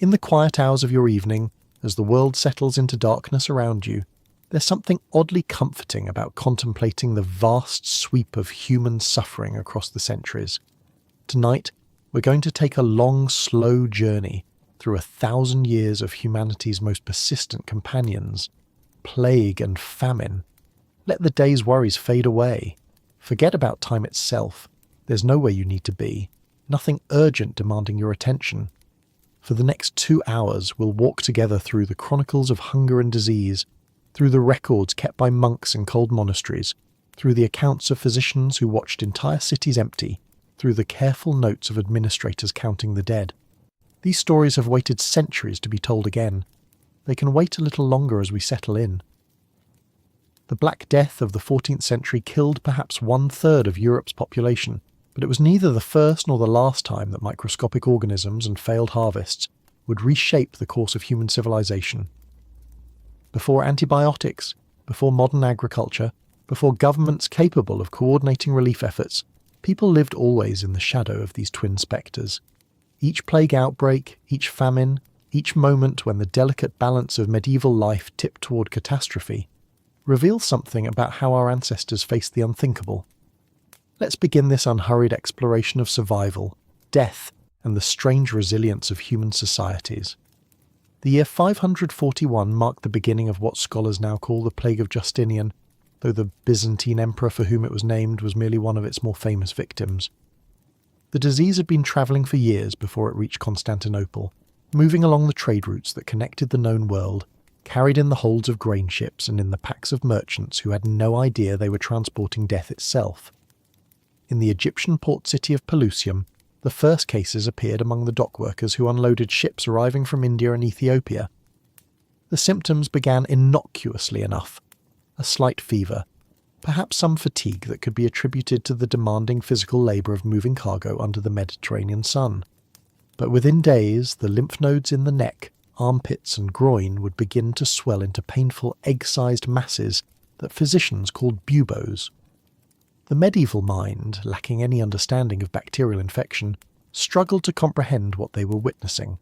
In the quiet hours of your evening, as the world settles into darkness around you, there's something oddly comforting about contemplating the vast sweep of human suffering across the centuries. Tonight, we're going to take a long, slow journey through 1,000 years of humanity's most persistent companions, plague and famine. Let the day's worries fade away. Forget about time itself. There's nowhere you need to be. Nothing urgent demanding your attention. For the next 2 hours, we'll walk together through the chronicles of hunger and disease, through the records kept by monks in cold monasteries, through the accounts of physicians who watched entire cities empty, through the careful notes of administrators counting the dead. These stories have waited centuries to be told again. They can wait a little longer as we settle in. The Black Death of the 14th century killed perhaps 1/3 of Europe's population, but it was neither the first nor the last time that microscopic organisms and failed harvests would reshape the course of human civilization. Before antibiotics, before modern agriculture, before governments capable of coordinating relief efforts, people lived always in the shadow of these twin spectres. Each plague outbreak, each famine, each moment when the delicate balance of medieval life tipped toward catastrophe, reveals something about how our ancestors faced the unthinkable. Let's begin this unhurried exploration of survival, death, and the strange resilience of human societies. The year 541 marked the beginning of what scholars now call the Plague of Justinian, though the Byzantine emperor for whom it was named was merely one of its more famous victims. The disease had been travelling for years before it reached Constantinople, moving along the trade routes that connected the known world, carried in the holds of grain ships and in the packs of merchants who had no idea they were transporting death itself. In the Egyptian port city of Pelusium, the first cases appeared among the dock workers who unloaded ships arriving from India and Ethiopia. The symptoms began innocuously enough: a slight fever, perhaps some fatigue that could be attributed to the demanding physical labour of moving cargo under the Mediterranean sun. But within days, the lymph nodes in the neck, armpits and groin would begin to swell into painful egg-sized masses that physicians called buboes. The medieval mind, lacking any understanding of bacterial infection, struggled to comprehend what they were witnessing.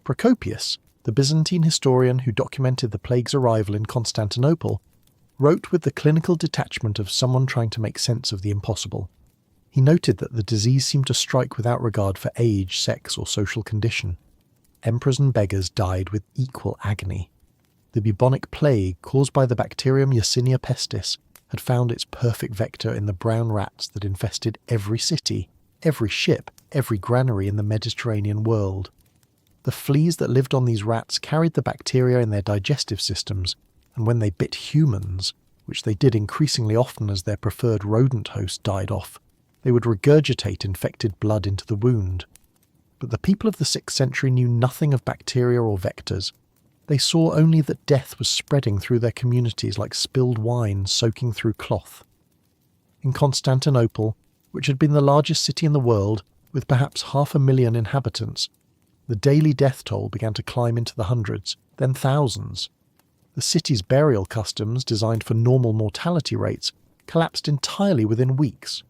Procopius, the Byzantine historian who documented the plague's arrival in Constantinople, wrote with the clinical detachment of someone trying to make sense of the impossible. He noted that the disease seemed to strike without regard for age, sex, or social condition. Emperors and beggars died with equal agony. The bubonic plague, caused by the bacterium Yersinia pestis, had found its perfect vector in the brown rats that infested every city, every ship, every granary in the Mediterranean world. The fleas that lived on these rats carried the bacteria in their digestive systems, and when they bit humans, which they did increasingly often as their preferred rodent host died off, they would regurgitate infected blood into the wound. But the people of the 6th century knew nothing of bacteria or vectors. They saw only that death was spreading through their communities like spilled wine soaking through cloth. In Constantinople, which had been the largest city in the world, with perhaps 500,000 inhabitants, the daily death toll began to climb into the hundreds, then thousands. The city's burial customs, designed for normal mortality rates, collapsed entirely within weeks.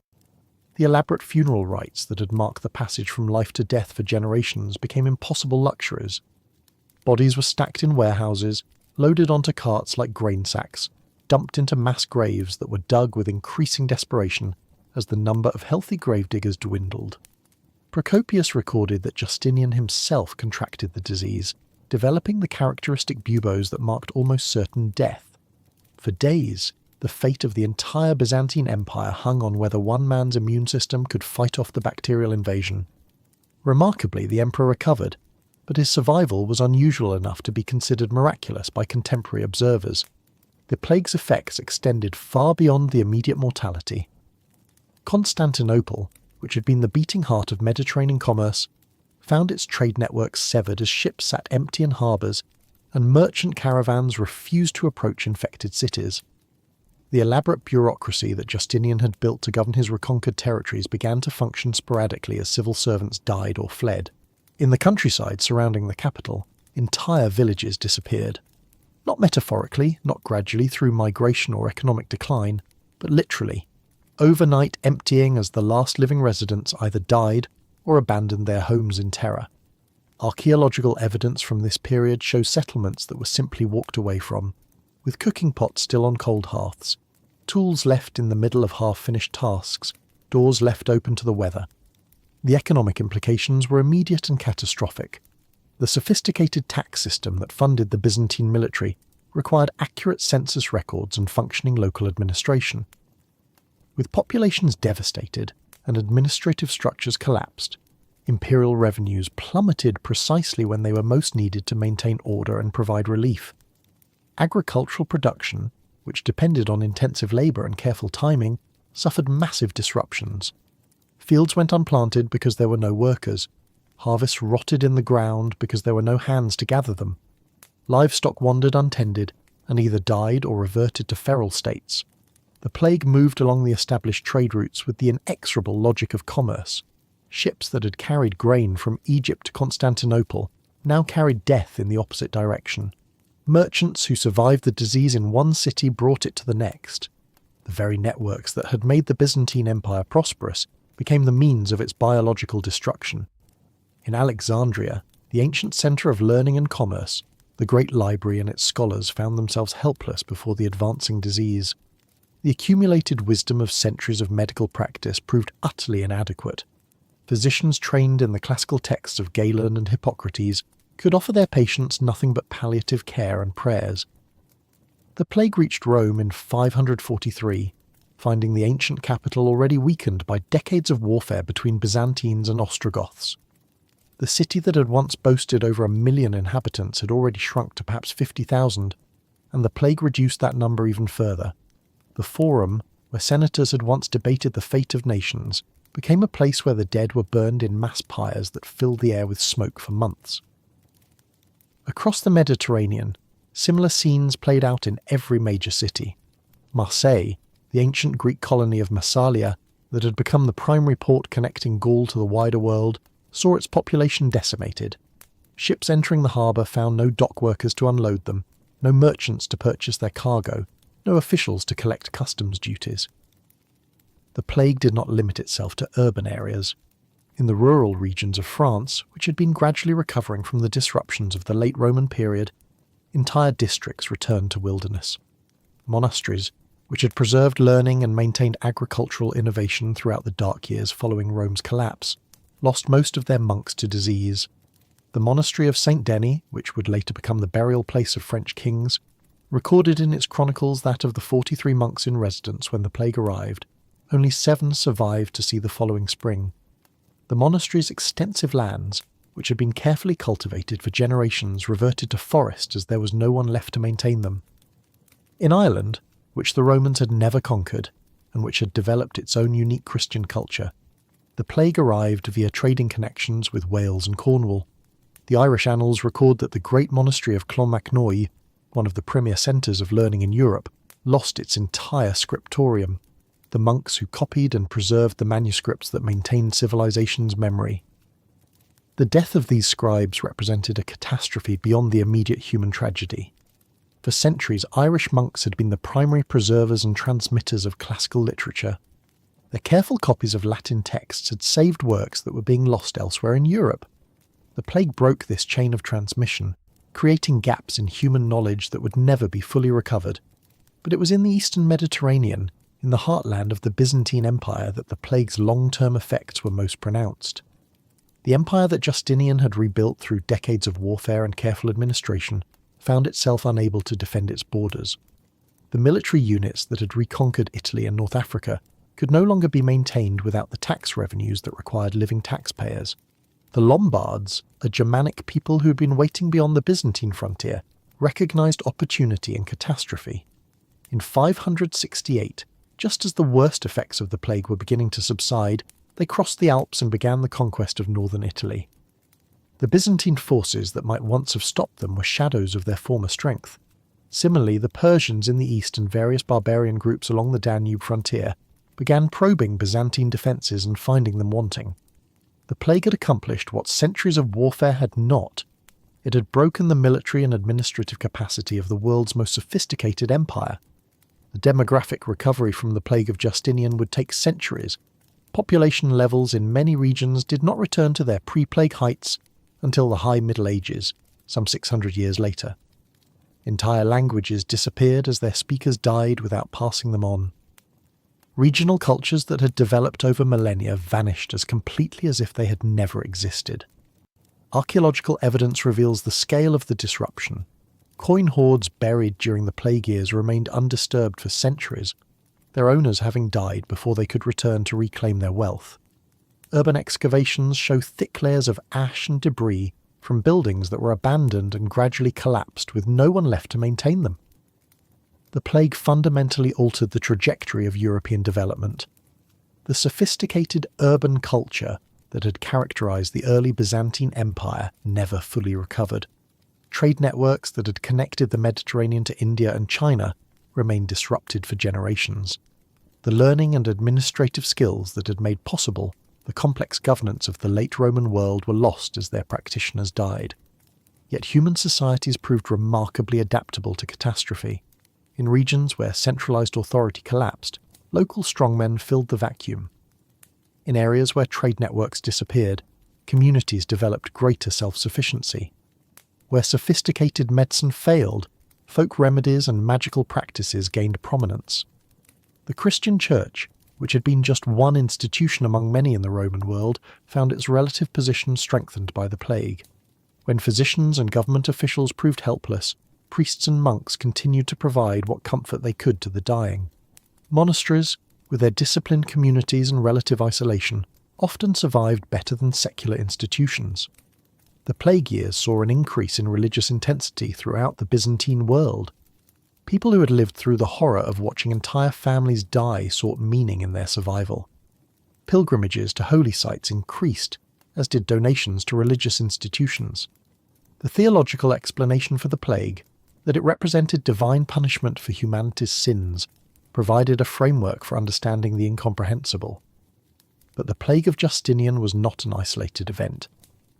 The elaborate funeral rites that had marked the passage from life to death for generations became impossible luxuries. Bodies were stacked in warehouses, loaded onto carts like grain sacks, dumped into mass graves that were dug with increasing desperation as the number of healthy gravediggers dwindled. Procopius recorded that Justinian himself contracted the disease, developing the characteristic buboes that marked almost certain death. For days, the fate of the entire Byzantine Empire hung on whether one man's immune system could fight off the bacterial invasion. Remarkably, the emperor recovered, but his survival was unusual enough to be considered miraculous by contemporary observers. The plague's effects extended far beyond the immediate mortality. Constantinople, which had been the beating heart of Mediterranean commerce, found its trade networks severed as ships sat empty in harbours and merchant caravans refused to approach infected cities. The elaborate bureaucracy that Justinian had built to govern his reconquered territories began to function sporadically as civil servants died or fled. In the countryside surrounding the capital, entire villages disappeared. Not metaphorically, not gradually through migration or economic decline, but literally, overnight emptying as the last living residents either died or abandoned their homes in terror. Archaeological evidence from this period shows settlements that were simply walked away from, with cooking pots still on cold hearths, tools left in the middle of half-finished tasks, doors left open to the weather. The economic implications were immediate and catastrophic. The sophisticated tax system that funded the Byzantine military required accurate census records and functioning local administration. With populations devastated and administrative structures collapsed, imperial revenues plummeted precisely when they were most needed to maintain order and provide relief. Agricultural production, which depended on intensive labour and careful timing, suffered massive disruptions. Fields went unplanted because there were no workers. Harvests rotted in the ground because there were no hands to gather them. Livestock wandered untended and either died or reverted to feral states. The plague moved along the established trade routes with the inexorable logic of commerce. Ships that had carried grain from Egypt to Constantinople now carried death in the opposite direction. Merchants who survived the disease in one city brought it to the next. The very networks that had made the Byzantine Empire prosperous became the means of its biological destruction. In Alexandria, the ancient centre of learning and commerce, the great library and its scholars found themselves helpless before the advancing disease. The accumulated wisdom of centuries of medical practice proved utterly inadequate. Physicians trained in the classical texts of Galen and Hippocrates could offer their patients nothing but palliative care and prayers. The plague reached Rome in 543, finding the ancient capital already weakened by decades of warfare between Byzantines and Ostrogoths. The city that had once boasted over 1 million inhabitants had already shrunk to perhaps 50,000, and the plague reduced that number even further. The Forum, where senators had once debated the fate of nations, became a place where the dead were burned in mass pyres that filled the air with smoke for months. Across the Mediterranean, similar scenes played out in every major city. Marseille, the ancient Greek colony of Massalia that had become the primary port connecting Gaul to the wider world, saw its population decimated. Ships entering the harbour found no dock workers to unload them, no merchants to purchase their cargo, no officials to collect customs duties. The plague did not limit itself to urban areas. In the rural regions of France, which had been gradually recovering from the disruptions of the late Roman period, entire districts returned to wilderness. Monasteries, which had preserved learning and maintained agricultural innovation throughout the dark years following Rome's collapse, lost most of their monks to disease. The monastery of Saint Denis, which would later become the burial place of French kings, recorded in its chronicles that of the 43 monks in residence when the plague arrived, only 7 survived to see the following spring. The monastery's extensive lands, which had been carefully cultivated for generations, reverted to forest as there was no one left to maintain them. In Ireland, which the Romans had never conquered, and which had developed its own unique Christian culture, the plague arrived via trading connections with Wales and Cornwall. The Irish annals record that the great monastery of Clonmacnoise, one of the premier centres of learning in Europe, lost its entire scriptorium, the monks who copied and preserved the manuscripts that maintained civilization's memory. The death of these scribes represented a catastrophe beyond the immediate human tragedy. For centuries, Irish monks had been the primary preservers and transmitters of classical literature. Their careful copies of Latin texts had saved works that were being lost elsewhere in Europe. The plague broke this chain of transmission, creating gaps in human knowledge that would never be fully recovered. But it was in the eastern Mediterranean, in the heartland of the Byzantine Empire, that the plague's long-term effects were most pronounced. The empire that Justinian had rebuilt through decades of warfare and careful administration found itself unable to defend its borders. The military units that had reconquered Italy and North Africa could no longer be maintained without the tax revenues that required living taxpayers. The Lombards, a Germanic people who had been waiting beyond the Byzantine frontier, recognised opportunity and catastrophe. In 568, just as the worst effects of the plague were beginning to subside, they crossed the Alps and began the conquest of northern Italy. The Byzantine forces that might once have stopped them were shadows of their former strength. Similarly, the Persians in the east and various barbarian groups along the Danube frontier began probing Byzantine defences and finding them wanting. The plague had accomplished what centuries of warfare had not. It had broken the military and administrative capacity of the world's most sophisticated empire. The demographic recovery from the plague of Justinian would take centuries. Population levels in many regions did not return to their pre-plague heights, until the High Middle Ages, some 600 years later. Entire languages disappeared as their speakers died without passing them on. Regional cultures that had developed over millennia vanished as completely as if they had never existed. Archaeological evidence reveals the scale of the disruption. Coin hoards buried during the plague years remained undisturbed for centuries, their owners having died before they could return to reclaim their wealth. Urban excavations show thick layers of ash and debris from buildings that were abandoned and gradually collapsed with no one left to maintain them. The plague fundamentally altered the trajectory of European development. The sophisticated urban culture that had characterized the early Byzantine Empire never fully recovered. Trade networks that had connected the Mediterranean to India and China remained disrupted for generations. The learning and administrative skills that had made possible the complex governance of the late Roman world were lost as their practitioners died. Yet human societies proved remarkably adaptable to catastrophe. In regions where centralized authority collapsed, local strongmen filled the vacuum. In areas where trade networks disappeared, communities developed greater self-sufficiency. Where sophisticated medicine failed, folk remedies and magical practices gained prominence. The Christian Church, which had been just one institution among many in the Roman world, found its relative position strengthened by the plague. When physicians and government officials proved helpless, priests and monks continued to provide what comfort they could to the dying. Monasteries, with their disciplined communities and relative isolation, often survived better than secular institutions. The plague years saw an increase in religious intensity throughout the Byzantine world. People who had lived through the horror of watching entire families die sought meaning in their survival. Pilgrimages to holy sites increased, as did donations to religious institutions. The theological explanation for the plague, that it represented divine punishment for humanity's sins, provided a framework for understanding the incomprehensible. But the plague of Justinian was not an isolated event.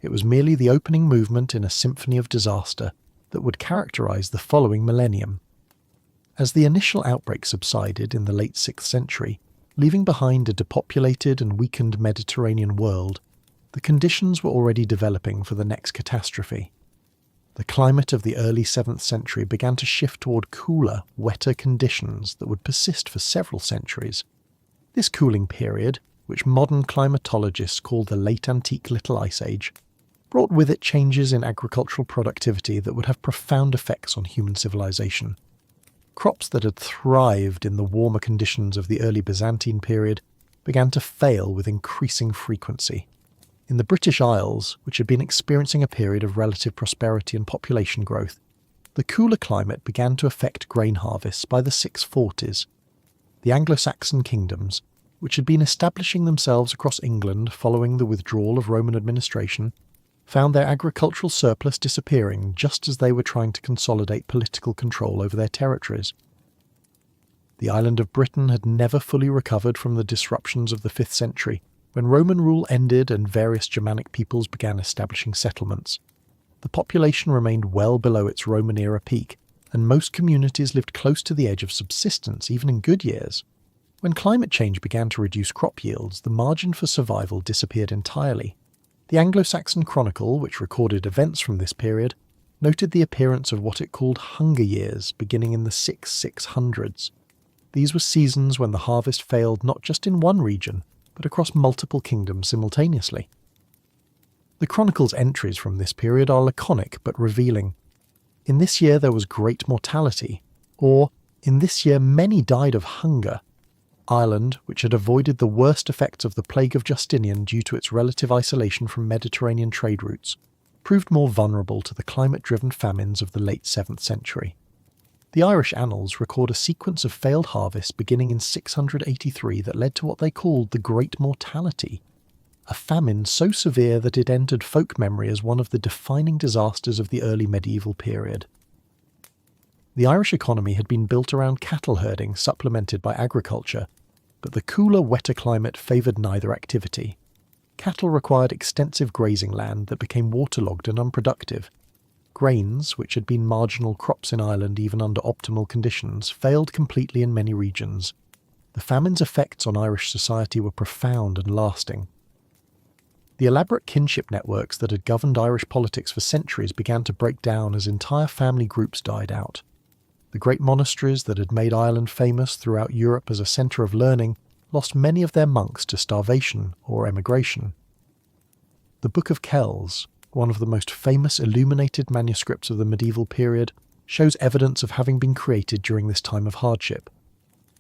It was merely the opening movement in a symphony of disaster that would characterize the following millennium. As the initial outbreak subsided in the late 6th century, leaving behind a depopulated and weakened Mediterranean world, the conditions were already developing for the next catastrophe. The climate of the early 7th century began to shift toward cooler, wetter conditions that would persist for several centuries. This cooling period, which modern climatologists call the Late Antique Little Ice Age, brought with it changes in agricultural productivity that would have profound effects on human civilization. Crops that had thrived in the warmer conditions of the early Byzantine period began to fail with increasing frequency. In the British Isles, which had been experiencing a period of relative prosperity and population growth, the cooler climate began to affect grain harvests by the 640s. The Anglo-Saxon kingdoms, which had been establishing themselves across England following the withdrawal of Roman administration, found their agricultural surplus disappearing just as they were trying to consolidate political control over their territories. The island of Britain had never fully recovered from the disruptions of the 5th century, when Roman rule ended and various Germanic peoples began establishing settlements. The population remained well below its Roman-era peak, and most communities lived close to the edge of subsistence, even in good years. When climate change began to reduce crop yields, the margin for survival disappeared entirely. The Anglo-Saxon Chronicle, which recorded events from this period, noted the appearance of what it called hunger years beginning in the 600s. These were seasons when the harvest failed not just in one region, but across multiple kingdoms simultaneously. The Chronicle's entries from this period are laconic but revealing. In this year there was great mortality, or in this year many died of hunger. Ireland, which had avoided the worst effects of the plague of Justinian due to its relative isolation from Mediterranean trade routes, proved more vulnerable to the climate-driven famines of the late 7th century. The Irish annals record a sequence of failed harvests beginning in 683 that led to what they called the Great Mortality, a famine so severe that it entered folk memory as one of the defining disasters of the early medieval period. The Irish economy had been built around cattle herding supplemented by agriculture, but the cooler, wetter climate favoured neither activity. Cattle required extensive grazing land that became waterlogged and unproductive. Grains, which had been marginal crops in Ireland even under optimal conditions, failed completely in many regions. The famine's effects on Irish society were profound and lasting. The elaborate kinship networks that had governed Irish politics for centuries began to break down as entire family groups died out. The great monasteries that had made Ireland famous throughout Europe as a centre of learning lost many of their monks to starvation or emigration. The Book of Kells, one of the most famous illuminated manuscripts of the medieval period, shows evidence of having been created during this time of hardship.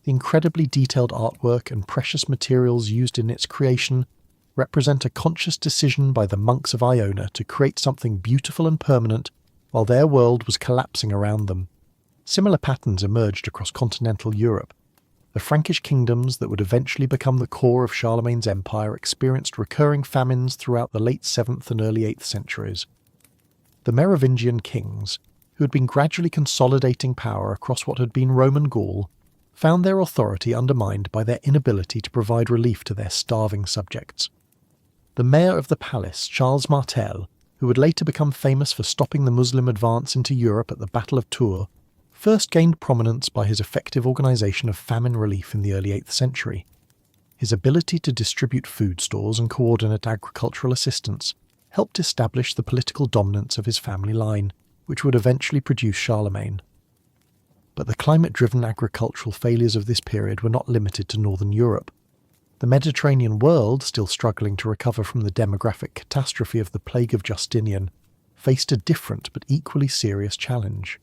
The incredibly detailed artwork and precious materials used in its creation represent a conscious decision by the monks of Iona to create something beautiful and permanent while their world was collapsing around them. Similar patterns emerged across continental Europe. The Frankish kingdoms that would eventually become the core of Charlemagne's empire experienced recurring famines throughout the late 7th and early 8th centuries. The Merovingian kings, who had been gradually consolidating power across what had been Roman Gaul, found their authority undermined by their inability to provide relief to their starving subjects. The mayor of the palace, Charles Martel, who would later become famous for stopping the Muslim advance into Europe at the Battle of Tours, first gained prominence by his effective organisation of famine relief in the early 8th century. His ability to distribute food stores and coordinate agricultural assistance helped establish the political dominance of his family line, which would eventually produce Charlemagne. But the climate-driven agricultural failures of this period were not limited to northern Europe. The Mediterranean world, still struggling to recover from the demographic catastrophe of the plague of Justinian, faced a different but equally serious challenge.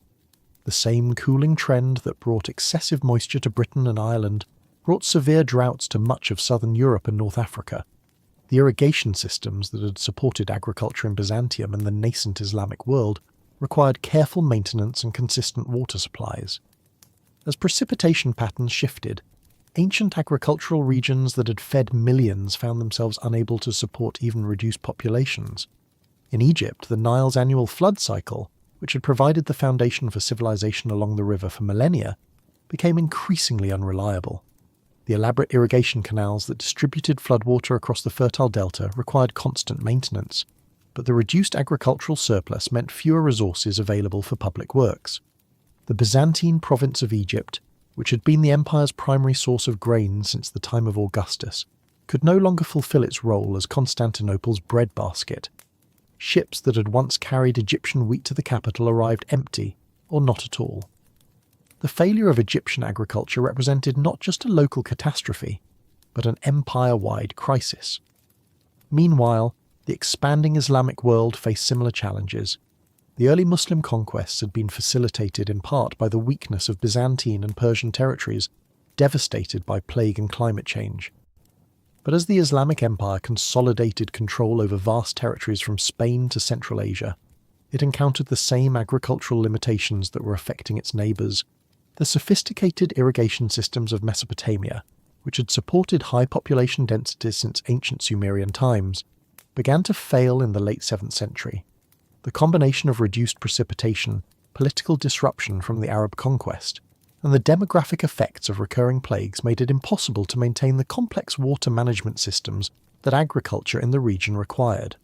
The same cooling trend that brought excessive moisture to Britain and Ireland brought severe droughts to much of southern Europe and North Africa. The irrigation systems that had supported agriculture in Byzantium and the nascent Islamic world required careful maintenance and consistent water supplies. As precipitation patterns shifted, ancient agricultural regions that had fed millions found themselves unable to support even reduced populations. In Egypt, the Nile's annual flood cycle, which had provided the foundation for civilization along the river for millennia, became increasingly unreliable. The elaborate irrigation canals that distributed floodwater across the fertile delta required constant maintenance, but the reduced agricultural surplus meant fewer resources available for public works. The Byzantine province of Egypt, which had been the empire's primary source of grain since the time of Augustus, could no longer fulfill its role as Constantinople's breadbasket. Ships that had once carried Egyptian wheat to the capital arrived empty, or not at all. The failure of Egyptian agriculture represented not just a local catastrophe, but an empire-wide crisis. Meanwhile, the expanding Islamic world faced similar challenges. The early Muslim conquests had been facilitated in part by the weakness of Byzantine and Persian territories, devastated by plague and climate change. But as the Islamic Empire consolidated control over vast territories from Spain to Central Asia, it encountered the same agricultural limitations that were affecting its neighbours. The sophisticated irrigation systems of Mesopotamia, which had supported high population densities since ancient Sumerian times, began to fail in the late 7th century. The combination of reduced precipitation, political disruption from the Arab conquest, and the demographic effects of recurring plagues made it impossible to maintain the complex water management systems that agriculture in the region required.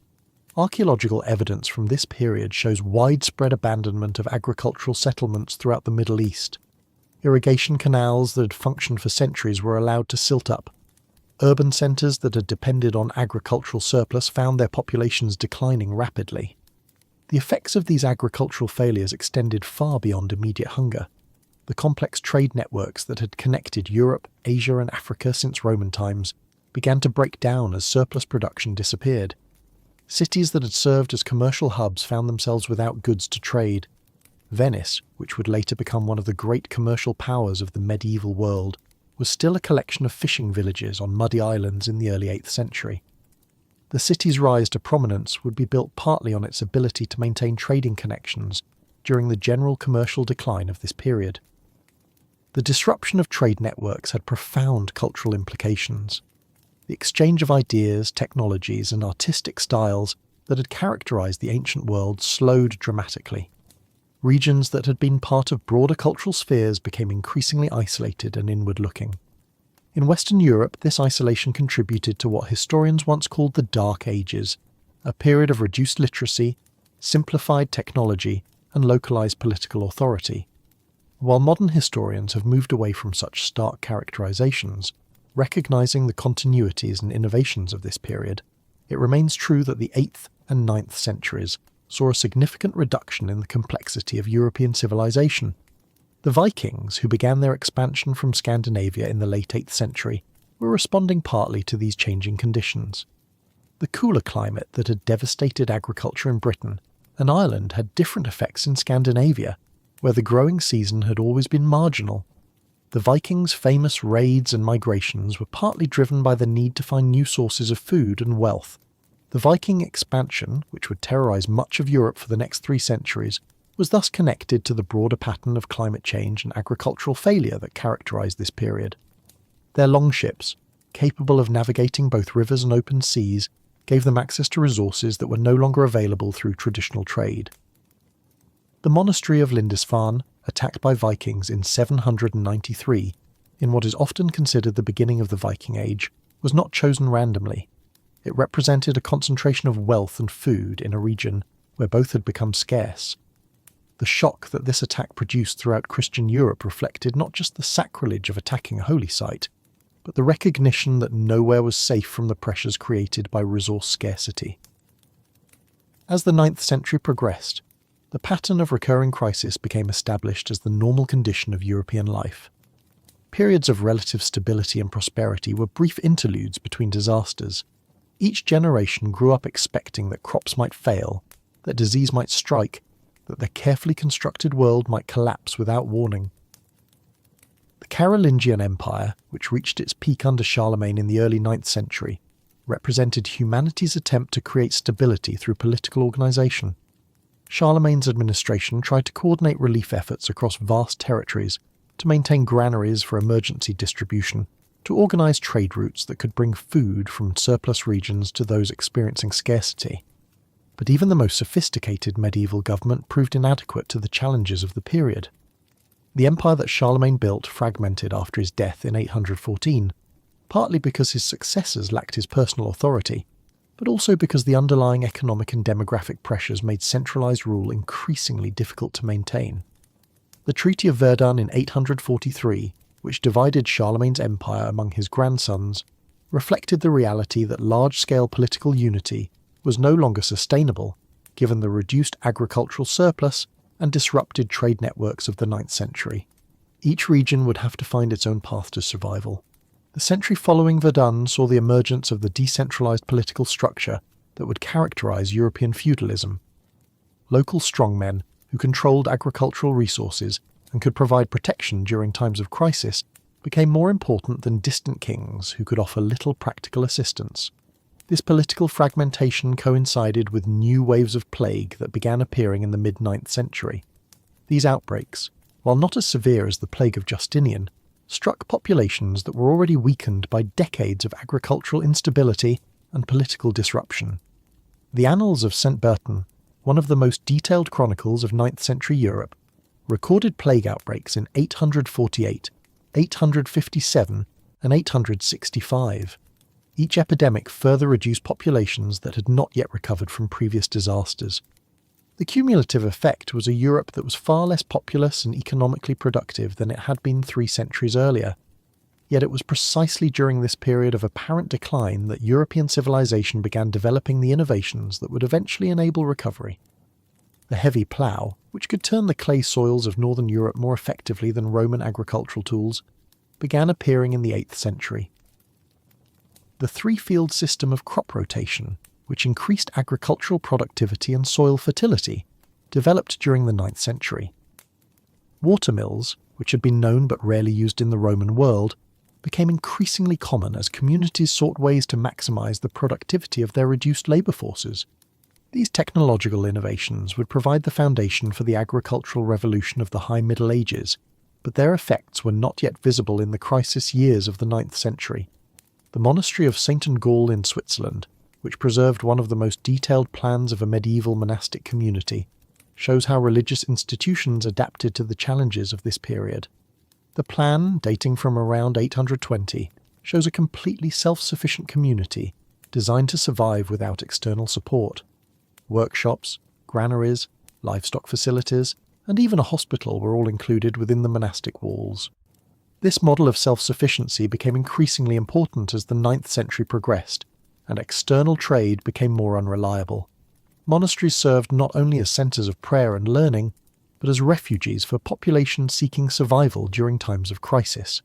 Archaeological evidence from this period shows widespread abandonment of agricultural settlements throughout the Middle East. Irrigation canals that had functioned for centuries were allowed to silt up. Urban centres that had depended on agricultural surplus found their populations declining rapidly. The effects of these agricultural failures extended far beyond immediate hunger. The complex trade networks that had connected Europe, Asia and Africa since Roman times began to break down as surplus production disappeared. Cities that had served as commercial hubs found themselves without goods to trade. Venice, which would later become one of the great commercial powers of the medieval world, was still a collection of fishing villages on muddy islands in the early 8th century. The city's rise to prominence would be built partly on its ability to maintain trading connections during the general commercial decline of this period. The disruption of trade networks had profound cultural implications. The exchange of ideas, technologies, and artistic styles that had characterized the ancient world slowed dramatically. Regions that had been part of broader cultural spheres became increasingly isolated and inward-looking. In Western Europe, this isolation contributed to what historians once called the Dark Ages, a period of reduced literacy, simplified technology, and localized political authority. While modern historians have moved away from such stark characterizations, recognizing the continuities and innovations of this period, it remains true that the 8th and 9th centuries saw a significant reduction in the complexity of European civilization. The Vikings, who began their expansion from Scandinavia in the late 8th century, were responding partly to these changing conditions. The cooler climate that had devastated agriculture in Britain and Ireland had different effects in Scandinavia, where the growing season had always been marginal. The Vikings' famous raids and migrations were partly driven by the need to find new sources of food and wealth. The Viking expansion, which would terrorise much of Europe for the next 3 centuries, was thus connected to the broader pattern of climate change and agricultural failure that characterised this period. Their longships, capable of navigating both rivers and open seas, gave them access to resources that were no longer available through traditional trade. The monastery of Lindisfarne, attacked by Vikings in 793, in what is often considered the beginning of the Viking Age, was not chosen randomly. It represented a concentration of wealth and food in a region where both had become scarce. The shock that this attack produced throughout Christian Europe reflected not just the sacrilege of attacking a holy site, but the recognition that nowhere was safe from the pressures created by resource scarcity. As the 9th century progressed, the pattern of recurring crisis became established as the normal condition of European life. Periods of relative stability and prosperity were brief interludes between disasters. Each generation grew up expecting that crops might fail, that disease might strike, that their carefully constructed world might collapse without warning. The Carolingian Empire, which reached its peak under Charlemagne in the early 9th century, represented humanity's attempt to create stability through political organisation. Charlemagne's administration tried to coordinate relief efforts across vast territories, to maintain granaries for emergency distribution, to organise trade routes that could bring food from surplus regions to those experiencing scarcity. But even the most sophisticated medieval government proved inadequate to the challenges of the period. The empire that Charlemagne built fragmented after his death in 814, partly because his successors lacked his personal authority, but also because the underlying economic and demographic pressures made centralised rule increasingly difficult to maintain. The Treaty of Verdun in 843, which divided Charlemagne's empire among his grandsons, reflected the reality that large-scale political unity was no longer sustainable, given the reduced agricultural surplus and disrupted trade networks of the 9th century. Each region would have to find its own path to survival. The century following Verdun saw the emergence of the decentralised political structure that would characterise European feudalism. Local strongmen who controlled agricultural resources and could provide protection during times of crisis became more important than distant kings who could offer little practical assistance. This political fragmentation coincided with new waves of plague that began appearing in the mid-9th century. These outbreaks, while not as severe as the plague of Justinian, struck populations that were already weakened by decades of agricultural instability and political disruption. The Annals of St. Bertin, one of the most detailed chronicles of 9th century Europe, recorded plague outbreaks in 848, 857, and 865. Each epidemic further reduced populations that had not yet recovered from previous disasters. The cumulative effect was a Europe that was far less populous and economically productive than it had been 3 centuries earlier. Yet it was precisely during this period of apparent decline that European civilization began developing the innovations that would eventually enable recovery. The heavy plough, which could turn the clay soils of northern Europe more effectively than Roman agricultural tools, began appearing in the 8th century. The 3-field system of crop rotation, which increased agricultural productivity and soil fertility, developed during the 9th century. Watermills, which had been known but rarely used in the Roman world, became increasingly common as communities sought ways to maximise the productivity of their reduced labour forces. These technological innovations would provide the foundation for the agricultural revolution of the High Middle Ages, but their effects were not yet visible in the crisis years of the 9th century. The monastery of St. Gall in Switzerland, which preserved one of the most detailed plans of a medieval monastic community, shows how religious institutions adapted to the challenges of this period. The plan, dating from around 820, shows a completely self-sufficient community designed to survive without external support. Workshops, granaries, livestock facilities, and even a hospital were all included within the monastic walls. This model of self-sufficiency became increasingly important as the 9th century progressed, and external trade became more unreliable. Monasteries served not only as centres of prayer and learning, but as refuges for populations seeking survival during times of crisis.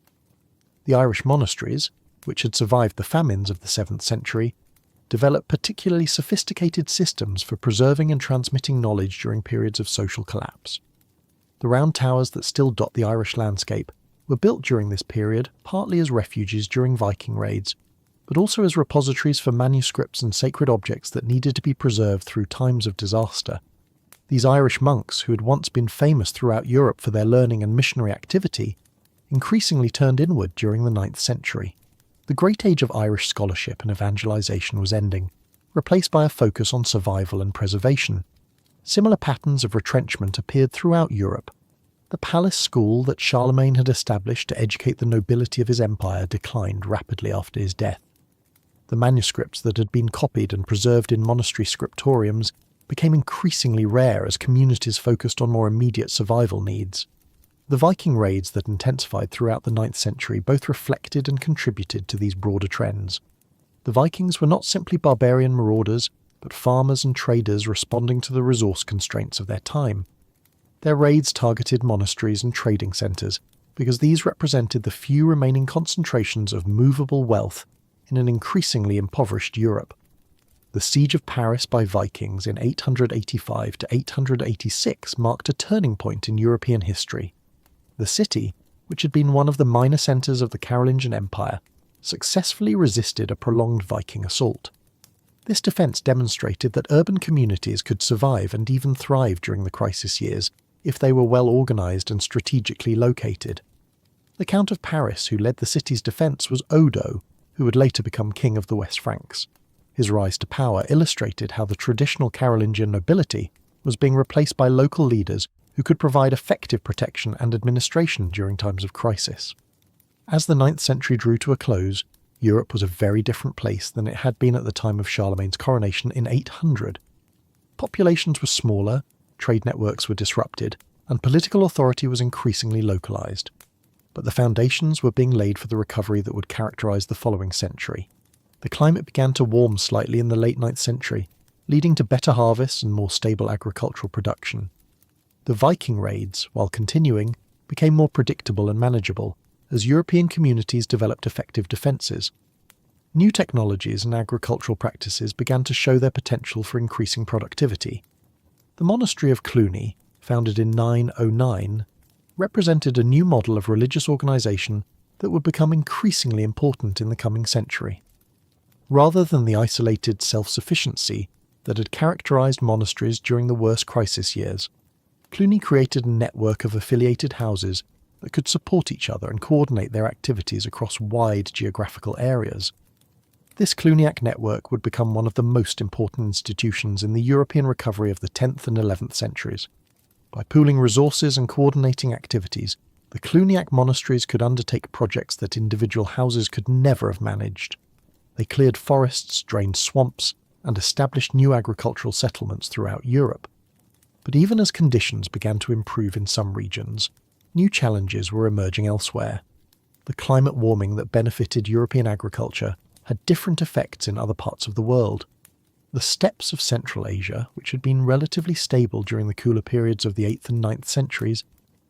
The Irish monasteries, which had survived the famines of the 7th century, developed particularly sophisticated systems for preserving and transmitting knowledge during periods of social collapse. The round towers that still dot the Irish landscape were built during this period partly as refuges during Viking raids, but also as repositories for manuscripts and sacred objects that needed to be preserved through times of disaster. These Irish monks, who had once been famous throughout Europe for their learning and missionary activity, increasingly turned inward during the 9th century. The great age of Irish scholarship and evangelization was ending, replaced by a focus on survival and preservation. Similar patterns of retrenchment appeared throughout Europe. The palace school that Charlemagne had established to educate the nobility of his empire declined rapidly after his death. The manuscripts that had been copied and preserved in monastery scriptoriums became increasingly rare as communities focused on more immediate survival needs. The Viking raids that intensified throughout the 9th century both reflected and contributed to these broader trends. The Vikings were not simply barbarian marauders, but farmers and traders responding to the resource constraints of their time. Their raids targeted monasteries and trading centres because these represented the few remaining concentrations of movable wealth in an increasingly impoverished Europe. The siege of Paris by Vikings in 885 to 886 marked a turning point in European history. The city, which had been one of the minor centres of the Carolingian Empire, successfully resisted a prolonged Viking assault. This defence demonstrated that urban communities could survive and even thrive during the crisis years if they were well organised and strategically located. The Count of Paris who led the city's defence was Odo, who would later become king of the West Franks. His rise to power illustrated how the traditional Carolingian nobility was being replaced by local leaders who could provide effective protection and administration during times of crisis. As the 9th century drew to a close, Europe was a very different place than it had been at the time of Charlemagne's coronation in 800. Populations were smaller, trade networks were disrupted, and political authority was increasingly localised. But the foundations were being laid for the recovery that would characterise the following century. The climate began to warm slightly in the late 9th century, leading to better harvests and more stable agricultural production. The Viking raids, while continuing, became more predictable and manageable as European communities developed effective defences. New technologies and agricultural practices began to show their potential for increasing productivity. The monastery of Cluny, founded in 909, represented a new model of religious organisation that would become increasingly important in the coming century. Rather than the isolated self-sufficiency that had characterised monasteries during the worst crisis years, Cluny created a network of affiliated houses that could support each other and coordinate their activities across wide geographical areas. This Cluniac network would become one of the most important institutions in the European recovery of the 10th and 11th centuries. By pooling resources and coordinating activities, the Cluniac monasteries could undertake projects that individual houses could never have managed. They cleared forests, drained swamps, and established new agricultural settlements throughout Europe. But even as conditions began to improve in some regions, new challenges were emerging elsewhere. The climate warming that benefited European agriculture had different effects in other parts of the world. The steppes of Central Asia, which had been relatively stable during the cooler periods of the 8th and 9th centuries,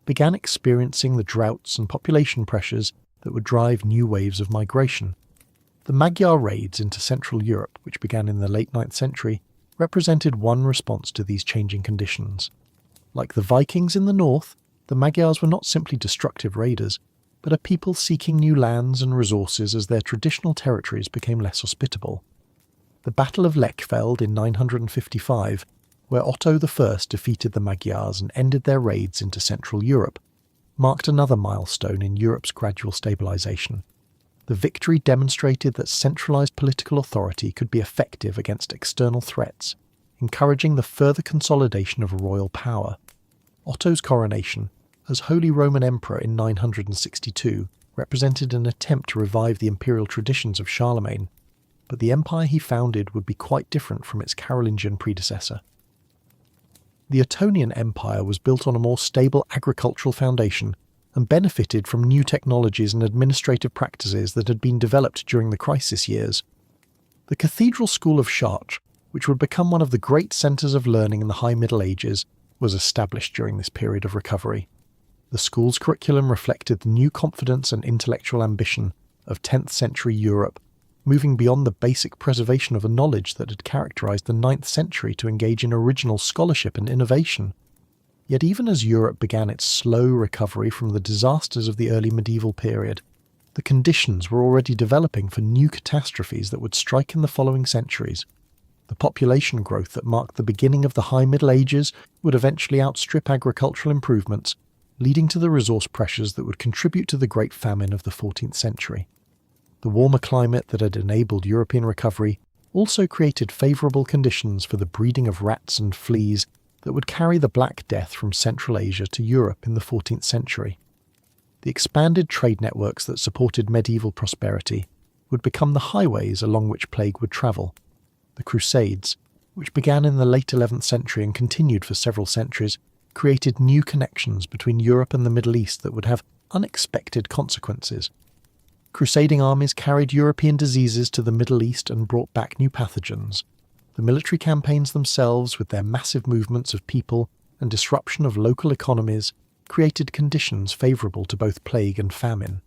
began experiencing the droughts and population pressures that would drive new waves of migration. The Magyar raids into Central Europe, which began in the late 9th century, represented one response to these changing conditions. Like the Vikings in the north, the Magyars were not simply destructive raiders, but a people seeking new lands and resources as their traditional territories became less hospitable. The Battle of Lechfeld in 955, where Otto I defeated the Magyars and ended their raids into Central Europe, marked another milestone in Europe's gradual stabilisation. The victory demonstrated that centralised political authority could be effective against external threats, encouraging the further consolidation of royal power. Otto's coronation, as Holy Roman Emperor in 962, represented an attempt to revive the imperial traditions of Charlemagne, but the empire he founded would be quite different from its Carolingian predecessor. The Ottonian Empire was built on a more stable agricultural foundation and benefited from new technologies and administrative practices that had been developed during the crisis years. The Cathedral School of Chartres, which would become one of the great centres of learning in the High Middle Ages, was established during this period of recovery. The school's curriculum reflected the new confidence and intellectual ambition of 10th century Europe, moving beyond the basic preservation of a knowledge that had characterised the 9th century to engage in original scholarship and innovation. Yet even as Europe began its slow recovery from the disasters of the early medieval period, the conditions were already developing for new catastrophes that would strike in the following centuries. The population growth that marked the beginning of the High Middle Ages would eventually outstrip agricultural improvements, leading to the resource pressures that would contribute to the Great Famine of the 14th century. The warmer climate that had enabled European recovery also created favourable conditions for the breeding of rats and fleas that would carry the Black Death from Central Asia to Europe in the 14th century. The expanded trade networks that supported medieval prosperity would become the highways along which plague would travel. The Crusades, which began in the late 11th century and continued for several centuries, created new connections between Europe and the Middle East that would have unexpected consequences. Crusading armies carried European diseases to the Middle East and brought back new pathogens. The military campaigns themselves, with their massive movements of people and disruption of local economies, created conditions favourable to both plague and famine.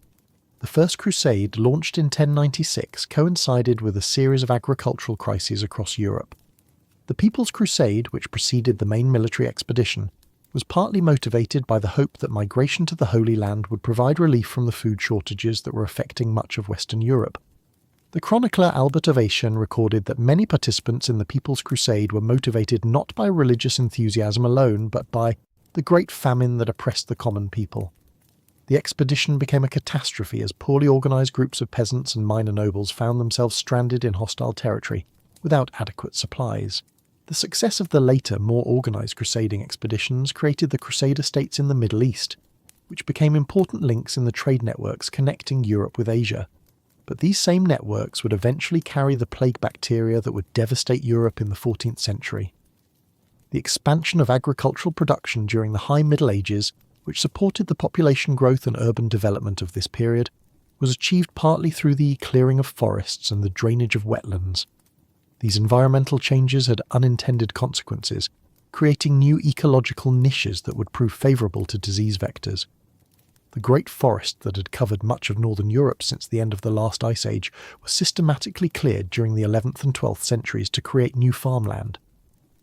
The First Crusade, launched in 1096, coincided with a series of agricultural crises across Europe. The People's Crusade, which preceded the main military expedition, was partly motivated by the hope that migration to the Holy Land would provide relief from the food shortages that were affecting much of Western Europe. The chronicler Albert of Aischen recorded that many participants in the People's Crusade were motivated not by religious enthusiasm alone, but by the great famine that oppressed the common people. The expedition became a catastrophe as poorly organised groups of peasants and minor nobles found themselves stranded in hostile territory, without adequate supplies. The success of the later, more organised crusading expeditions created the Crusader states in the Middle East, which became important links in the trade networks connecting Europe with Asia. But these same networks would eventually carry the plague bacteria that would devastate Europe in the 14th century. The expansion of agricultural production during the High Middle Ages, which supported the population growth and urban development of this period, was achieved partly through the clearing of forests and the drainage of wetlands. These environmental changes had unintended consequences, creating new ecological niches that would prove favourable to disease vectors. The great forest that had covered much of northern Europe since the end of the last ice age was systematically cleared during the 11th and 12th centuries to create new farmland.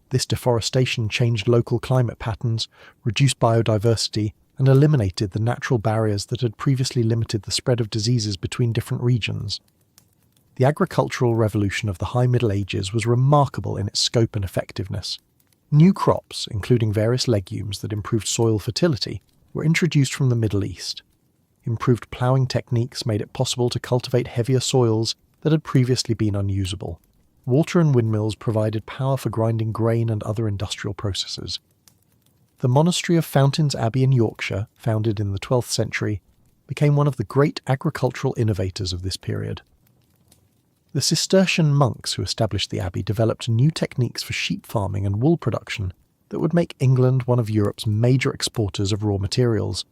This deforestation changed local climate patterns, reduced biodiversity, and eliminated the natural barriers that had previously limited the spread of diseases between different regions. The agricultural revolution of the High Middle Ages was remarkable in its scope and effectiveness. New crops, including various legumes that improved soil fertility, were introduced from the Middle East. Improved ploughing techniques made it possible to cultivate heavier soils that had previously been unusable. Water and windmills provided power for grinding grain and other industrial processes. The monastery of Fountains Abbey in Yorkshire, founded in the 12th century, became one of the great agricultural innovators of this period. The Cistercian monks who established the abbey developed new techniques for sheep farming and wool production that would make England one of Europe's major exporters of raw materials.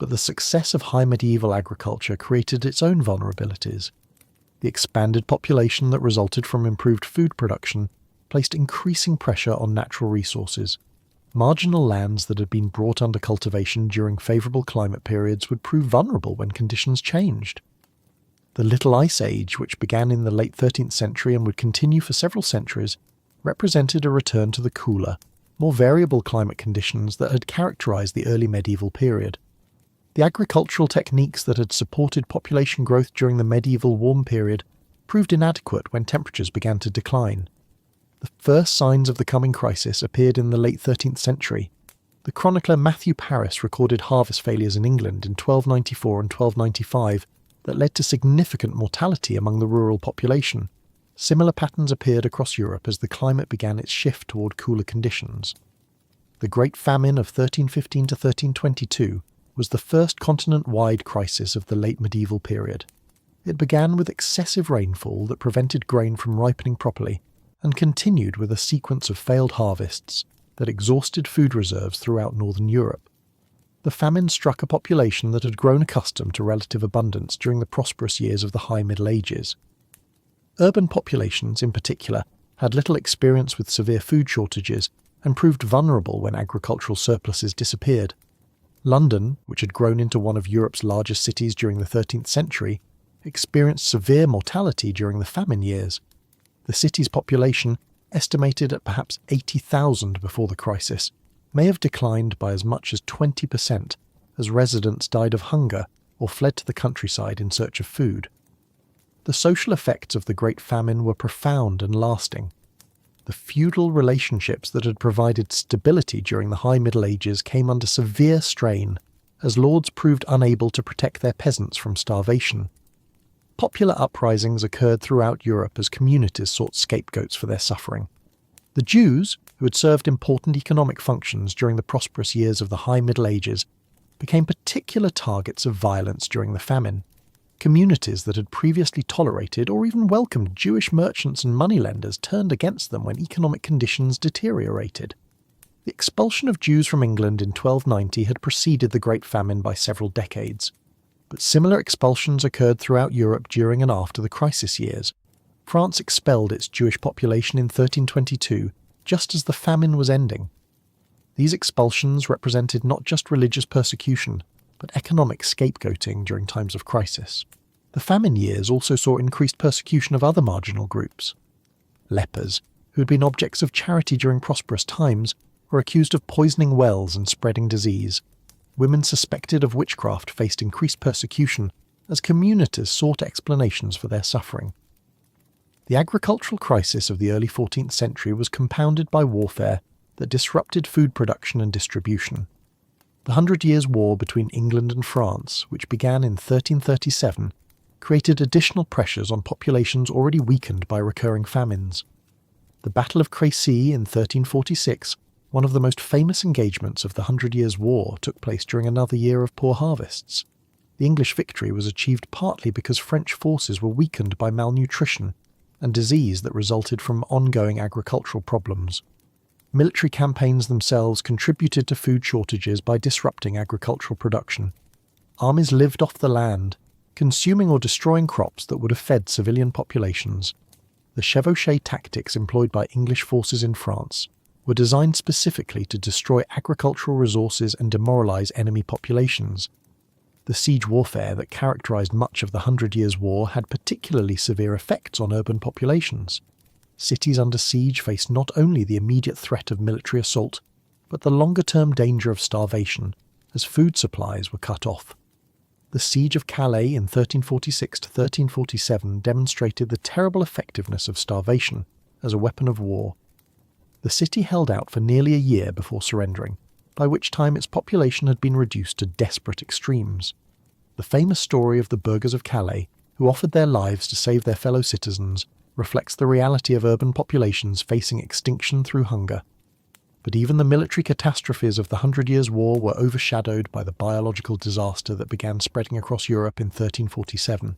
But the success of high medieval agriculture created its own vulnerabilities. The expanded population that resulted from improved food production placed increasing pressure on natural resources. Marginal lands that had been brought under cultivation during favourable climate periods would prove vulnerable when conditions changed. The Little Ice Age, which began in the late 13th century and would continue for several centuries, represented a return to the cooler, more variable climate conditions that had characterised the early medieval period. The agricultural techniques that had supported population growth during the medieval warm period proved inadequate when temperatures began to decline. The first signs of the coming crisis appeared in the late 13th century. The chronicler Matthew Paris recorded harvest failures in England in 1294 and 1295 that led to significant mortality among the rural population. Similar patterns appeared across Europe as the climate began its shift toward cooler conditions. The Great Famine of 1315 to 1322 was the first continent-wide crisis of the late medieval period. It began with excessive rainfall that prevented grain from ripening properly, and continued with a sequence of failed harvests that exhausted food reserves throughout northern Europe. The famine struck a population that had grown accustomed to relative abundance during the prosperous years of the High Middle Ages. Urban populations, in particular, had little experience with severe food shortages and proved vulnerable when agricultural surpluses disappeared. London, which had grown into one of Europe's largest cities during the 13th century, experienced severe mortality during the famine years. The city's population, estimated at perhaps 80,000 before the crisis, may have declined by as much as 20% as residents died of hunger or fled to the countryside in search of food. The social effects of the Great Famine were profound and lasting. The feudal relationships that had provided stability during the High Middle Ages came under severe strain as lords proved unable to protect their peasants from starvation. Popular uprisings occurred throughout Europe as communities sought scapegoats for their suffering. The Jews, who had served important economic functions during the prosperous years of the High Middle Ages, became particular targets of violence during the famine. Communities that had previously tolerated or even welcomed Jewish merchants and moneylenders turned against them when economic conditions deteriorated. The expulsion of Jews from England in 1290 had preceded the Great Famine by several decades, but similar expulsions occurred throughout Europe during and after the crisis years. France expelled its Jewish population in 1322, just as the famine was ending. These expulsions represented not just religious persecution, but economic scapegoating during times of crisis. The famine years also saw increased persecution of other marginal groups. Lepers, who had been objects of charity during prosperous times, were accused of poisoning wells and spreading disease. Women suspected of witchcraft faced increased persecution as communities sought explanations for their suffering. The agricultural crisis of the early 14th century was compounded by warfare that disrupted food production and distribution. The 100 Years' War between England and France, which began in 1337, created additional pressures on populations already weakened by recurring famines. The Battle of Crécy in 1346, one of the most famous engagements of the 100 Years' War, took place during another year of poor harvests. The English victory was achieved partly because French forces were weakened by malnutrition and disease that resulted from ongoing agricultural problems. Military campaigns themselves contributed to food shortages by disrupting agricultural production. Armies lived off the land, consuming or destroying crops that would have fed civilian populations. The chevauchée tactics employed by English forces in France were designed specifically to destroy agricultural resources and demoralize enemy populations. The siege warfare that characterized much of the 100 Years' War had particularly severe effects on urban populations. Cities under siege faced not only the immediate threat of military assault, but the longer-term danger of starvation, as food supplies were cut off. The Siege of Calais in 1346 to 1347 demonstrated the terrible effectiveness of starvation as a weapon of war. The city held out for nearly a year before surrendering, by which time its population had been reduced to desperate extremes. The famous story of the burghers of Calais, who offered their lives to save their fellow citizens, reflects the reality of urban populations facing extinction through hunger. But even the military catastrophes of the 100 Years' War were overshadowed by the biological disaster that began spreading across Europe in 1347.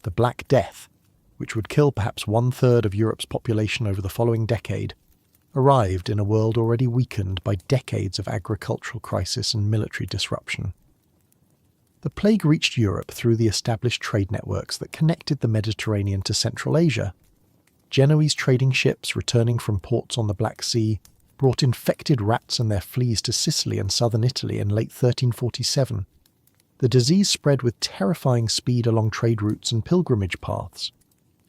The Black Death, which would kill perhaps 1/3 of Europe's population over the following decade, arrived in a world already weakened by decades of agricultural crisis and military disruption. The plague reached Europe through the established trade networks that connected the Mediterranean to Central Asia. Genoese trading ships returning from ports on the Black Sea brought infected rats and their fleas to Sicily and southern Italy in late 1347. The disease spread with terrifying speed along trade routes and pilgrimage paths.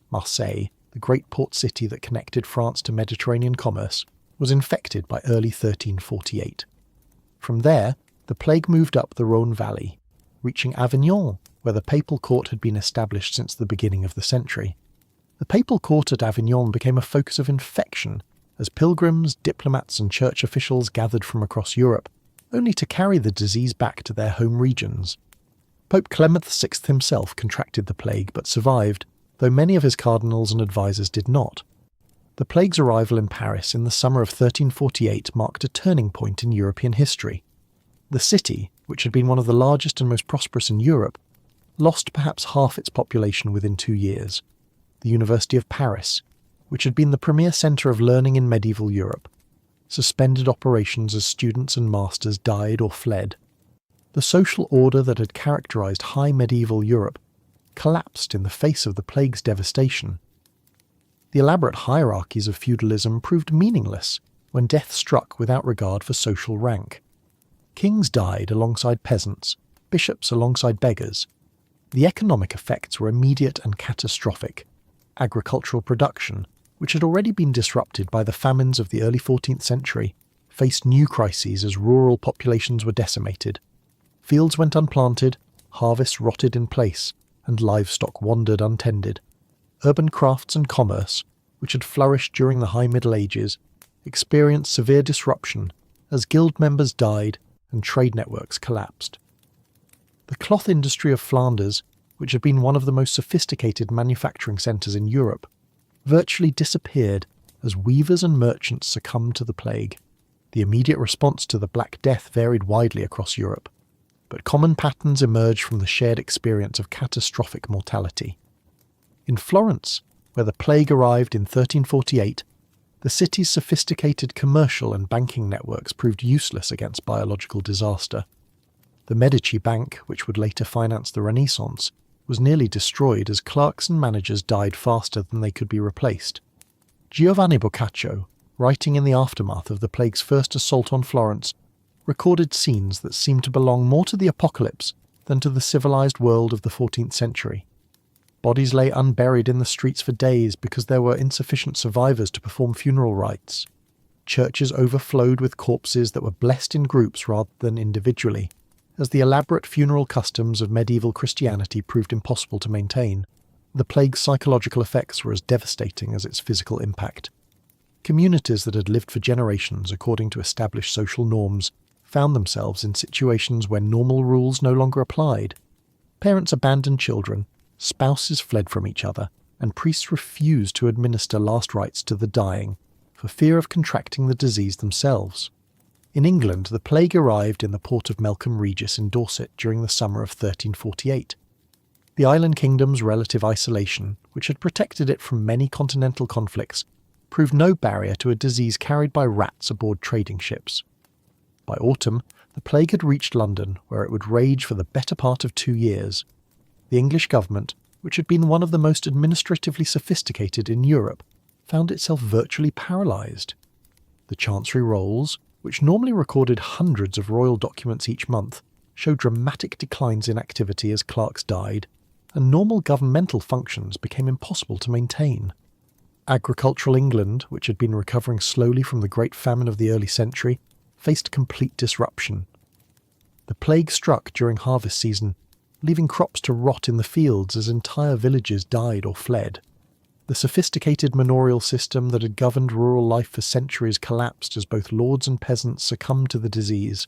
Marseille, the great port city that connected France to Mediterranean commerce, was infected by early 1348. From there, the plague moved up the Rhône Valley, reaching Avignon, where the papal court had been established since the beginning of the century. The papal court at Avignon became a focus of infection as pilgrims, diplomats and church officials gathered from across Europe, only to carry the disease back to their home regions. Pope Clement VI himself contracted the plague but survived, though many of his cardinals and advisors did not. The plague's arrival in Paris in the summer of 1348 marked a turning point in European history. The city, which had been one of the largest and most prosperous in Europe, lost perhaps half its population within 2 years. The University of Paris, which had been the premier centre of learning in medieval Europe, suspended operations as students and masters died or fled. The social order that had characterised high medieval Europe collapsed in the face of the plague's devastation. The elaborate hierarchies of feudalism proved meaningless when death struck without regard for social rank. Kings died alongside peasants, bishops alongside beggars. The economic effects were immediate and catastrophic. Agricultural production, which had already been disrupted by the famines of the early 14th century, faced new crises as rural populations were decimated. Fields went unplanted, harvests rotted in place, and livestock wandered untended. Urban crafts and commerce, which had flourished during the High Middle Ages, experienced severe disruption as guild members died and trade networks collapsed. The cloth industry of Flanders, which had been one of the most sophisticated manufacturing centres in Europe, virtually disappeared as weavers and merchants succumbed to the plague. The immediate response to the Black Death varied widely across Europe, but common patterns emerged from the shared experience of catastrophic mortality. In Florence, where the plague arrived in 1348, the city's sophisticated commercial and banking networks proved useless against biological disaster. The Medici Bank, which would later finance the Renaissance, was nearly destroyed as clerks and managers died faster than they could be replaced. Giovanni Boccaccio, writing in the aftermath of the plague's first assault on Florence, recorded scenes that seemed to belong more to the apocalypse than to the civilized world of the 14th century. Bodies lay unburied in the streets for days because there were insufficient survivors to perform funeral rites. Churches overflowed with corpses that were blessed in groups rather than individually, as the elaborate funeral customs of medieval Christianity proved impossible to maintain. The plague's psychological effects were as devastating as its physical impact. Communities that had lived for generations according to established social norms found themselves in situations where normal rules no longer applied. Parents abandoned children, spouses fled from each other, and priests refused to administer last rites to the dying for fear of contracting the disease themselves. In England, the plague arrived in the port of Melcombe Regis in Dorset during the summer of 1348. The island kingdom's relative isolation, which had protected it from many continental conflicts, proved no barrier to a disease carried by rats aboard trading ships. By autumn, the plague had reached London, where it would rage for the better part of 2 years. The English government, which had been one of the most administratively sophisticated in Europe, found itself virtually paralysed. The Chancery rolls, which normally recorded hundreds of royal documents each month, showed dramatic declines in activity as clerks died, and normal governmental functions became impossible to maintain. Agricultural England, which had been recovering slowly from the Great Famine of the early century, faced complete disruption. The plague struck during harvest season, leaving crops to rot in the fields as entire villages died or fled. The sophisticated manorial system that had governed rural life for centuries collapsed as both lords and peasants succumbed to the disease.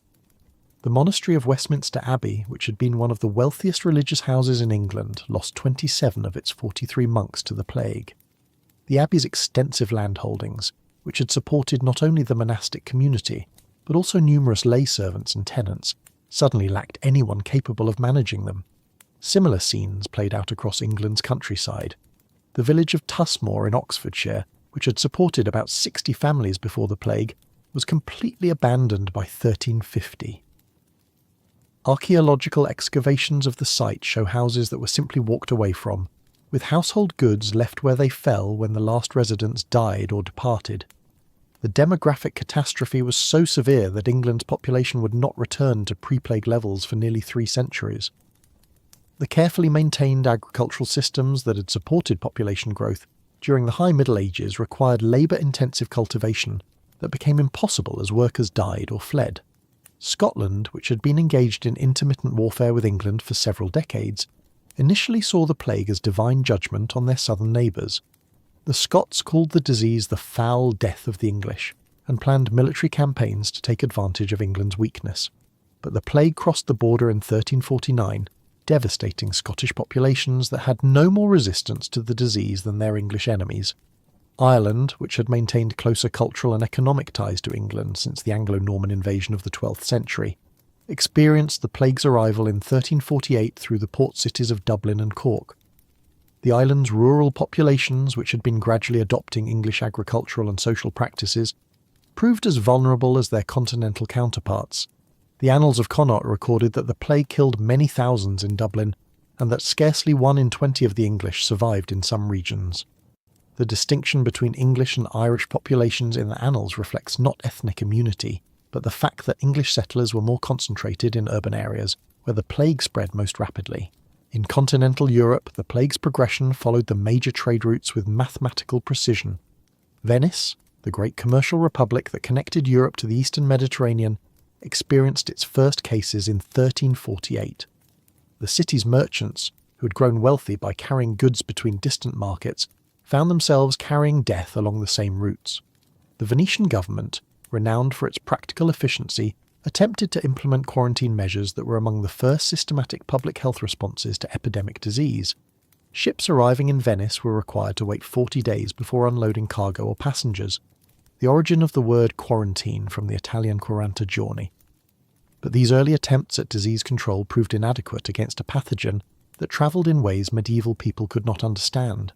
The monastery of Westminster Abbey, which had been one of the wealthiest religious houses in England, lost 27 of its 43 monks to the plague. The abbey's extensive landholdings, which had supported not only the monastic community, but also numerous lay servants and tenants, suddenly lacked anyone capable of managing them. Similar scenes played out across England's countryside. The village of Tusmore in Oxfordshire, which had supported about 60 families before the plague, was completely abandoned by 1350. Archaeological excavations of the site show houses that were simply walked away from, with household goods left where they fell when the last residents died or departed. The demographic catastrophe was so severe that England's population would not return to pre-plague levels for nearly 3 centuries. The carefully maintained agricultural systems that had supported population growth during the High Middle Ages required labour-intensive cultivation that became impossible as workers died or fled. Scotland, which had been engaged in intermittent warfare with England for several decades, initially saw the plague as divine judgment on their southern neighbours. The Scots called the disease the foul death of the English, and planned military campaigns to take advantage of England's weakness. But the plague crossed the border in 1349, devastating Scottish populations that had no more resistance to the disease than their English enemies. Ireland, which had maintained closer cultural and economic ties to England since the Anglo-Norman invasion of the 12th century, experienced the plague's arrival in 1348 through the port cities of Dublin and Cork. The island's rural populations, which had been gradually adopting English agricultural and social practices, proved as vulnerable as their continental counterparts. The Annals of Connaught recorded that the plague killed many thousands in Dublin and that scarcely 1 in 20 of the English survived in some regions. The distinction between English and Irish populations in the annals reflects not ethnic immunity, but the fact that English settlers were more concentrated in urban areas where the plague spread most rapidly. In continental Europe, the plague's progression followed the major trade routes with mathematical precision. Venice, the great commercial republic that connected Europe to the eastern Mediterranean, experienced its first cases in 1348. The city's merchants, who had grown wealthy by carrying goods between distant markets, found themselves carrying death along the same routes. The Venetian government, renowned for its practical efficiency, attempted to implement quarantine measures that were among the first systematic public health responses to epidemic disease. Ships arriving in Venice were required to wait 40 days before unloading cargo or passengers, the origin of the word quarantine from the Italian 40 giorni. But these early attempts at disease control proved inadequate against a pathogen that travelled in ways medieval people could not understand.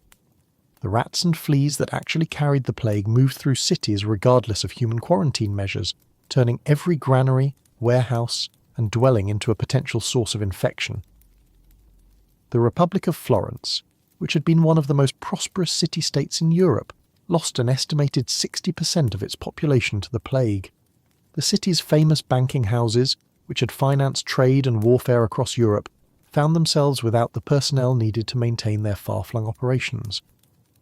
The rats and fleas that actually carried the plague moved through cities regardless of human quarantine measures, turning every granary, warehouse, and dwelling into a potential source of infection. The Republic of Florence, which had been one of the most prosperous city-states in Europe, lost an estimated 60% of its population to the plague. The city's famous banking houses, which had financed trade and warfare across Europe, found themselves without the personnel needed to maintain their far-flung operations.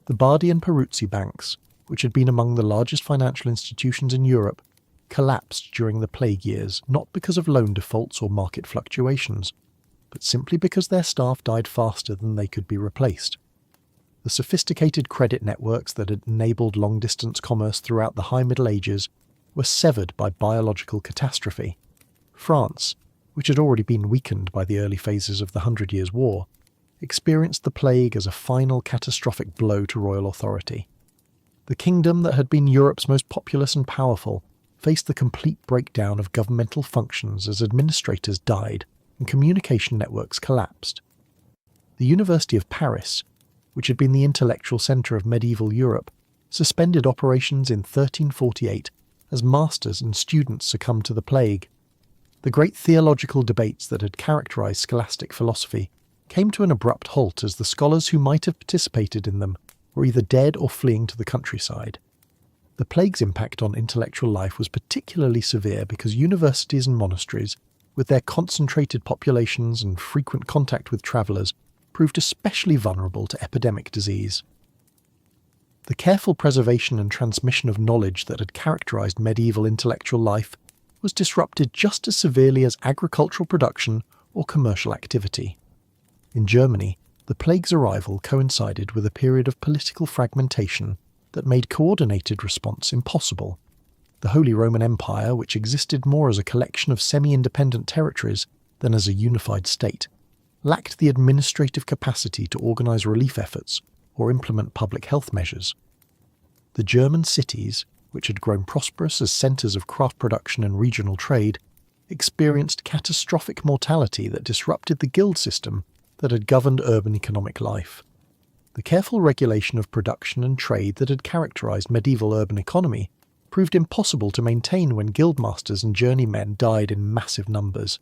The Bardi and Peruzzi banks, which had been among the largest financial institutions in Europe, collapsed during the plague years, not because of loan defaults or market fluctuations, but simply because their staff died faster than they could be replaced. The sophisticated credit networks that had enabled long-distance commerce throughout the High Middle Ages were severed by biological catastrophe. France, which had already been weakened by the early phases of the 100 Years' War, experienced the plague as a final catastrophic blow to royal authority. The kingdom that had been Europe's most populous and powerful faced the complete breakdown of governmental functions as administrators died and communication networks collapsed. The University of Paris, which had been the intellectual centre of medieval Europe, suspended operations in 1348 as masters and students succumbed to the plague. The great theological debates that had characterised scholastic philosophy came to an abrupt halt as the scholars who might have participated in them were either dead or fleeing to the countryside. The plague's impact on intellectual life was particularly severe because universities and monasteries, with their concentrated populations and frequent contact with travellers, proved especially vulnerable to epidemic disease. The careful preservation and transmission of knowledge that had characterised medieval intellectual life was disrupted just as severely as agricultural production or commercial activity. In Germany, the plague's arrival coincided with a period of political fragmentation that made coordinated response impossible. The Holy Roman Empire, which existed more as a collection of semi-independent territories than as a unified state, lacked the administrative capacity to organise relief efforts or implement public health measures. The German cities, which had grown prosperous as centres of craft production and regional trade, experienced catastrophic mortality that disrupted the guild system that had governed urban economic life. The careful regulation of production and trade that had characterised medieval urban economy proved impossible to maintain when guildmasters and journeymen died in massive numbers.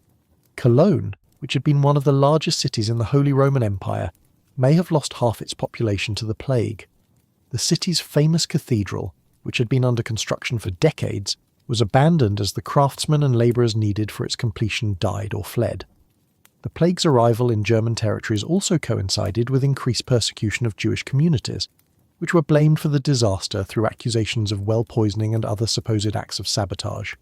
Cologne, which had been one of the largest cities in the Holy Roman Empire, may have lost half its population to the plague. The city's famous cathedral, which had been under construction for decades, was abandoned as the craftsmen and labourers needed for its completion died or fled. The plague's arrival in German territories also coincided with increased persecution of Jewish communities, which were blamed for the disaster through accusations of well poisoning and other supposed acts of sabotage.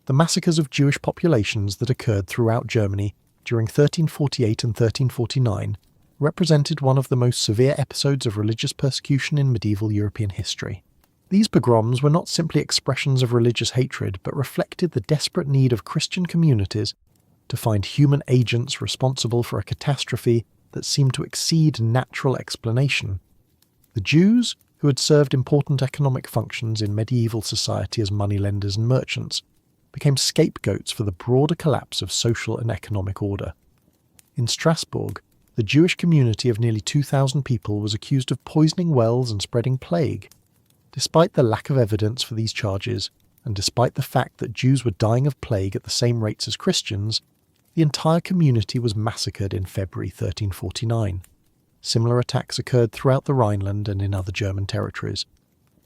The massacres of Jewish populations that occurred throughout Germany during 1348 and 1349 represented one of the most severe episodes of religious persecution in medieval European history. These pogroms were not simply expressions of religious hatred, but reflected the desperate need of Christian communities to find human agents responsible for a catastrophe that seemed to exceed natural explanation. The Jews, who had served important economic functions in medieval society as moneylenders and merchants, became scapegoats for the broader collapse of social and economic order. In Strasbourg, the Jewish community of nearly 2,000 people was accused of poisoning wells and spreading plague. Despite the lack of evidence for these charges, and despite the fact that Jews were dying of plague at the same rates as Christians, the entire community was massacred in February 1349. Similar attacks occurred throughout the Rhineland and in other German territories.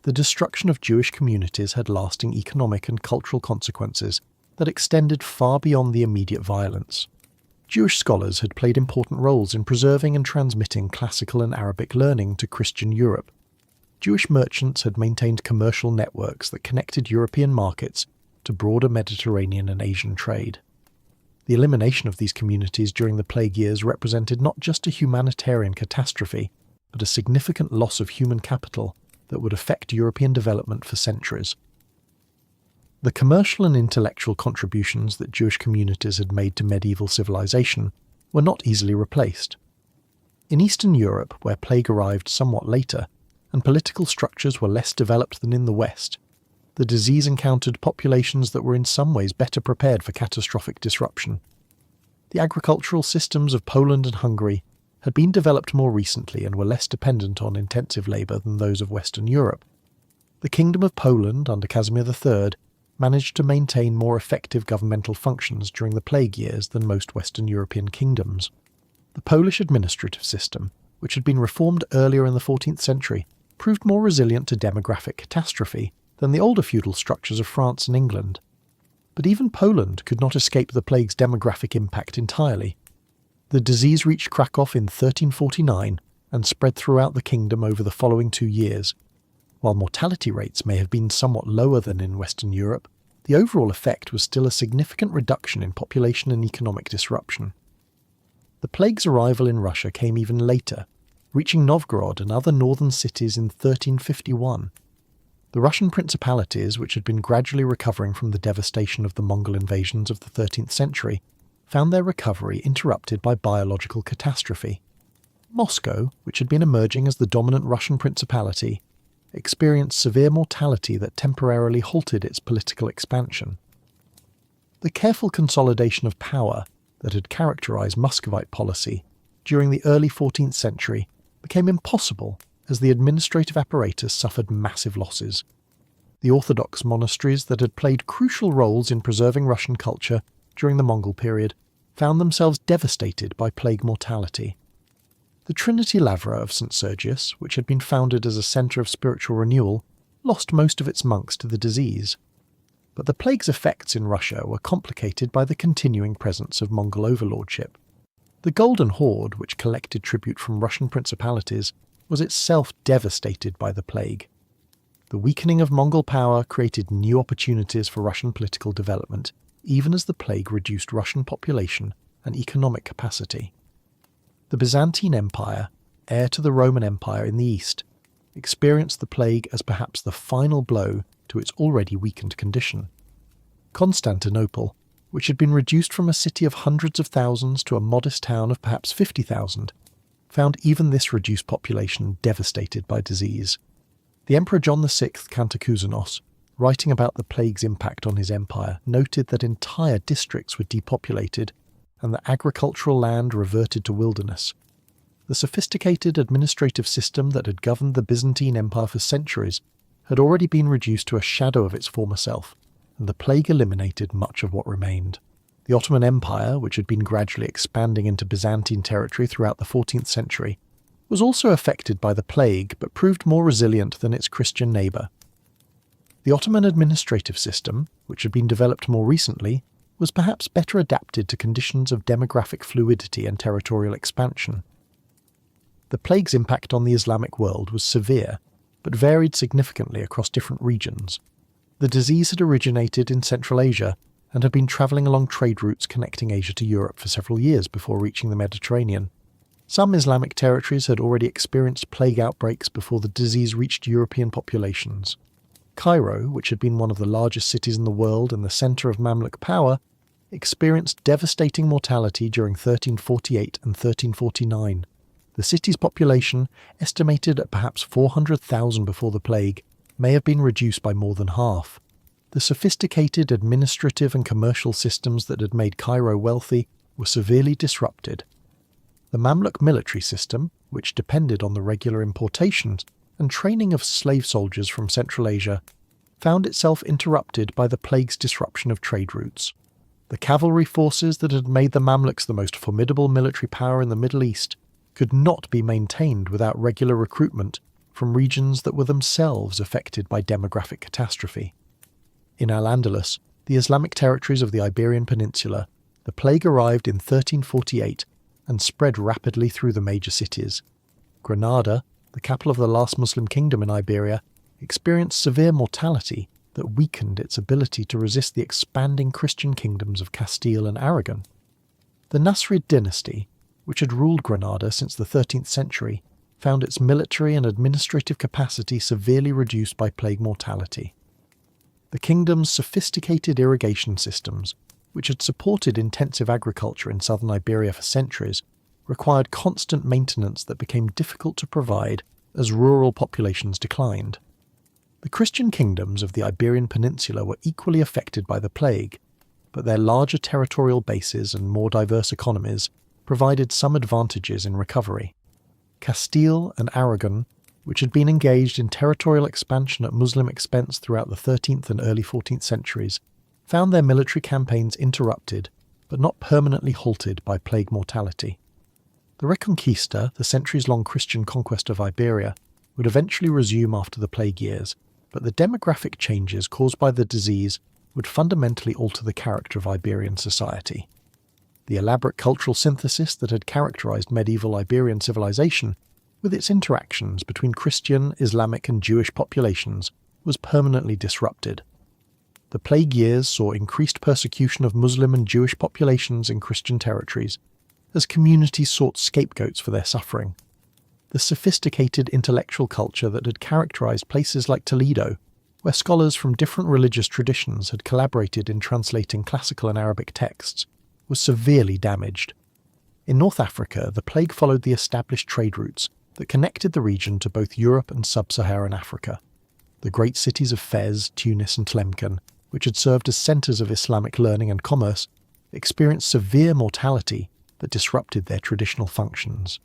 The destruction of Jewish communities had lasting economic and cultural consequences that extended far beyond the immediate violence. Jewish scholars had played important roles in preserving and transmitting classical and Arabic learning to Christian Europe. Jewish merchants had maintained commercial networks that connected European markets to broader Mediterranean and Asian trade. The elimination of these communities during the plague years represented not just a humanitarian catastrophe, but a significant loss of human capital that would affect European development for centuries. The commercial and intellectual contributions that Jewish communities had made to medieval civilization were not easily replaced. In Eastern Europe, where plague arrived somewhat later, and political structures were less developed than in the West, the disease encountered populations that were in some ways better prepared for catastrophic disruption. The agricultural systems of Poland and Hungary had been developed more recently and were less dependent on intensive labour than those of Western Europe. The Kingdom of Poland, under Casimir III, managed to maintain more effective governmental functions during the plague years than most Western European kingdoms. The Polish administrative system, which had been reformed earlier in the 14th century, proved more resilient to demographic catastrophe than the older feudal structures of France and England. But even Poland could not escape the plague's demographic impact entirely. The disease reached Krakow in 1349 and spread throughout the kingdom over the following 2 years. While mortality rates may have been somewhat lower than in Western Europe, the overall effect was still a significant reduction in population and economic disruption. The plague's arrival in Russia came even later, reaching Novgorod and other northern cities in 1351. The Russian principalities, which had been gradually recovering from the devastation of the Mongol invasions of the 13th century, found their recovery interrupted by biological catastrophe. Moscow, which had been emerging as the dominant Russian principality, experienced severe mortality that temporarily halted its political expansion. The careful consolidation of power that had characterized Muscovite policy during the early 14th century became impossible as the administrative apparatus suffered massive losses. The Orthodox monasteries that had played crucial roles in preserving Russian culture during the Mongol period found themselves devastated by plague mortality. The Trinity Lavra of St. Sergius, which had been founded as a centre of spiritual renewal, lost most of its monks to the disease. But the plague's effects in Russia were complicated by the continuing presence of Mongol overlordship. The Golden Horde, which collected tribute from Russian principalities, was itself devastated by the plague. The weakening of Mongol power created new opportunities for Russian political development, even as the plague reduced Russian population and economic capacity. The Byzantine Empire, heir to the Roman Empire in the east, experienced the plague as perhaps the final blow to its already weakened condition. Constantinople, which had been reduced from a city of hundreds of thousands to a modest town of perhaps 50,000, found even this reduced population devastated by disease. The Emperor John VI Cantacuzene, writing about the plague's impact on his empire, noted that entire districts were depopulated and the agricultural land reverted to wilderness. The sophisticated administrative system that had governed the Byzantine Empire for centuries had already been reduced to a shadow of its former self, and the plague eliminated much of what remained. The Ottoman Empire, which had been gradually expanding into Byzantine territory throughout the 14th century, was also affected by the plague but proved more resilient than its Christian neighbour. The Ottoman administrative system, which had been developed more recently, was perhaps better adapted to conditions of demographic fluidity and territorial expansion. The plague's impact on the Islamic world was severe, but varied significantly across different regions. The disease had originated in Central Asia and had been travelling along trade routes connecting Asia to Europe for several years before reaching the Mediterranean. Some Islamic territories had already experienced plague outbreaks before the disease reached European populations. Cairo, which had been one of the largest cities in the world and the centre of Mamluk power, experienced devastating mortality during 1348 and 1349. The city's population, estimated at perhaps 400,000 before the plague, may have been reduced by more than half. The sophisticated administrative and commercial systems that had made Cairo wealthy were severely disrupted. The Mamluk military system, which depended on the regular importations and training of slave soldiers from Central Asia, found itself interrupted by the plague's disruption of trade routes. The cavalry forces that had made the Mamluks the most formidable military power in the Middle East could not be maintained without regular recruitment from regions that were themselves affected by demographic catastrophe. In Al-Andalus, the Islamic territories of the Iberian Peninsula, the plague arrived in 1348 and spread rapidly through the major cities. Granada, the capital of the last Muslim kingdom in Iberia, experienced severe mortality that weakened its ability to resist the expanding Christian kingdoms of Castile and Aragon. The Nasrid dynasty, which had ruled Granada since the 13th century, found its military and administrative capacity severely reduced by plague mortality. The kingdom's sophisticated irrigation systems, which had supported intensive agriculture in southern Iberia for centuries, required constant maintenance that became difficult to provide as rural populations declined. The Christian kingdoms of the Iberian Peninsula were equally affected by the plague, but their larger territorial bases and more diverse economies provided some advantages in recovery. Castile and Aragon, which had been engaged in territorial expansion at Muslim expense throughout the 13th and early 14th centuries, found their military campaigns interrupted, but not permanently halted by plague mortality. The Reconquista, the centuries-long Christian conquest of Iberia, would eventually resume after the plague years, but the demographic changes caused by the disease would fundamentally alter the character of Iberian society. The elaborate cultural synthesis that had characterized medieval Iberian civilization, with its interactions between Christian, Islamic and Jewish populations, was permanently disrupted. The plague years saw increased persecution of Muslim and Jewish populations in Christian territories, as communities sought scapegoats for their suffering. The sophisticated intellectual culture that had characterized places like Toledo, where scholars from different religious traditions had collaborated in translating classical and Arabic texts, was severely damaged. In North Africa, the plague followed the established trade routes that connected the region to both Europe and sub-Saharan Africa. The great cities of Fez, Tunis and Tlemcen, which had served as centres of Islamic learning and commerce, experienced severe mortality that disrupted their traditional functions.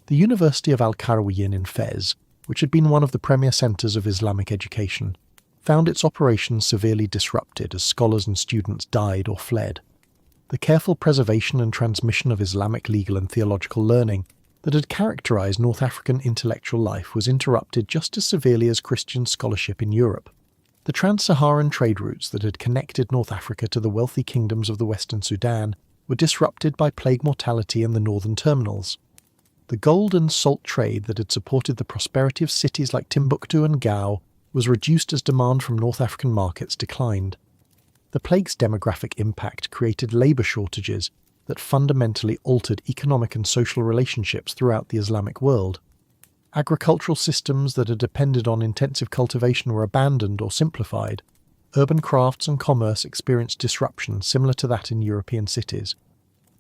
The University of Al-Qarawiyyin in Fez, which had been one of the premier centres of Islamic education, found its operations severely disrupted as scholars and students died or fled. The careful preservation and transmission of Islamic legal and theological learning that had characterized North African intellectual life was interrupted just as severely as Christian scholarship in Europe. The trans-Saharan trade routes that had connected North Africa to the wealthy kingdoms of the Western Sudan were disrupted by plague mortality in the northern terminals. The gold and salt trade that had supported the prosperity of cities like Timbuktu and Gao was reduced as demand from North African markets declined. The plague's demographic impact created labour shortages that fundamentally altered economic and social relationships throughout the Islamic world. Agricultural systems that had depended on intensive cultivation were abandoned or simplified. Urban crafts and commerce experienced disruption similar to that in European cities.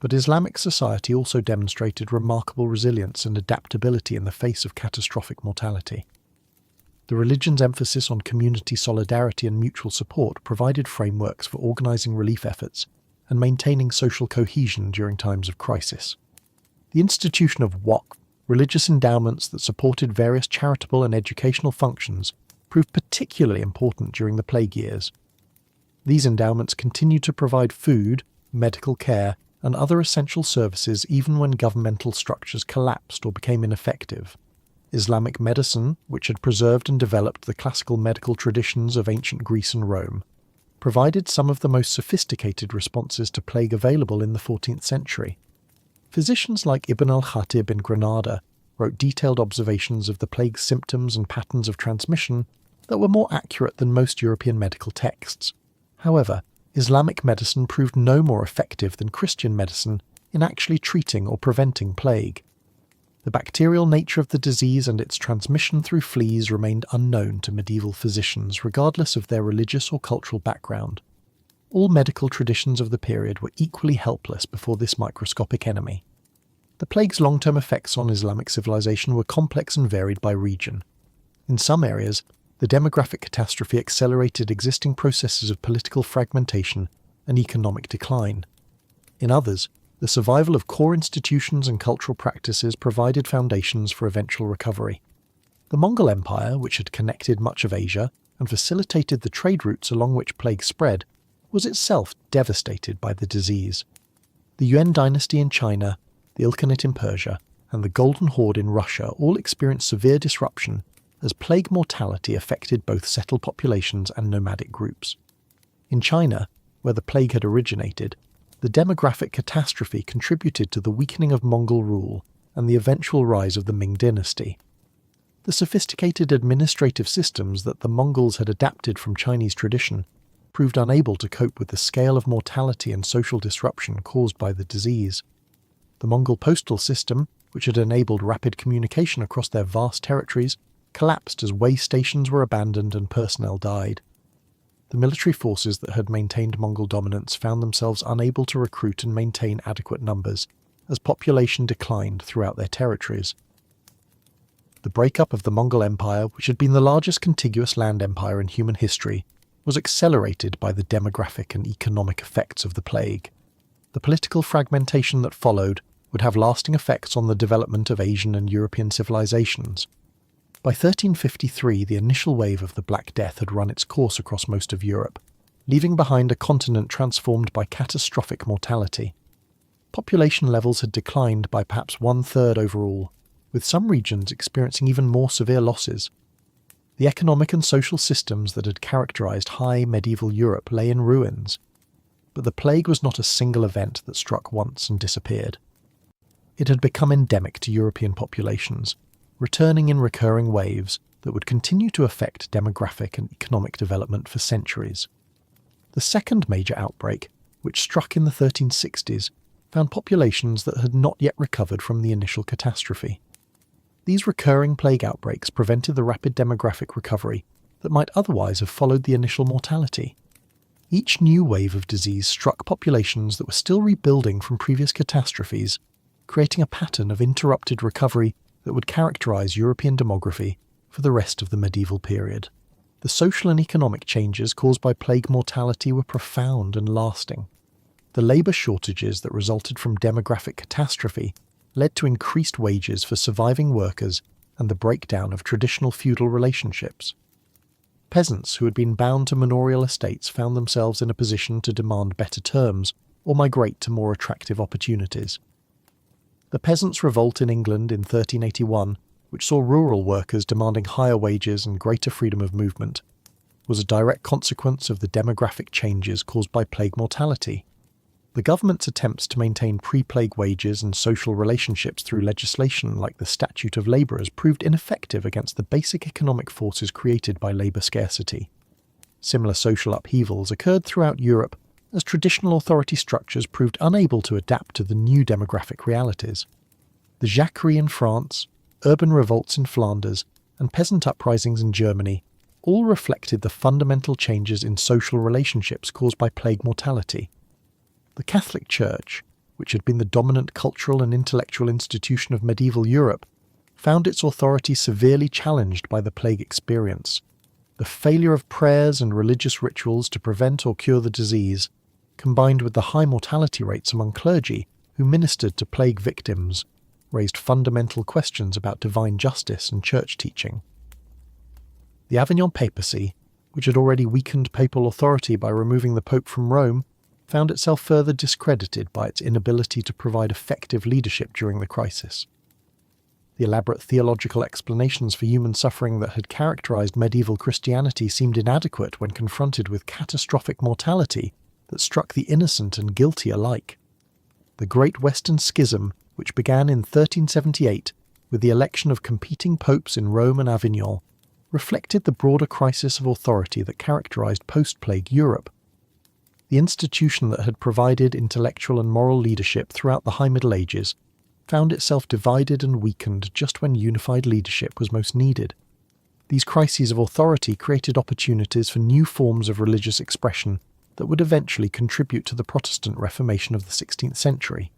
But Islamic society also demonstrated remarkable resilience and adaptability in the face of catastrophic mortality. The religion's emphasis on community solidarity and mutual support provided frameworks for organising relief efforts and maintaining social cohesion during times of crisis. The institution of waqf, religious endowments that supported various charitable and educational functions, proved particularly important during the plague years. These endowments continued to provide food, medical care, and other essential services even when governmental structures collapsed or became ineffective. Islamic medicine, which had preserved and developed the classical medical traditions of ancient Greece and Rome, provided some of the most sophisticated responses to plague available in the 14th century. Physicians like Ibn al-Khatib in Granada wrote detailed observations of the plague's symptoms and patterns of transmission that were more accurate than most European medical texts. However, Islamic medicine proved no more effective than Christian medicine in actually treating or preventing plague. The bacterial nature of the disease and its transmission through fleas remained unknown to medieval physicians regardless of their religious or cultural background. All medical traditions of the period were equally helpless before this microscopic enemy. The plague's long-term effects on Islamic civilization were complex and varied by region. In some areas, the demographic catastrophe accelerated existing processes of political fragmentation and economic decline. In others, the survival of core institutions and cultural practices provided foundations for eventual recovery. The Mongol Empire, which had connected much of Asia and facilitated the trade routes along which plague spread, was itself devastated by the disease. The Yuan dynasty in China, the Ilkhanate in Persia, and the Golden Horde in Russia all experienced severe disruption as plague mortality affected both settled populations and nomadic groups. In China, where the plague had originated, the demographic catastrophe contributed to the weakening of Mongol rule and the eventual rise of the Ming dynasty. The sophisticated administrative systems that the Mongols had adapted from Chinese tradition proved unable to cope with the scale of mortality and social disruption caused by the disease. The Mongol postal system, which had enabled rapid communication across their vast territories, collapsed as way stations were abandoned and personnel died. The military forces that had maintained Mongol dominance found themselves unable to recruit and maintain adequate numbers as population declined throughout their territories. The breakup of the Mongol Empire, which had been the largest contiguous land empire in human history, was accelerated by the demographic and economic effects of the plague. The political fragmentation that followed would have lasting effects on the development of Asian and European civilizations. By 1353, the initial wave of the Black Death had run its course across most of Europe, leaving behind a continent transformed by catastrophic mortality. Population levels had declined by perhaps 1/3 overall, with some regions experiencing even more severe losses. The economic and social systems that had characterized high medieval Europe lay in ruins. But the plague was not a single event that struck once and disappeared. It had become endemic to European populations, returning in recurring waves that would continue to affect demographic and economic development for centuries. The second major outbreak, which struck in the 1360s, found populations that had not yet recovered from the initial catastrophe. These recurring plague outbreaks prevented the rapid demographic recovery that might otherwise have followed the initial mortality. Each new wave of disease struck populations that were still rebuilding from previous catastrophes, creating a pattern of interrupted recovery that would characterize European demography for the rest of the medieval period. The social and economic changes caused by plague mortality were profound and lasting. The labour shortages that resulted from demographic catastrophe led to increased wages for surviving workers and the breakdown of traditional feudal relationships. Peasants who had been bound to manorial estates found themselves in a position to demand better terms or migrate to more attractive opportunities. The Peasants' Revolt in England in 1381, which saw rural workers demanding higher wages and greater freedom of movement, was a direct consequence of the demographic changes caused by plague mortality. The government's attempts to maintain pre-plague wages and social relationships through legislation like the Statute of Labourers proved ineffective against the basic economic forces created by labour scarcity. Similar social upheavals occurred throughout Europe as traditional authority structures proved unable to adapt to the new demographic realities. The Jacquerie in France, urban revolts in Flanders, and peasant uprisings in Germany all reflected the fundamental changes in social relationships caused by plague mortality. The Catholic Church, which had been the dominant cultural and intellectual institution of medieval Europe, found its authority severely challenged by the plague experience. The failure of prayers and religious rituals to prevent or cure the disease, combined with the high mortality rates among clergy who ministered to plague victims, raised fundamental questions about divine justice and church teaching. The Avignon papacy, which had already weakened papal authority by removing the Pope from Rome, found itself further discredited by its inability to provide effective leadership during the crisis. The elaborate theological explanations for human suffering that had characterized medieval Christianity seemed inadequate when confronted with catastrophic mortality that struck the innocent and guilty alike. The Great Western Schism, which began in 1378 with the election of competing popes in Rome and Avignon, reflected the broader crisis of authority that characterized post-plague Europe. The institution that had provided intellectual and moral leadership throughout the High Middle Ages found itself divided and weakened just when unified leadership was most needed. These crises of authority created opportunities for new forms of religious expression that would eventually contribute to the Protestant Reformation of the 16th century.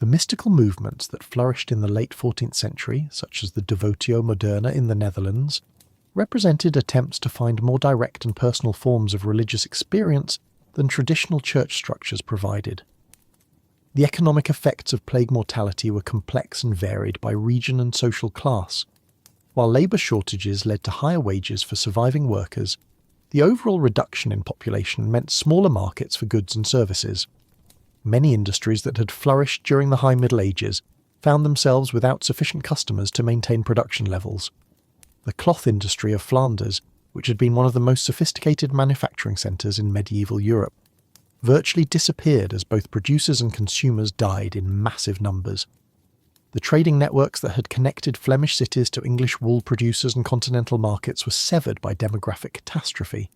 The mystical movements that flourished in the late 14th century, such as the Devotio Moderna in the Netherlands, represented attempts to find more direct and personal forms of religious experience than traditional church structures provided. The economic effects of plague mortality were complex and varied by region and social class. While labour shortages led to higher wages for surviving workers, The overall reduction in population meant smaller markets for goods and services. Many industries that had flourished during the High Middle Ages found themselves without sufficient customers to maintain production levels. The cloth industry of Flanders, which had been one of the most sophisticated manufacturing centres in medieval Europe, virtually disappeared as both producers and consumers died in massive numbers. The trading networks that had connected Flemish cities to English wool producers and continental markets were severed by demographic catastrophe.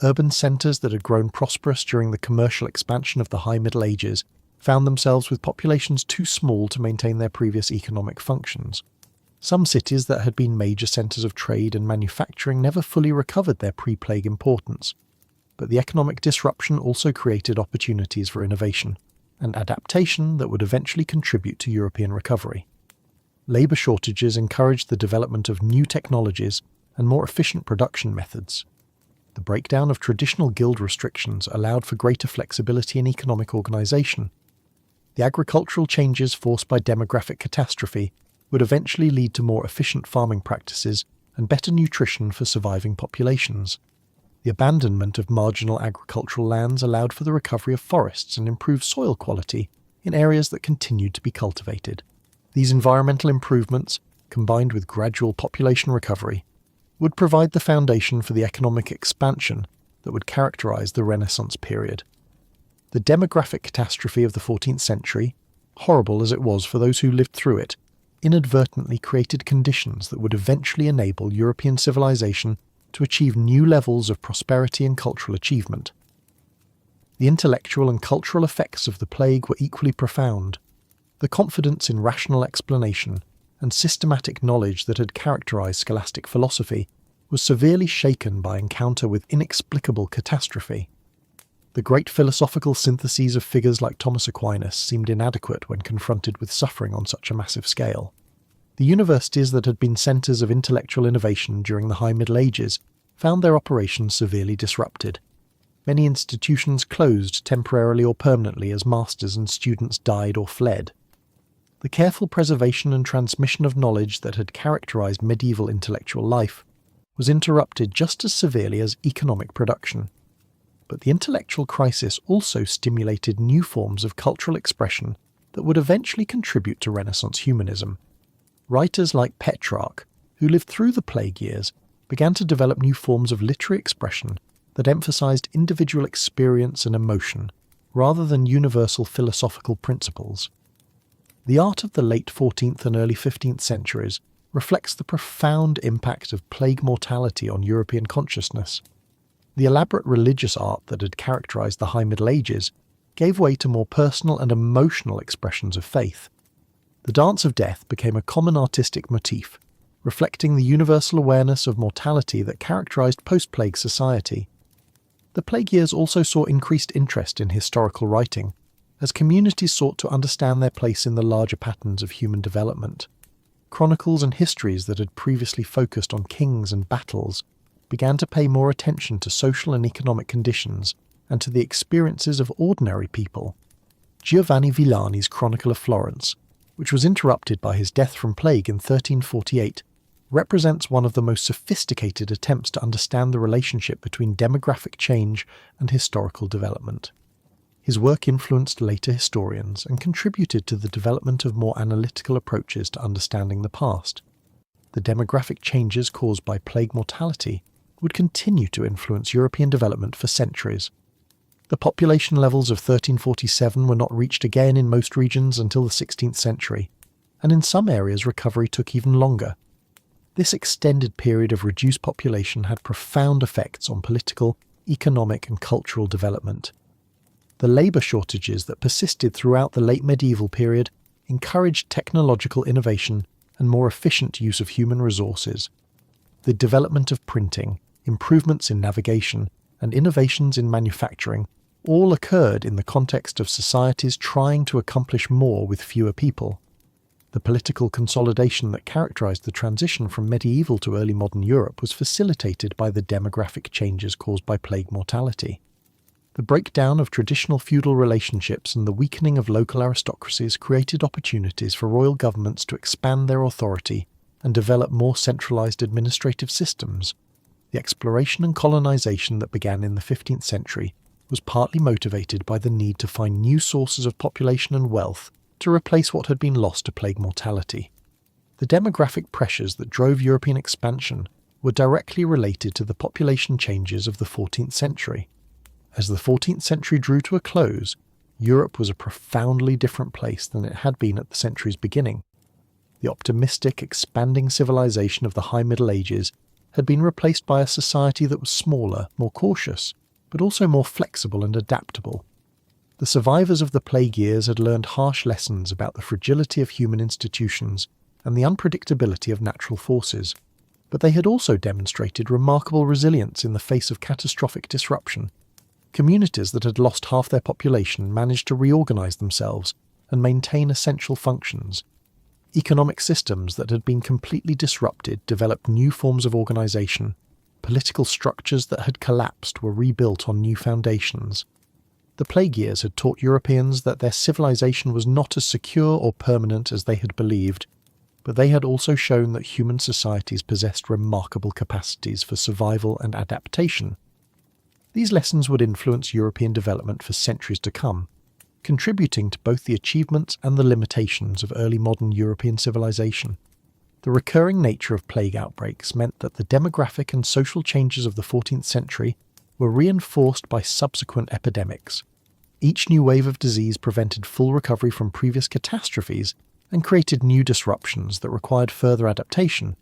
Urban centres that had grown prosperous during the commercial expansion of the High Middle Ages found themselves with populations too small to maintain their previous economic functions. Some cities that had been major centres of trade and manufacturing never fully recovered their pre-plague importance. But the economic disruption also created opportunities for innovation and adaptation that would eventually contribute to European recovery. Labour shortages encouraged the development of new technologies and more efficient production methods. The breakdown of traditional guild restrictions allowed for greater flexibility in economic organisation. The agricultural changes forced by demographic catastrophe would eventually lead to more efficient farming practices and better nutrition for surviving populations. The abandonment of marginal agricultural lands allowed for the recovery of forests and improved soil quality in areas that continued to be cultivated. These environmental improvements, combined with gradual population recovery, would provide the foundation for the economic expansion that would characterise the Renaissance period. The demographic catastrophe of the 14th century, horrible as it was for those who lived through it, inadvertently created conditions that would eventually enable European civilization to achieve new levels of prosperity and cultural achievement. The intellectual and cultural effects of the plague were equally profound. The confidence in rational explanation and systematic knowledge that had characterized scholastic philosophy was severely shaken by encounter with inexplicable catastrophe. The great philosophical syntheses of figures like Thomas Aquinas seemed inadequate when confronted with suffering on such a massive scale. The universities that had been centres of intellectual innovation during the High Middle Ages found their operations severely disrupted. Many institutions closed temporarily or permanently as masters and students died or fled. The careful preservation and transmission of knowledge that had characterised medieval intellectual life was interrupted just as severely as economic production. But the intellectual crisis also stimulated new forms of cultural expression that would eventually contribute to Renaissance humanism. Writers like Petrarch, who lived through the plague years, began to develop new forms of literary expression that emphasized individual experience and emotion, rather than universal philosophical principles. The art of the late 14th and early 15th centuries reflects the profound impact of plague mortality on European consciousness. The elaborate religious art that had characterized the High Middle Ages gave way to more personal and emotional expressions of faith. The Dance of Death became a common artistic motif, reflecting the universal awareness of mortality that characterized post-plague society. The plague years also saw increased interest in historical writing, as communities sought to understand their place in the larger patterns of human development. Chronicles and histories that had previously focused on kings and battles began to pay more attention to social and economic conditions and to the experiences of ordinary people. Giovanni Villani's Chronicle of Florence, which was interrupted by his death from plague in 1348, represents one of the most sophisticated attempts to understand the relationship between demographic change and historical development. His work influenced later historians and contributed to the development of more analytical approaches to understanding the past. The demographic changes caused by plague mortality would continue to influence European development for centuries. The population levels of 1347 were not reached again in most regions until the 16th century, and in some areas recovery took even longer. This extended period of reduced population had profound effects on political, economic and cultural development. The labour shortages that persisted throughout the late medieval period encouraged technological innovation and more efficient use of human resources. The development of printing, improvements in navigation, and innovations in manufacturing all occurred in the context of societies trying to accomplish more with fewer people. The political consolidation that characterized the transition from medieval to early modern Europe was facilitated by the demographic changes caused by plague mortality. The breakdown of traditional feudal relationships and the weakening of local aristocracies created opportunities for royal governments to expand their authority and develop more centralized administrative systems. The exploration and colonization that began in the 15th century was partly motivated by the need to find new sources of population and wealth to replace what had been lost to plague mortality. The demographic pressures that drove European expansion were directly related to the population changes of the 14th century. As the 14th century drew to a close, Europe was a profoundly different place than it had been at the century's beginning. The optimistic, expanding civilization of the High Middle Ages had been replaced by a society that was smaller, more cautious, but also more flexible and adaptable. The survivors of the plague years had learned harsh lessons about the fragility of human institutions and the unpredictability of natural forces, but they had also demonstrated remarkable resilience in the face of catastrophic disruption. Communities that had lost half their population managed to reorganize themselves and maintain essential functions. Economic systems that had been completely disrupted developed new forms of organization. Political structures that had collapsed were rebuilt on new foundations. The plague years had taught Europeans that their civilization was not as secure or permanent as they had believed, but they had also shown that human societies possessed remarkable capacities for survival and adaptation. These lessons would influence European development for centuries to come, contributing to both the achievements and the limitations of early modern European civilization. The recurring nature of plague outbreaks meant that the demographic and social changes of the 14th century were reinforced by subsequent epidemics. Each new wave of disease prevented full recovery from previous catastrophes and created new disruptions that required further adaptation.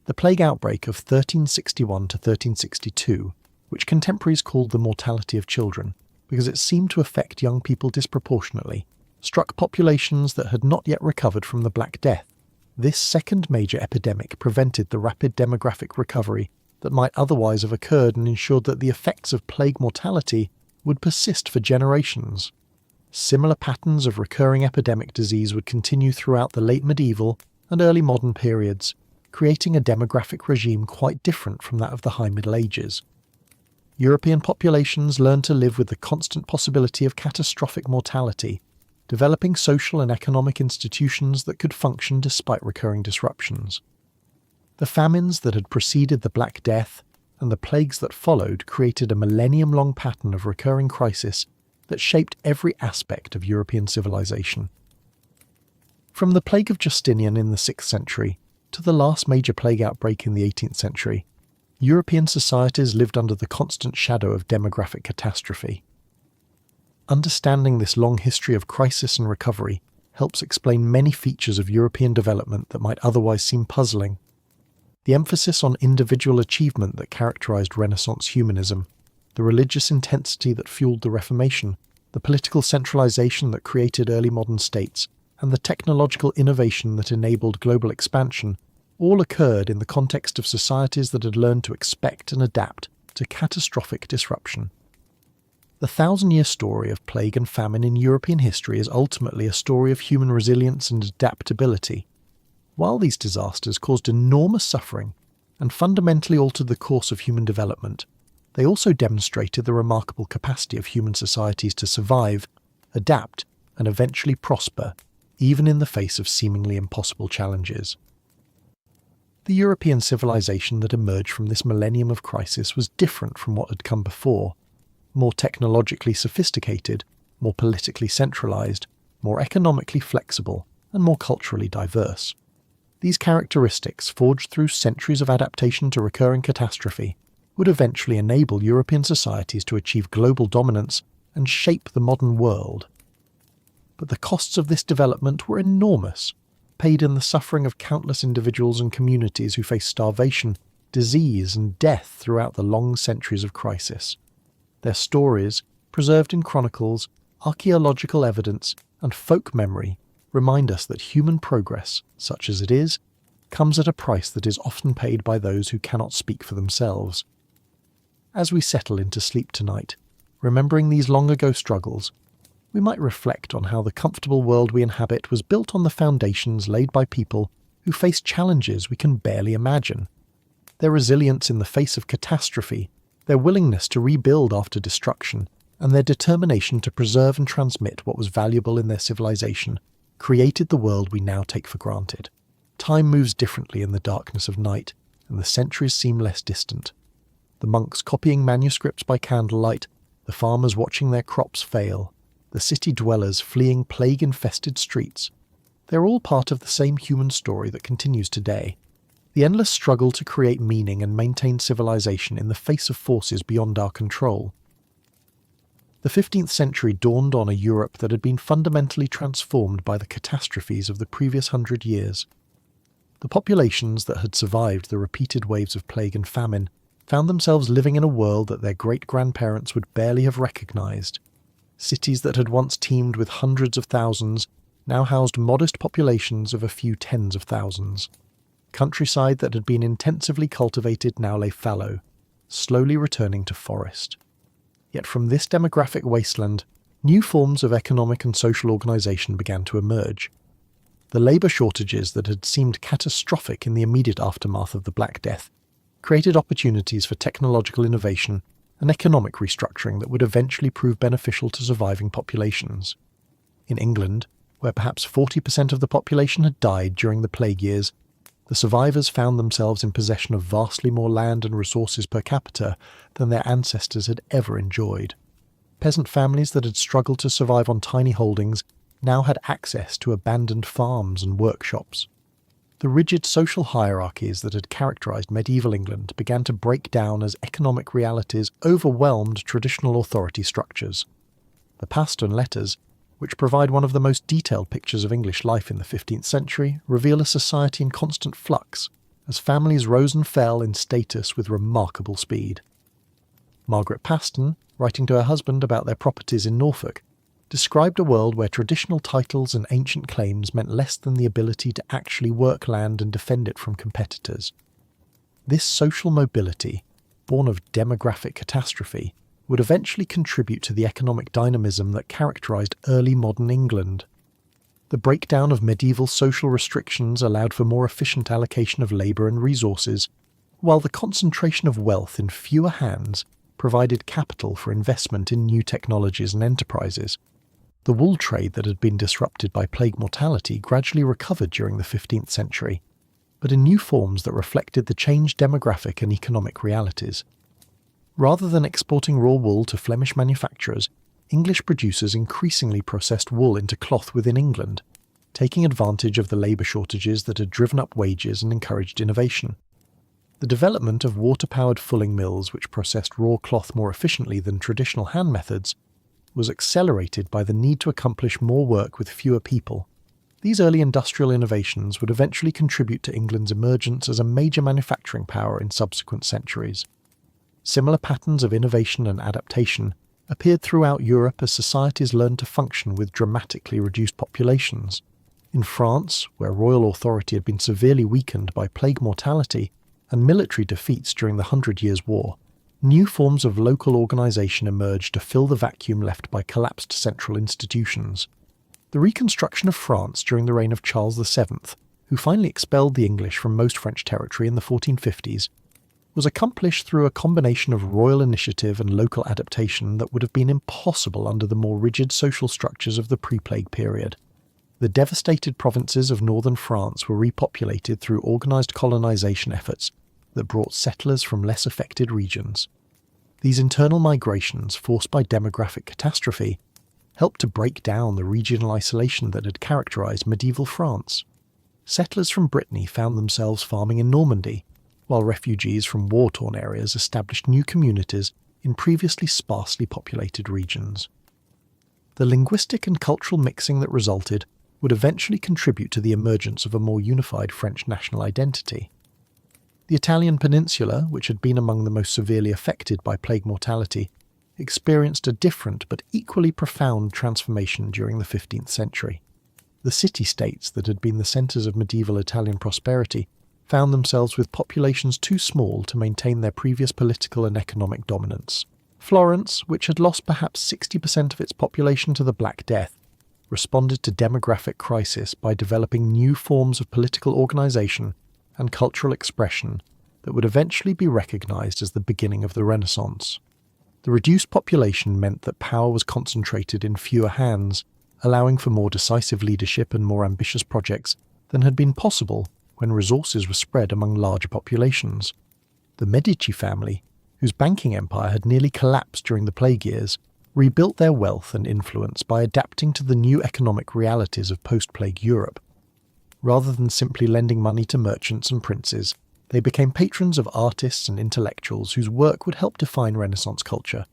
The plague outbreak of 1361 to 1362, which contemporaries called the mortality of children, because it seemed to affect young people disproportionately, struck populations that had not yet recovered from the Black Death. This second major epidemic prevented the rapid demographic recovery that might otherwise have occurred and ensured that the effects of plague mortality would persist for generations. Similar patterns of recurring epidemic disease would continue throughout the late medieval and early modern periods, creating a demographic regime quite different from that of the High Middle Ages. European populations learned to live with the constant possibility of catastrophic mortality, developing social and economic institutions that could function despite recurring disruptions. The famines that had preceded the Black Death and the plagues that followed created a millennium-long pattern of recurring crisis that shaped every aspect of European civilization. From the plague of Justinian in the 6th century to the last major plague outbreak in the 18th century, European societies lived under the constant shadow of demographic catastrophe. Understanding this long history of crisis and recovery helps explain many features of European development that might otherwise seem puzzling. The emphasis on individual achievement that characterized Renaissance humanism, the religious intensity that fueled the Reformation, the political centralization that created early modern states, and the technological innovation that enabled global expansion all occurred in the context of societies that had learned to expect and adapt to catastrophic disruption. The 1,000-year story of plague and famine in European history is ultimately a story of human resilience and adaptability. While these disasters caused enormous suffering and fundamentally altered the course of human development, they also demonstrated the remarkable capacity of human societies to survive, adapt, and eventually prosper, even in the face of seemingly impossible challenges. The European civilization that emerged from this millennium of crisis was different from what had come before, more technologically sophisticated, more politically centralized, more economically flexible, and more culturally diverse. These characteristics, forged through centuries of adaptation to recurring catastrophe, would eventually enable European societies to achieve global dominance and shape the modern world. But the costs of this development were enormous, paid in the suffering of countless individuals and communities who faced starvation, disease, and death throughout the long centuries of crisis. Their stories, preserved in chronicles, archaeological evidence, and folk memory, remind us that human progress, such as it is, comes at a price that is often paid by those who cannot speak for themselves. As we settle into sleep tonight, remembering these long-ago struggles, we might reflect on how the comfortable world we inhabit was built on the foundations laid by people who faced challenges we can barely imagine. Their resilience in the face of catastrophe, their willingness to rebuild after destruction, and their determination to preserve and transmit what was valuable in their civilization created the world we now take for granted. Time moves differently in the darkness of night, and the centuries seem less distant. The monks copying manuscripts by candlelight, the farmers watching their crops fail, the city dwellers fleeing plague-infested streets. They're all part of the same human story that continues today. The endless struggle to create meaning and maintain civilization in the face of forces beyond our control. The 15th century dawned on a Europe that had been fundamentally transformed by the catastrophes of the previous 100 years. The populations that had survived the repeated waves of plague and famine found themselves living in a world that their great-grandparents would barely have recognized. Cities that had once teemed with hundreds of thousands now housed modest populations of a few tens of thousands. Countryside that had been intensively cultivated now lay fallow, slowly returning to forest. Yet from this demographic wasteland, new forms of economic and social organisation began to emerge. The labour shortages that had seemed catastrophic in the immediate aftermath of the Black Death created opportunities for technological innovation and economic restructuring that would eventually prove beneficial to surviving populations. In England, where perhaps 40% of the population had died during the plague years, the survivors found themselves in possession of vastly more land and resources per capita than their ancestors had ever enjoyed. Peasant families that had struggled to survive on tiny holdings now had access to abandoned farms and workshops. The rigid social hierarchies that had characterized medieval England began to break down as economic realities overwhelmed traditional authority structures. The Paston Letters, which provide one of the most detailed pictures of English life in the 15th century, reveal a society in constant flux, as families rose and fell in status with remarkable speed. Margaret Paston, writing to her husband about their properties in Norfolk, described a world where traditional titles and ancient claims meant less than the ability to actually work land and defend it from competitors. This social mobility, born of demographic catastrophe, would eventually contribute to the economic dynamism that characterized early modern England. The breakdown of medieval social restrictions allowed for more efficient allocation of labour and resources, while the concentration of wealth in fewer hands provided capital for investment in new technologies and enterprises. The wool trade that had been disrupted by plague mortality gradually recovered during the 15th century, but in new forms that reflected the changed demographic and economic realities. Rather than exporting raw wool to Flemish manufacturers, English producers increasingly processed wool into cloth within England, taking advantage of the labour shortages that had driven up wages and encouraged innovation. The development of water-powered fulling mills which processed raw cloth more efficiently than traditional hand methods was accelerated by the need to accomplish more work with fewer people. These early industrial innovations would eventually contribute to England's emergence as a major manufacturing power in subsequent centuries. Similar patterns of innovation and adaptation appeared throughout Europe as societies learned to function with dramatically reduced populations. In France, where royal authority had been severely weakened by plague mortality and military defeats during the 100 Years' War, new forms of local organisation emerged to fill the vacuum left by collapsed central institutions. The reconstruction of France during the reign of Charles VII, who finally expelled the English from most French territory in the 1450s, was accomplished through a combination of royal initiative and local adaptation that would have been impossible under the more rigid social structures of the pre-plague period. The devastated provinces of northern France were repopulated through organised colonisation efforts that brought settlers from less affected regions. These internal migrations, forced by demographic catastrophe, helped to break down the regional isolation that had characterised medieval France. Settlers from Brittany found themselves farming in Normandy, while refugees from war-torn areas established new communities in previously sparsely populated regions. The linguistic and cultural mixing that resulted would eventually contribute to the emergence of a more unified French national identity. The Italian peninsula, which had been among the most severely affected by plague mortality, experienced a different but equally profound transformation during the 15th century. The city-states that had been the centres of medieval Italian prosperity found themselves with populations too small to maintain their previous political and economic dominance. Florence, which had lost perhaps 60% of its population to the Black Death, responded to demographic crisis by developing new forms of political organisation and cultural expression that would eventually be recognised as the beginning of the Renaissance. The reduced population meant that power was concentrated in fewer hands, allowing for more decisive leadership and more ambitious projects than had been possible when resources were spread among larger populations. The Medici family, whose banking empire had nearly collapsed during the plague years, rebuilt their wealth and influence by adapting to the new economic realities of post-plague Europe. Rather than simply lending money to merchants and princes, they became patrons of artists and intellectuals whose work would help define Renaissance culture.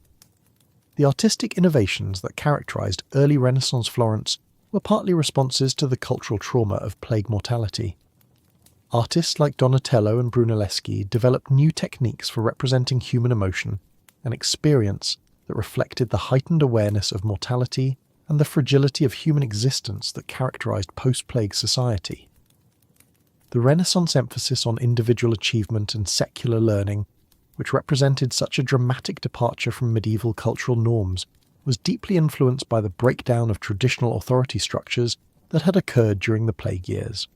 The artistic innovations that characterized early Renaissance Florence were partly responses to the cultural trauma of plague mortality. Artists like Donatello and Brunelleschi developed new techniques for representing human emotion and experience that reflected the heightened awareness of mortality and the fragility of human existence that characterized post-plague society. The Renaissance emphasis on individual achievement and secular learning, which represented such a dramatic departure from medieval cultural norms, was deeply influenced by the breakdown of traditional authority structures that had occurred during the plague years.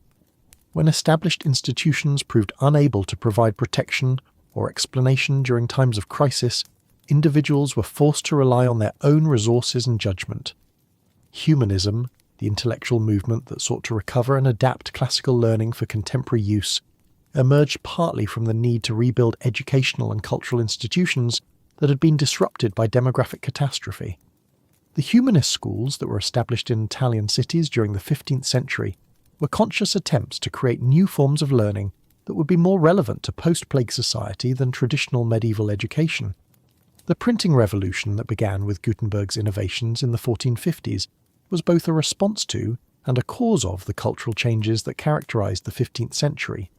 When established institutions proved unable to provide protection or explanation during times of crisis, individuals were forced to rely on their own resources and judgment. Humanism, the intellectual movement that sought to recover and adapt classical learning for contemporary use, emerged partly from the need to rebuild educational and cultural institutions that had been disrupted by demographic catastrophe. The humanist schools that were established in Italian cities during the 15th century were conscious attempts to create new forms of learning that would be more relevant to post-plague society than traditional medieval education. The printing revolution that began with Gutenberg's innovations in the 1450s was both a response to and a cause of the cultural changes that characterized the 15th century.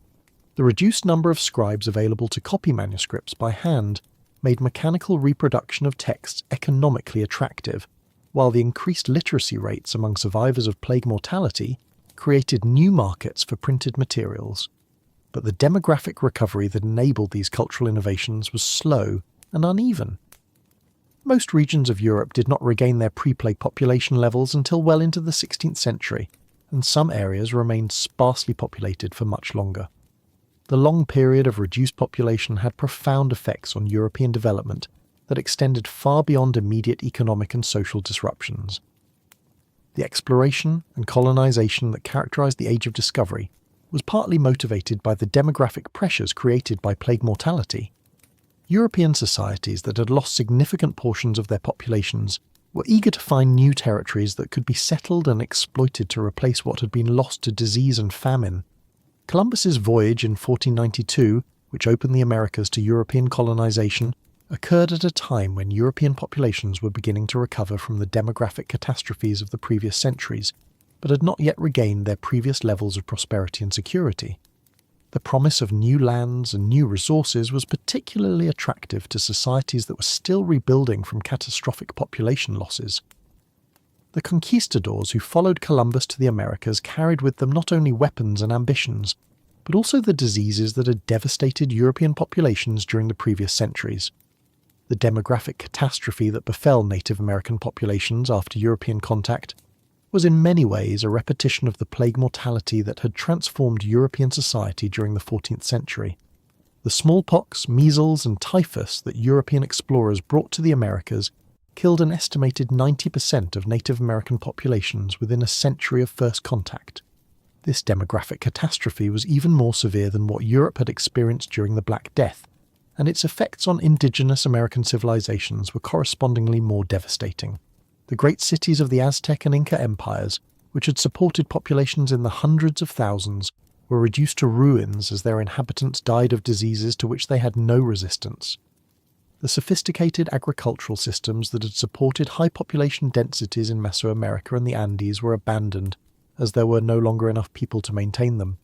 The reduced number of scribes available to copy manuscripts by hand made mechanical reproduction of texts economically attractive, while the increased literacy rates among survivors of plague mortality created new markets for printed materials. But the demographic recovery that enabled these cultural innovations was slow and uneven. Most regions of Europe did not regain their pre-plague population levels until well into the 16th century, and some areas remained sparsely populated for much longer. The long period of reduced population had profound effects on European development that extended far beyond immediate economic and social disruptions. The exploration and colonization that characterized the Age of Discovery was partly motivated by the demographic pressures created by plague mortality. European societies that had lost significant portions of their populations were eager to find new territories that could be settled and exploited to replace what had been lost to disease and famine. Columbus's voyage in 1492, which opened the Americas to European colonization, occurred at a time when European populations were beginning to recover from the demographic catastrophes of the previous centuries, but had not yet regained their previous levels of prosperity and security. The promise of new lands and new resources was particularly attractive to societies that were still rebuilding from catastrophic population losses. The conquistadors who followed Columbus to the Americas carried with them not only weapons and ambitions, but also the diseases that had devastated European populations during the previous centuries. The demographic catastrophe that befell Native American populations after European contact was in many ways a repetition of the plague mortality that had transformed European society during the 14th century. The smallpox, measles, and typhus that European explorers brought to the Americas killed an estimated 90% of Native American populations within a century of first contact. This demographic catastrophe was even more severe than what Europe had experienced during the Black Death, and its effects on indigenous American civilizations were correspondingly more devastating. The great cities of the Aztec and Inca empires, which had supported populations in the hundreds of thousands, were reduced to ruins as their inhabitants died of diseases to which they had no resistance. The sophisticated agricultural systems that had supported high population densities in Mesoamerica and the Andes were abandoned, as there were no longer enough people to maintain them.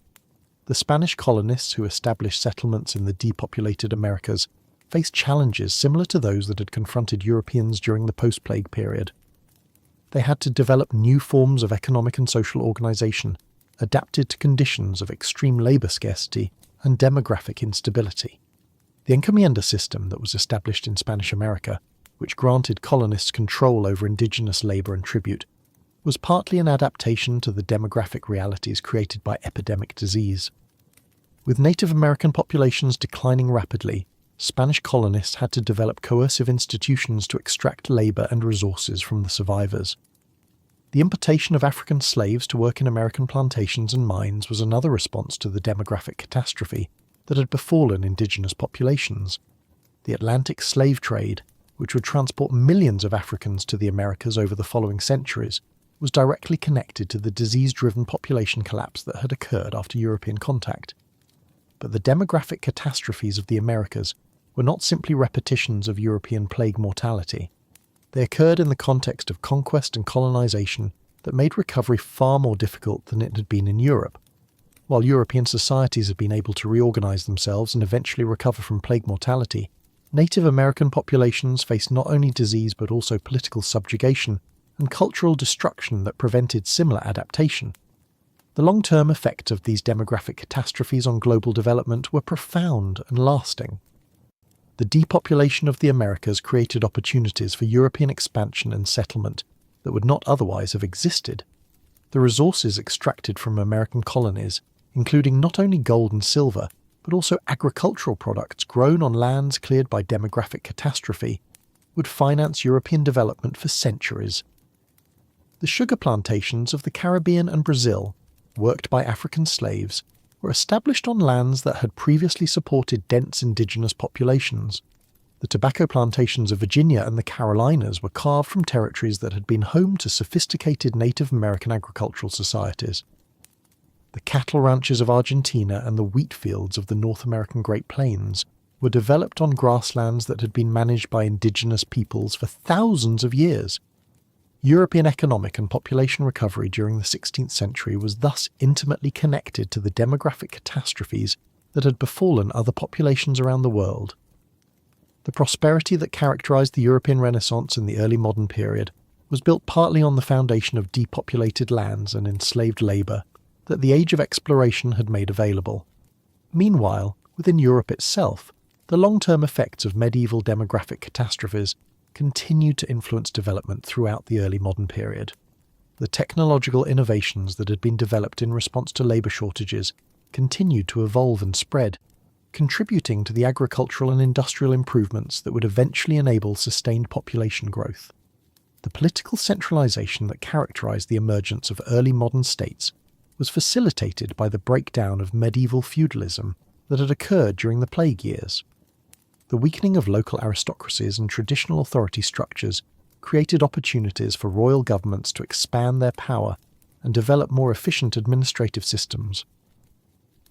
The Spanish colonists who established settlements in the depopulated Americas faced challenges similar to those that had confronted Europeans during the post-plague period. They had to develop new forms of economic and social organization, adapted to conditions of extreme labor scarcity and demographic instability. The encomienda system that was established in Spanish America, which granted colonists control over indigenous labor and tribute, was partly an adaptation to the demographic realities created by epidemic disease. With Native American populations declining rapidly, Spanish colonists had to develop coercive institutions to extract labor and resources from the survivors. The importation of African slaves to work in American plantations and mines was another response to the demographic catastrophe that had befallen indigenous populations. the Atlantic slave trade, which would transport millions of Africans to the Americas over the following centuries, was directly connected to the disease-driven population collapse that had occurred after European contact. But the demographic catastrophes of the Americas were not simply repetitions of European plague mortality. They occurred in the context of conquest and colonization that made recovery far more difficult than it had been in Europe. While European societies had been able to reorganize themselves and eventually recover from plague mortality, Native American populations faced not only disease but also political subjugation and cultural destruction that prevented similar adaptation. The long-term effects of these demographic catastrophes on global development were profound and lasting. The depopulation of the Americas created opportunities for European expansion and settlement that would not otherwise have existed. The resources extracted from American colonies, including not only gold and silver, but also agricultural products grown on lands cleared by demographic catastrophe, would finance European development for centuries. The sugar plantations of the Caribbean and Brazil, worked by African slaves, were established on lands that had previously supported dense indigenous populations. The tobacco plantations of Virginia and the Carolinas were carved from territories that had been home to sophisticated Native American agricultural societies. The cattle ranches of Argentina and the wheat fields of the North American Great Plains were developed on grasslands that had been managed by indigenous peoples for thousands of years. European economic and population recovery during the 16th century was thus intimately connected to the demographic catastrophes that had befallen other populations around the world. The prosperity that characterized the European Renaissance in the early modern period was built partly on the foundation of depopulated lands and enslaved labour that the age of exploration had made available. Meanwhile, within Europe itself, the long-term effects of medieval demographic catastrophes continued to influence development throughout the early modern period. The technological innovations that had been developed in response to labour shortages continued to evolve and spread, contributing to the agricultural and industrial improvements that would eventually enable sustained population growth. The political centralisation that characterised the emergence of early modern states was facilitated by the breakdown of medieval feudalism that had occurred during the plague years. The weakening of local aristocracies and traditional authority structures created opportunities for royal governments to expand their power and develop more efficient administrative systems.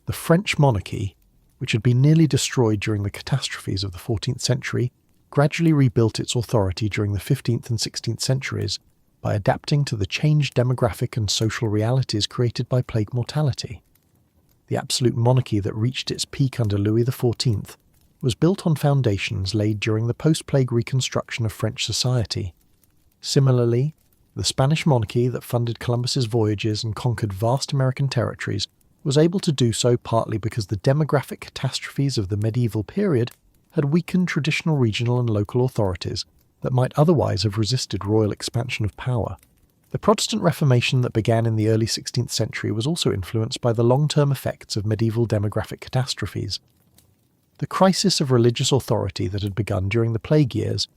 The French monarchy, which had been nearly destroyed during the catastrophes of the 14th century, gradually rebuilt its authority during the 15th and 16th centuries by adapting to the changed demographic and social realities created by plague mortality. The absolute monarchy that reached its peak under Louis XIV was built on foundations laid during the post-plague reconstruction of French society. Similarly, the Spanish monarchy that funded Columbus's voyages and conquered vast American territories was able to do so partly because the demographic catastrophes of the medieval period had weakened traditional regional and local authorities that might otherwise have resisted royal expansion of power. The Protestant Reformation that began in the early 16th century was also influenced by the long-term effects of medieval demographic catastrophes. The crisis of religious authority that had begun during the plague years,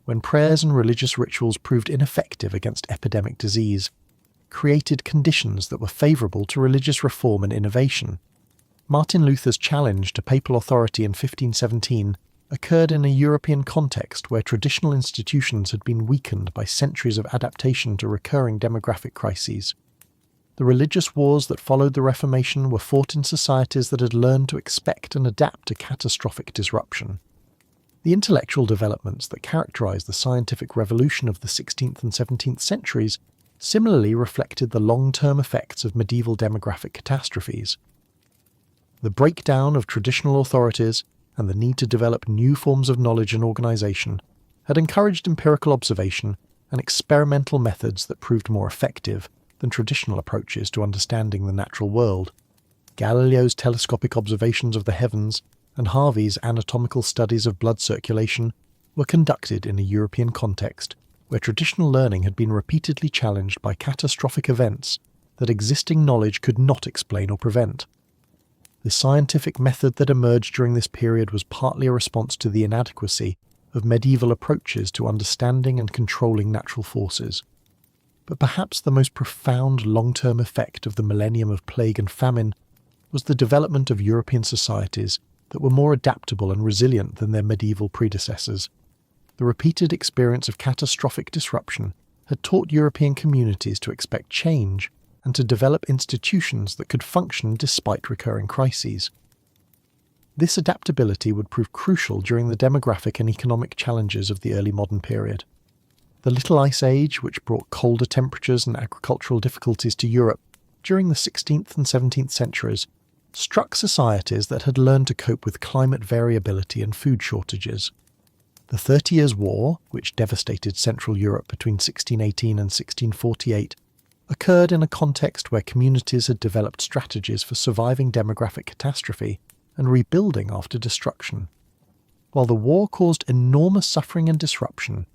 when prayers and religious rituals proved ineffective against epidemic disease, created conditions that were favourable to religious reform and innovation. Martin Luther's challenge to papal authority in 1517 occurred in a European context where traditional institutions had been weakened by centuries of adaptation to recurring demographic crises. The religious wars that followed the Reformation were fought in societies that had learned to expect and adapt to catastrophic disruption. The intellectual developments that characterized the scientific revolution of the 16th and 17th centuries similarly reflected the long-term effects of medieval demographic catastrophes. The breakdown of traditional authorities and the need to develop new forms of knowledge and organization had encouraged empirical observation and experimental methods that proved more effective than traditional approaches to understanding the natural world. Galileo's telescopic observations of the heavens and Harvey's anatomical studies of blood circulation were conducted in a European context where traditional learning had been repeatedly challenged by catastrophic events that existing knowledge could not explain or prevent. The scientific method that emerged during this period was partly a response to the inadequacy of medieval approaches to understanding and controlling natural forces. But perhaps the most profound long-term effect of the millennium of plague and famine was the development of European societies that were more adaptable and resilient than their medieval predecessors. The repeated experience of catastrophic disruption had taught European communities to expect change and to develop institutions that could function despite recurring crises. This adaptability would prove crucial during the demographic and economic challenges of the early modern period. The Little Ice Age, which brought colder temperatures and agricultural difficulties to Europe during the 16th and 17th centuries, struck societies that had learned to cope with climate variability and food shortages. The 30 Years' War, which devastated Central Europe between 1618 and 1648, occurred in a context where communities had developed strategies for surviving demographic catastrophe and rebuilding after destruction. While the war caused enormous suffering and disruption,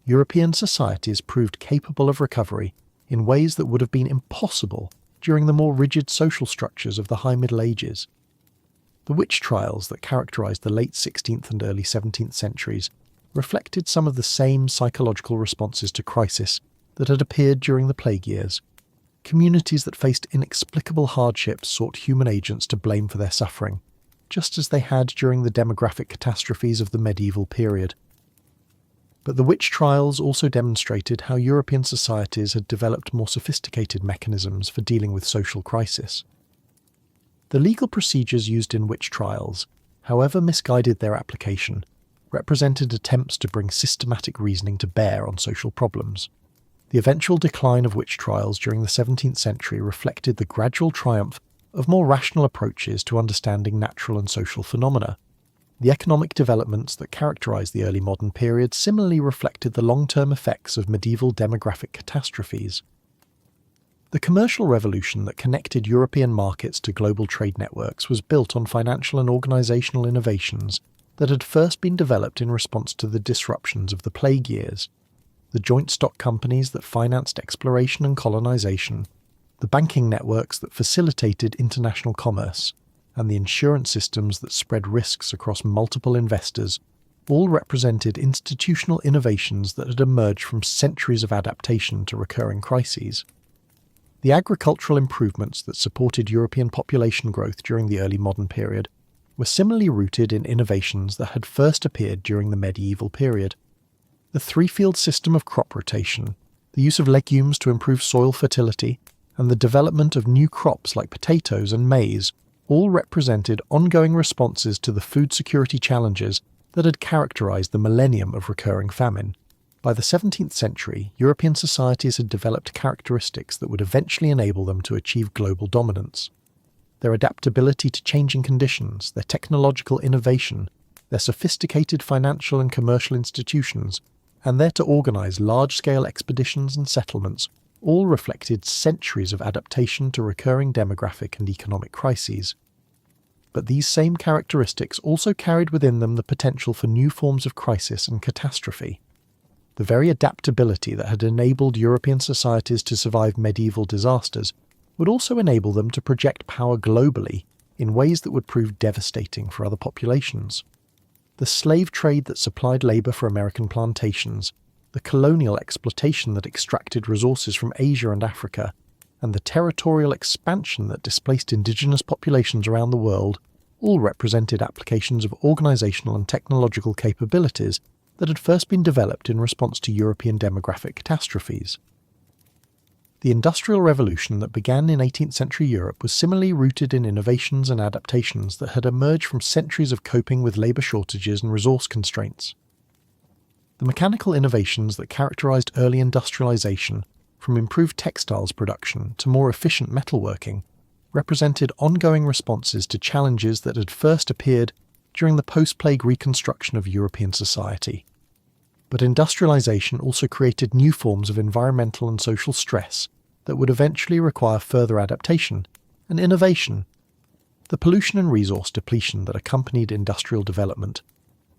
European societies proved capable of recovery in ways that would have been impossible during the more rigid social structures of the High Middle Ages. The witch trials that characterised the late 16th and early 17th centuries reflected some of the same psychological responses to crisis that had appeared during the plague years. Communities that faced inexplicable hardships sought human agents to blame for their suffering, just as they had during the demographic catastrophes of the medieval period. But the witch trials also demonstrated how European societies had developed more sophisticated mechanisms for dealing with social crisis. The legal procedures used in witch trials, however misguided their application, represented attempts to bring systematic reasoning to bear on social problems. The eventual decline of witch trials during the 17th century reflected the gradual triumph of more rational approaches to understanding natural and social phenomena. The economic developments that characterised the early modern period similarly reflected the long-term effects of medieval demographic catastrophes. The commercial revolution that connected European markets to global trade networks was built on financial and organisational innovations that had first been developed in response to the disruptions of the plague years. The joint stock companies that financed exploration and colonisation, the banking networks that facilitated international commerce, and the insurance systems that spread risks across multiple investors all represented institutional innovations that had emerged from centuries of adaptation to recurring crises. The agricultural improvements that supported European population growth during the early modern period were similarly rooted in innovations that had first appeared during the medieval period. The three-field system of crop rotation, the use of legumes to improve soil fertility, and the development of new crops like potatoes and maize all represented ongoing responses to the food security challenges that had characterized the millennium of recurring famine. By the 17th century, European societies had developed characteristics that would eventually enable them to achieve global dominance. Their adaptability to changing conditions, their technological innovation, their sophisticated financial and commercial institutions, and their to organize large-scale expeditions and settlements all reflected centuries of adaptation to recurring demographic and economic crises. But these same characteristics also carried within them the potential for new forms of crisis and catastrophe. The very adaptability that had enabled European societies to survive medieval disasters would also enable them to project power globally in ways that would prove devastating for other populations. The slave trade that supplied labour for American plantations, the colonial exploitation that extracted resources from Asia and Africa, and the territorial expansion that displaced indigenous populations around the world all represented applications of organisational and technological capabilities that had first been developed in response to European demographic catastrophes. The Industrial Revolution that began in 18th century Europe was similarly rooted in innovations and adaptations that had emerged from centuries of coping with labour shortages and resource constraints. The mechanical innovations that characterised early industrialisation, from improved textiles production to more efficient metalworking, represented ongoing responses to challenges that had first appeared during the post-plague reconstruction of European society. But industrialisation also created new forms of environmental and social stress that would eventually require further adaptation and innovation. The pollution and resource depletion that accompanied industrial development,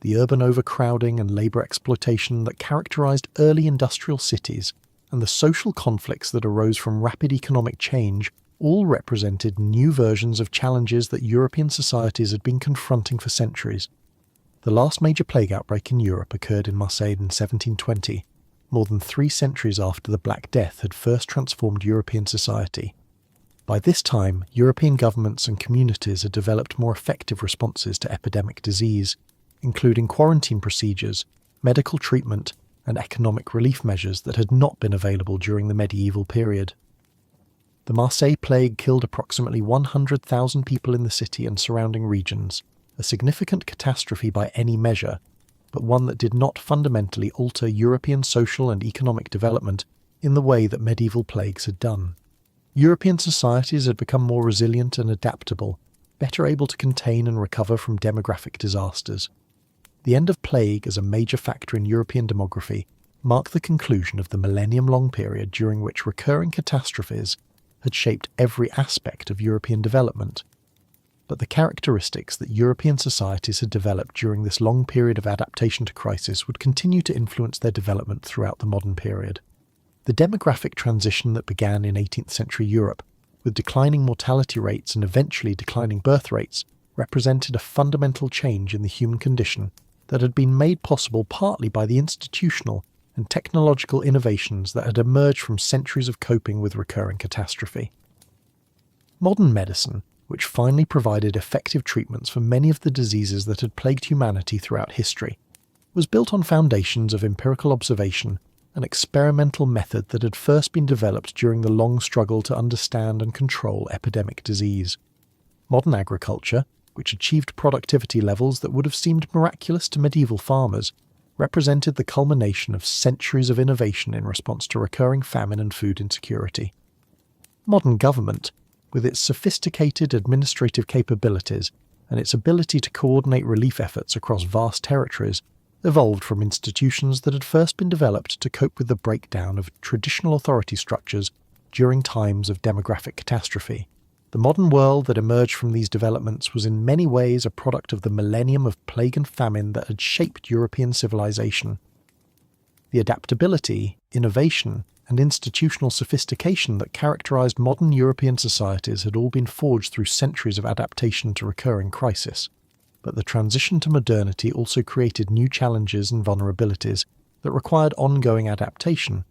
the urban overcrowding and labour exploitation that characterised early industrial cities, and the social conflicts that arose from rapid economic change all represented new versions of challenges that European societies had been confronting for centuries. The last major plague outbreak in Europe occurred in Marseille in 1720, more than 3 centuries after the Black Death had first transformed European society. By this time, European governments and communities had developed more effective responses to epidemic disease, including quarantine procedures, medical treatment, and economic relief measures that had not been available during the medieval period. The Marseille plague killed approximately 100,000 people in the city and surrounding regions, a significant catastrophe by any measure, but one that did not fundamentally alter European social and economic development in the way that medieval plagues had done. European societies had become more resilient and adaptable, better able to contain and recover from demographic disasters. The end of plague as a major factor in European demography marked the conclusion of the millennium-long period during which recurring catastrophes had shaped every aspect of European development. But the characteristics that European societies had developed during this long period of adaptation to crisis would continue to influence their development throughout the modern period. The demographic transition that began in 18th century Europe, with declining mortality rates and eventually declining birth rates, represented a fundamental change in the human condition that had been made possible partly by the institutional and technological innovations that had emerged from centuries of coping with recurring catastrophe. Modern medicine, which finally provided effective treatments for many of the diseases that had plagued humanity throughout history, was built on foundations of empirical observation and experimental method that had first been developed during the long struggle to understand and control epidemic disease. Modern agriculture, which achieved productivity levels that would have seemed miraculous to medieval farmers, represented the culmination of centuries of innovation in response to recurring famine and food insecurity. Modern government, with its sophisticated administrative capabilities and its ability to coordinate relief efforts across vast territories, evolved from institutions that had first been developed to cope with the breakdown of traditional authority structures during times of demographic catastrophe. The modern world that emerged from these developments was in many ways a product of the millennium of plague and famine that had shaped European civilization. The adaptability, innovation, and institutional sophistication that characterized modern European societies had all been forged through centuries of adaptation to recurring crisis. But the transition to modernity also created new challenges and vulnerabilities that required ongoing adaptation.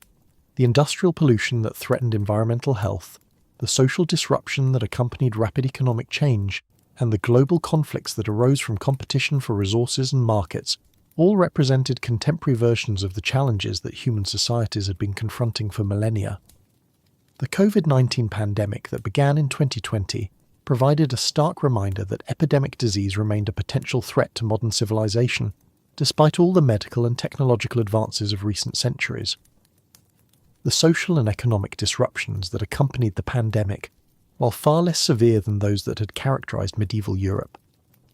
The industrial pollution that threatened environmental health, the social disruption that accompanied rapid economic change, and the global conflicts that arose from competition for resources and markets all represented contemporary versions of the challenges that human societies had been confronting for millennia. The COVID-19 pandemic that began in 2020 provided a stark reminder that epidemic disease remained a potential threat to modern civilization, despite all the medical and technological advances of recent centuries. The social and economic disruptions that accompanied the pandemic, while far less severe than those that had characterized medieval Europe,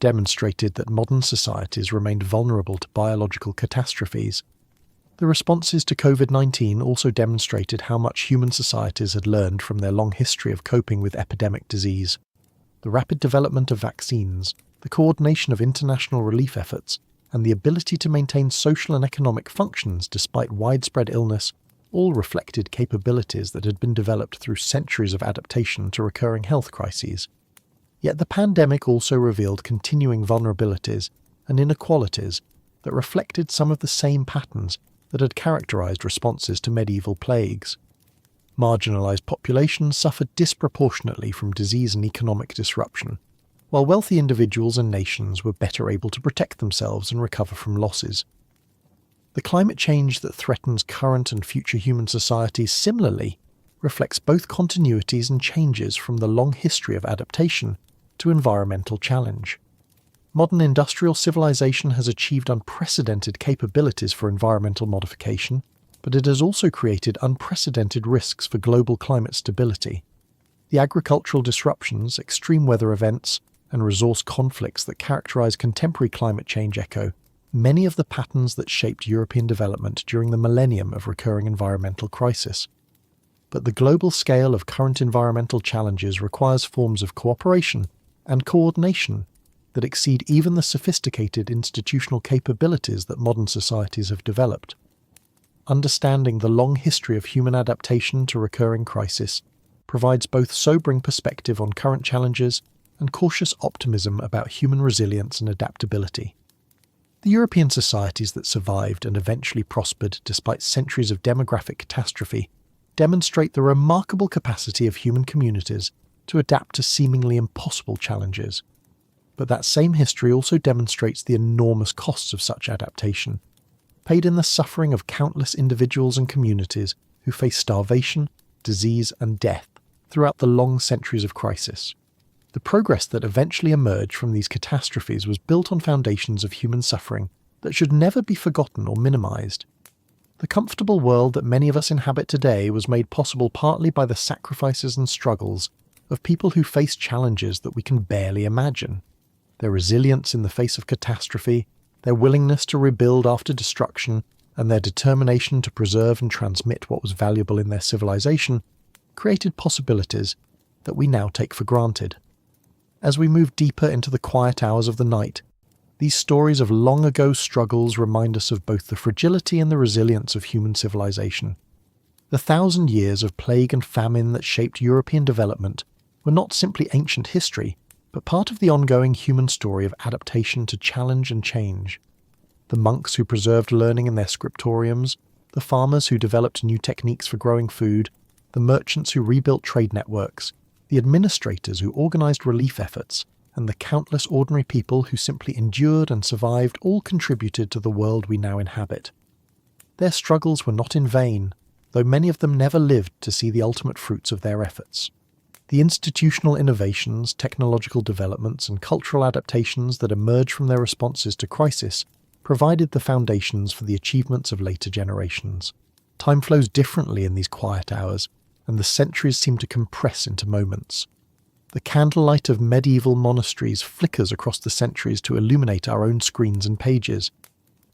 demonstrated that modern societies remained vulnerable to biological catastrophes. The responses to COVID-19 also demonstrated how much human societies had learned from their long history of coping with epidemic disease. The rapid development of vaccines, the coordination of international relief efforts, and the ability to maintain social and economic functions despite widespread illness all reflected capabilities that had been developed through centuries of adaptation to recurring health crises. Yet the pandemic also revealed continuing vulnerabilities and inequalities that reflected some of the same patterns that had characterized responses to medieval plagues. Marginalized populations suffered disproportionately from disease and economic disruption, while wealthy individuals and nations were better able to protect themselves and recover from losses. The climate change that threatens current and future human societies similarly reflects both continuities and changes from the long history of adaptation to environmental challenge. Modern industrial civilization has achieved unprecedented capabilities for environmental modification, but it has also created unprecedented risks for global climate stability. The agricultural disruptions, extreme weather events, and resource conflicts that characterize contemporary climate change echo many of the patterns that shaped European development during the millennium of recurring environmental crisis. But the global scale of current environmental challenges requires forms of cooperation and coordination that exceed even the sophisticated institutional capabilities that modern societies have developed. Understanding the long history of human adaptation to recurring crisis provides both sobering perspective on current challenges and cautious optimism about human resilience and adaptability. The European societies that survived and eventually prospered despite centuries of demographic catastrophe demonstrate the remarkable capacity of human communities to adapt to seemingly impossible challenges. But that same history also demonstrates the enormous costs of such adaptation, paid in the suffering of countless individuals and communities who face starvation, disease, and death throughout the long centuries of crisis. The progress that eventually emerged from these catastrophes was built on foundations of human suffering that should never be forgotten or minimized. The comfortable world that many of us inhabit today was made possible partly by the sacrifices and struggles of people who face challenges that we can barely imagine. Their resilience in the face of catastrophe, their willingness to rebuild after destruction, and their determination to preserve and transmit what was valuable in their civilization created possibilities that we now take for granted. As we move deeper into the quiet hours of the night, these stories of long-ago struggles remind us of both the fragility and the resilience of human civilization. The 1,000 years of plague and famine that shaped European development were not simply ancient history, but part of the ongoing human story of adaptation to challenge and change. The monks who preserved learning in their scriptoriums, the farmers who developed new techniques for growing food, the merchants who rebuilt trade networks, the administrators who organized relief efforts, and the countless ordinary people who simply endured and survived all contributed to the world we now inhabit. Their struggles were not in vain, though many of them never lived to see the ultimate fruits of their efforts. The institutional innovations, technological developments, and cultural adaptations that emerged from their responses to crisis provided the foundations for the achievements of later generations. Time flows differently in these quiet hours, and the centuries seem to compress into moments. The candlelight of medieval monasteries flickers across the centuries to illuminate our own screens and pages.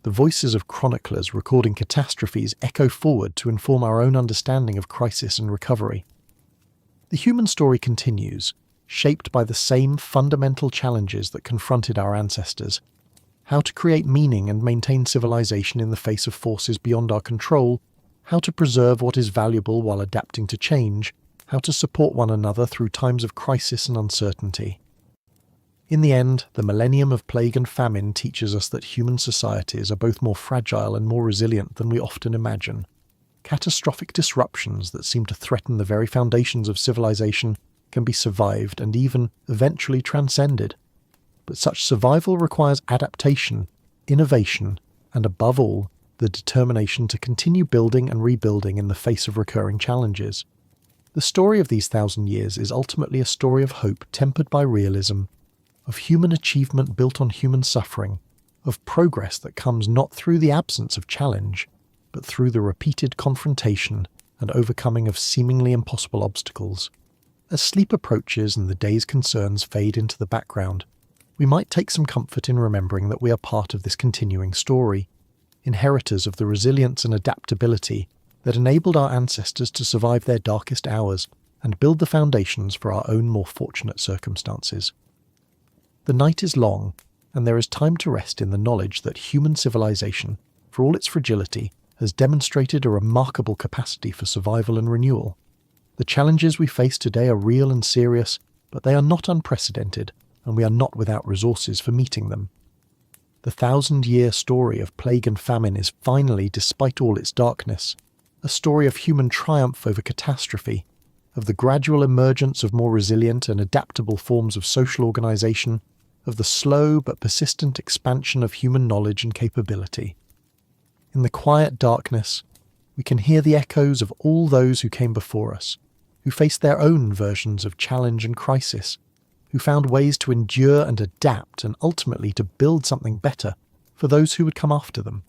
The voices of chroniclers recording catastrophes echo forward to inform our own understanding of crisis and recovery. The human story continues, shaped by the same fundamental challenges that confronted our ancestors: how to create meaning and maintain civilization in the face of forces beyond our control, how to preserve what is valuable while adapting to change, how to support one another through times of crisis and uncertainty. In the end, the millennium of plague and famine teaches us that human societies are both more fragile and more resilient than we often imagine. Catastrophic disruptions that seem to threaten the very foundations of civilization can be survived and even eventually transcended. But such survival requires adaptation, innovation, and above all, the determination to continue building and rebuilding in the face of recurring challenges. The story of these 1,000 years is ultimately a story of hope tempered by realism, of human achievement built on human suffering, of progress that comes not through the absence of challenge, but through the repeated confrontation and overcoming of seemingly impossible obstacles. As sleep approaches and the day's concerns fade into the background, we might take some comfort in remembering that we are part of this continuing story, inheritors of the resilience and adaptability that enabled our ancestors to survive their darkest hours and build the foundations for our own more fortunate circumstances. The night is long, and there is time to rest in the knowledge that human civilization, for all its fragility, has demonstrated a remarkable capacity for survival and renewal. The challenges we face today are real and serious, but they are not unprecedented, and we are not without resources for meeting them. The 1,000-year story of plague and famine is finally, despite all its darkness, a story of human triumph over catastrophe, of the gradual emergence of more resilient and adaptable forms of social organization, of the slow but persistent expansion of human knowledge and capability. In the quiet darkness, we can hear the echoes of all those who came before us, who faced their own versions of challenge and crisis, who found ways to endure and adapt and ultimately to build something better for those who would come after them.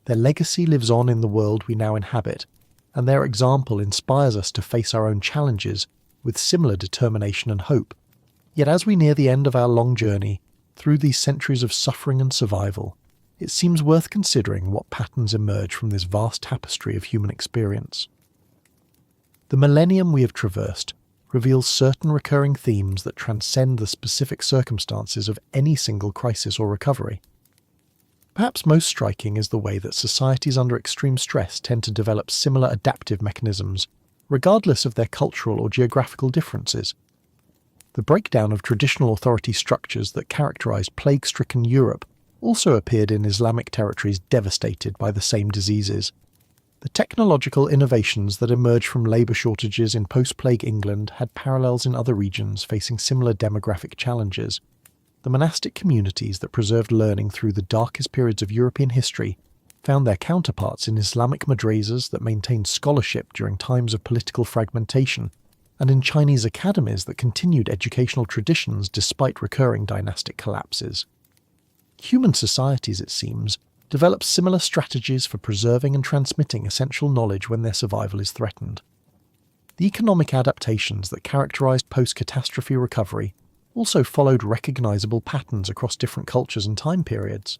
Their legacy lives on in the world we now inhabit, and their example inspires us to face our own challenges with similar determination and hope. Yet as we near the end of our long journey through these centuries of suffering and survival, it seems worth considering what patterns emerge from this vast tapestry of human experience. The millennium we have traversed reveals certain recurring themes that transcend the specific circumstances of any single crisis or recovery. Perhaps most striking is the way that societies under extreme stress tend to develop similar adaptive mechanisms, regardless of their cultural or geographical differences. The breakdown of traditional authority structures that characterized plague-stricken Europe also appeared in Islamic territories devastated by the same diseases. The technological innovations that emerged from labour shortages in post-plague England had parallels in other regions facing similar demographic challenges. The monastic communities that preserved learning through the darkest periods of European history found their counterparts in Islamic madrasas that maintained scholarship during times of political fragmentation, and in Chinese academies that continued educational traditions despite recurring dynastic collapses. Human societies, it seems, develop similar strategies for preserving and transmitting essential knowledge when their survival is threatened. The economic adaptations that characterized post-catastrophe recovery also followed recognizable patterns across different cultures and time periods.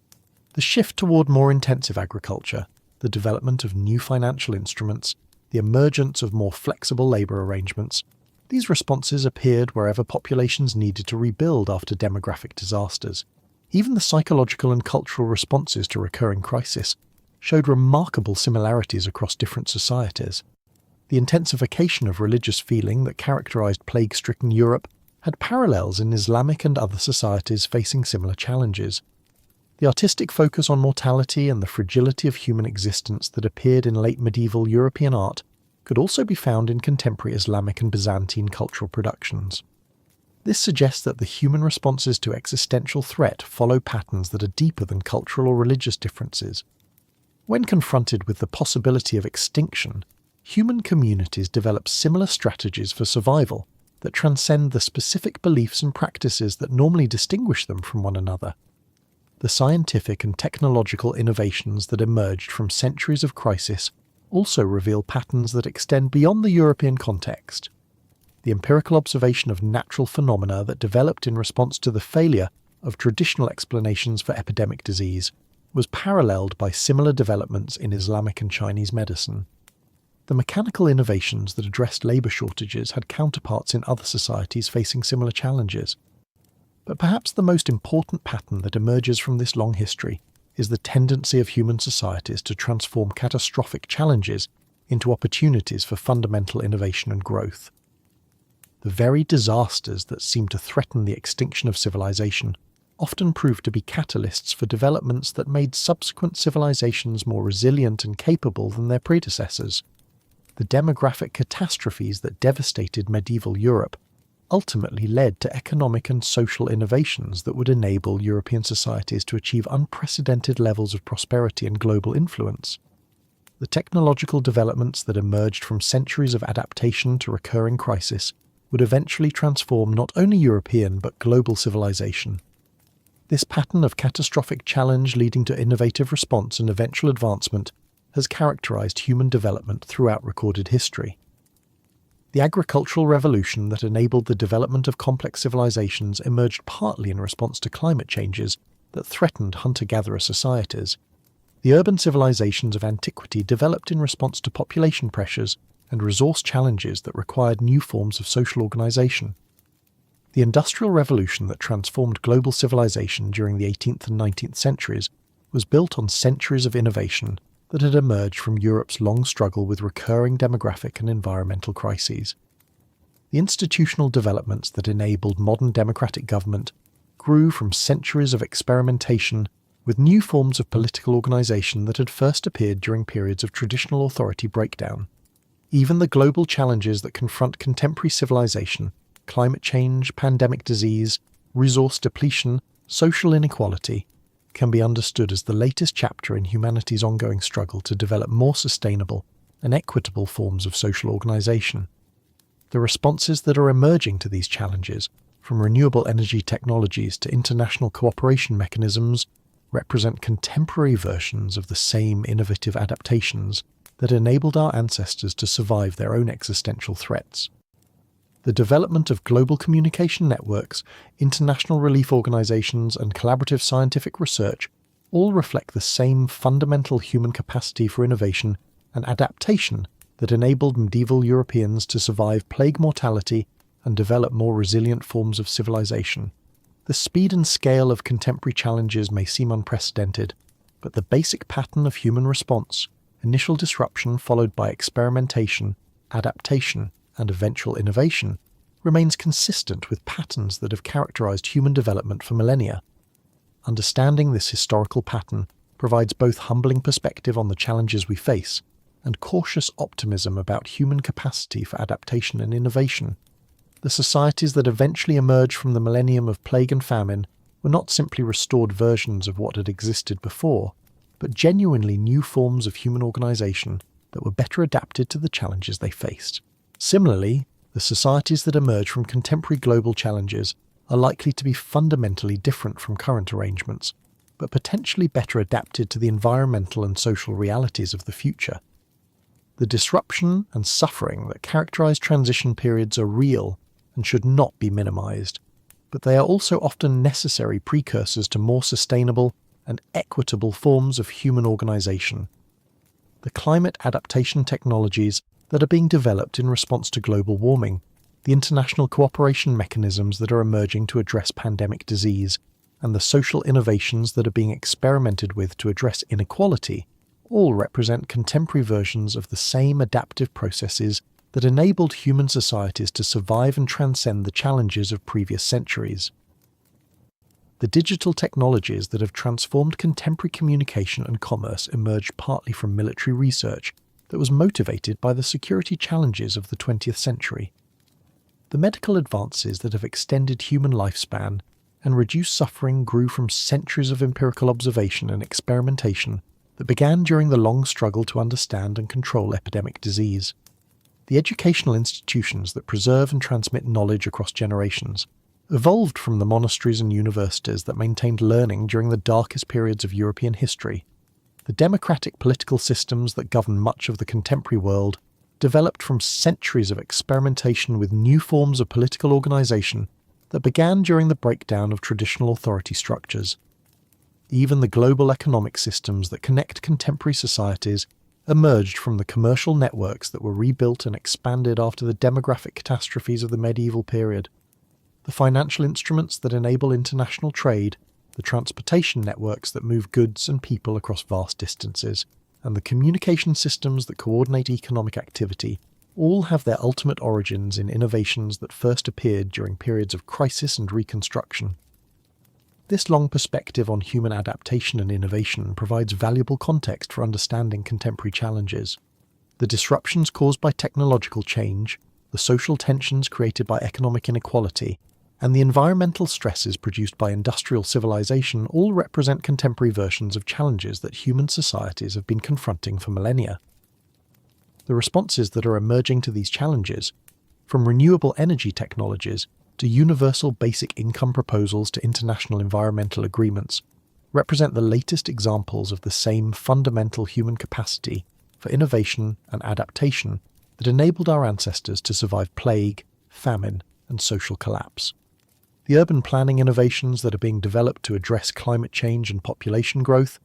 The shift toward more intensive agriculture, the development of new financial instruments, the emergence of more flexible labor arrangements, these responses appeared wherever populations needed to rebuild after demographic disasters. Even the psychological and cultural responses to recurring crisis showed remarkable similarities across different societies. The intensification of religious feeling that characterized plague-stricken Europe had parallels in Islamic and other societies facing similar challenges. The artistic focus on mortality and the fragility of human existence that appeared in late medieval European art could also be found in contemporary Islamic and Byzantine cultural productions. This suggests that the human responses to existential threat follow patterns that are deeper than cultural or religious differences. When confronted with the possibility of extinction, human communities develop similar strategies for survival that transcend the specific beliefs and practices that normally distinguish them from one another. The scientific and technological innovations that emerged from centuries of crisis also reveal patterns that extend beyond the European context. The empirical observation of natural phenomena that developed in response to the failure of traditional explanations for epidemic disease was paralleled by similar developments in Islamic and Chinese medicine. The mechanical innovations that addressed labour shortages had counterparts in other societies facing similar challenges. But perhaps the most important pattern that emerges from this long history is the tendency of human societies to transform catastrophic challenges into opportunities for fundamental innovation and growth. The very disasters that seem to threaten the extinction of civilization often prove to be catalysts for developments that made subsequent civilizations more resilient and capable than their predecessors. The demographic catastrophes that devastated medieval Europe ultimately led to economic and social innovations that would enable European societies to achieve unprecedented levels of prosperity and global influence. The technological developments that emerged from centuries of adaptation to recurring crisis would eventually transform not only European but global civilization. This pattern of catastrophic challenge leading to innovative response and eventual advancement has characterized human development throughout recorded history. The agricultural revolution that enabled the development of complex civilizations emerged partly in response to climate changes that threatened hunter-gatherer societies. The urban civilizations of antiquity developed in response to population pressures and resource challenges that required new forms of social organization. The Industrial Revolution that transformed global civilization during the 18th and 19th centuries was built on centuries of innovation that had emerged from Europe's long struggle with recurring demographic and environmental crises. The institutional developments that enabled modern democratic government grew from centuries of experimentation with new forms of political organization that had first appeared during periods of traditional authority breakdown. Even the global challenges that confront contemporary civilization, climate change, pandemic disease, resource depletion, social inequality, can be understood as the latest chapter in humanity's ongoing struggle to develop more sustainable and equitable forms of social organization. The responses that are emerging to these challenges, from renewable energy technologies to international cooperation mechanisms, represent contemporary versions of the same innovative adaptations that enabled our ancestors to survive their own existential threats. The development of global communication networks, international relief organizations, and collaborative scientific research all reflect the same fundamental human capacity for innovation and adaptation that enabled medieval Europeans to survive plague mortality and develop more resilient forms of civilization. The speed and scale of contemporary challenges may seem unprecedented, but the basic pattern of human response, initial disruption followed by experimentation, adaptation, and eventual innovation, remains consistent with patterns that have characterized human development for millennia. Understanding this historical pattern provides both humbling perspective on the challenges we face and cautious optimism about human capacity for adaptation and innovation. The societies that eventually emerged from the millennium of plague and famine were not simply restored versions of what had existed before, but genuinely new forms of human organization that were better adapted to the challenges they faced. Similarly, the societies that emerge from contemporary global challenges are likely to be fundamentally different from current arrangements, but potentially better adapted to the environmental and social realities of the future. The disruption and suffering that characterize transition periods are real and should not be minimized, but they are also often necessary precursors to more sustainable and equitable forms of human organization. The climate adaptation technologies that are being developed in response to global warming, the international cooperation mechanisms that are emerging to address pandemic disease, and the social innovations that are being experimented with to address inequality all represent contemporary versions of the same adaptive processes that enabled human societies to survive and transcend the challenges of previous centuries. The digital technologies that have transformed contemporary communication and commerce emerged partly from military research that was motivated by the security challenges of the 20th century. The medical advances that have extended human lifespan and reduced suffering grew from centuries of empirical observation and experimentation that began during the long struggle to understand and control epidemic disease. The educational institutions that preserve and transmit knowledge across generations evolved from the monasteries and universities that maintained learning during the darkest periods of European history. The democratic political systems that govern much of the contemporary world developed from centuries of experimentation with new forms of political organization that began during the breakdown of traditional authority structures. Even the global economic systems that connect contemporary societies emerged from the commercial networks that were rebuilt and expanded after the demographic catastrophes of the medieval period. The financial instruments that enable international trade, the transportation networks that move goods and people across vast distances, and the communication systems that coordinate economic activity all have their ultimate origins in innovations that first appeared during periods of crisis and reconstruction. This long perspective on human adaptation and innovation provides valuable context for understanding contemporary challenges. The disruptions caused by technological change, the social tensions created by economic inequality, and the environmental stresses produced by industrial civilization all represent contemporary versions of challenges that human societies have been confronting for millennia. The responses that are emerging to these challenges, from renewable energy technologies to universal basic income proposals to international environmental agreements, represent the latest examples of the same fundamental human capacity for innovation and adaptation that enabled our ancestors to survive plague, famine, and social collapse. The urban planning innovations that are being developed to address climate change and population growth,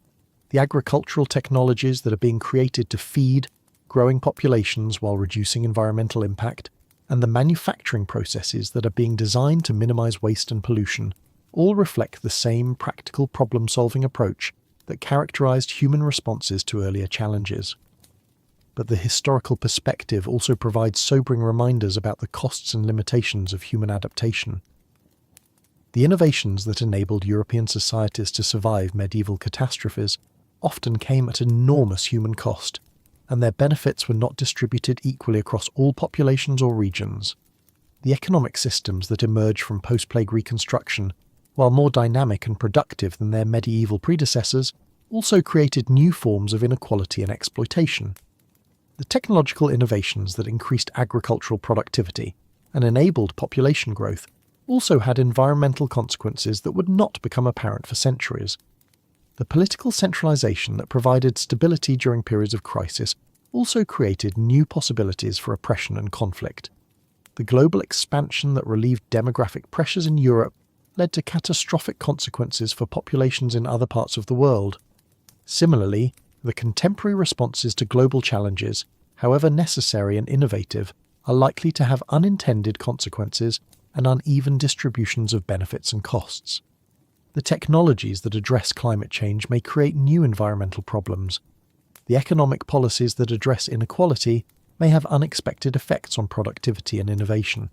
the agricultural technologies that are being created to feed growing populations while reducing environmental impact, and the manufacturing processes that are being designed to minimize waste and pollution all reflect the same practical problem-solving approach that characterized human responses to earlier challenges. But the historical perspective also provides sobering reminders about the costs and limitations of human adaptation. The innovations that enabled European societies to survive medieval catastrophes often came at enormous human cost, and their benefits were not distributed equally across all populations or regions. The economic systems that emerged from post-plague reconstruction, while more dynamic and productive than their medieval predecessors, also created new forms of inequality and exploitation. The technological innovations that increased agricultural productivity and enabled population growth also had environmental consequences that would not become apparent for centuries. The political centralization that provided stability during periods of crisis also created new possibilities for oppression and conflict. The global expansion that relieved demographic pressures in Europe led to catastrophic consequences for populations in other parts of the world. Similarly, the contemporary responses to global challenges, however necessary and innovative, are likely to have unintended consequences and uneven distributions of benefits and costs. The technologies that address climate change may create new environmental problems. The economic policies that address inequality may have unexpected effects on productivity and innovation.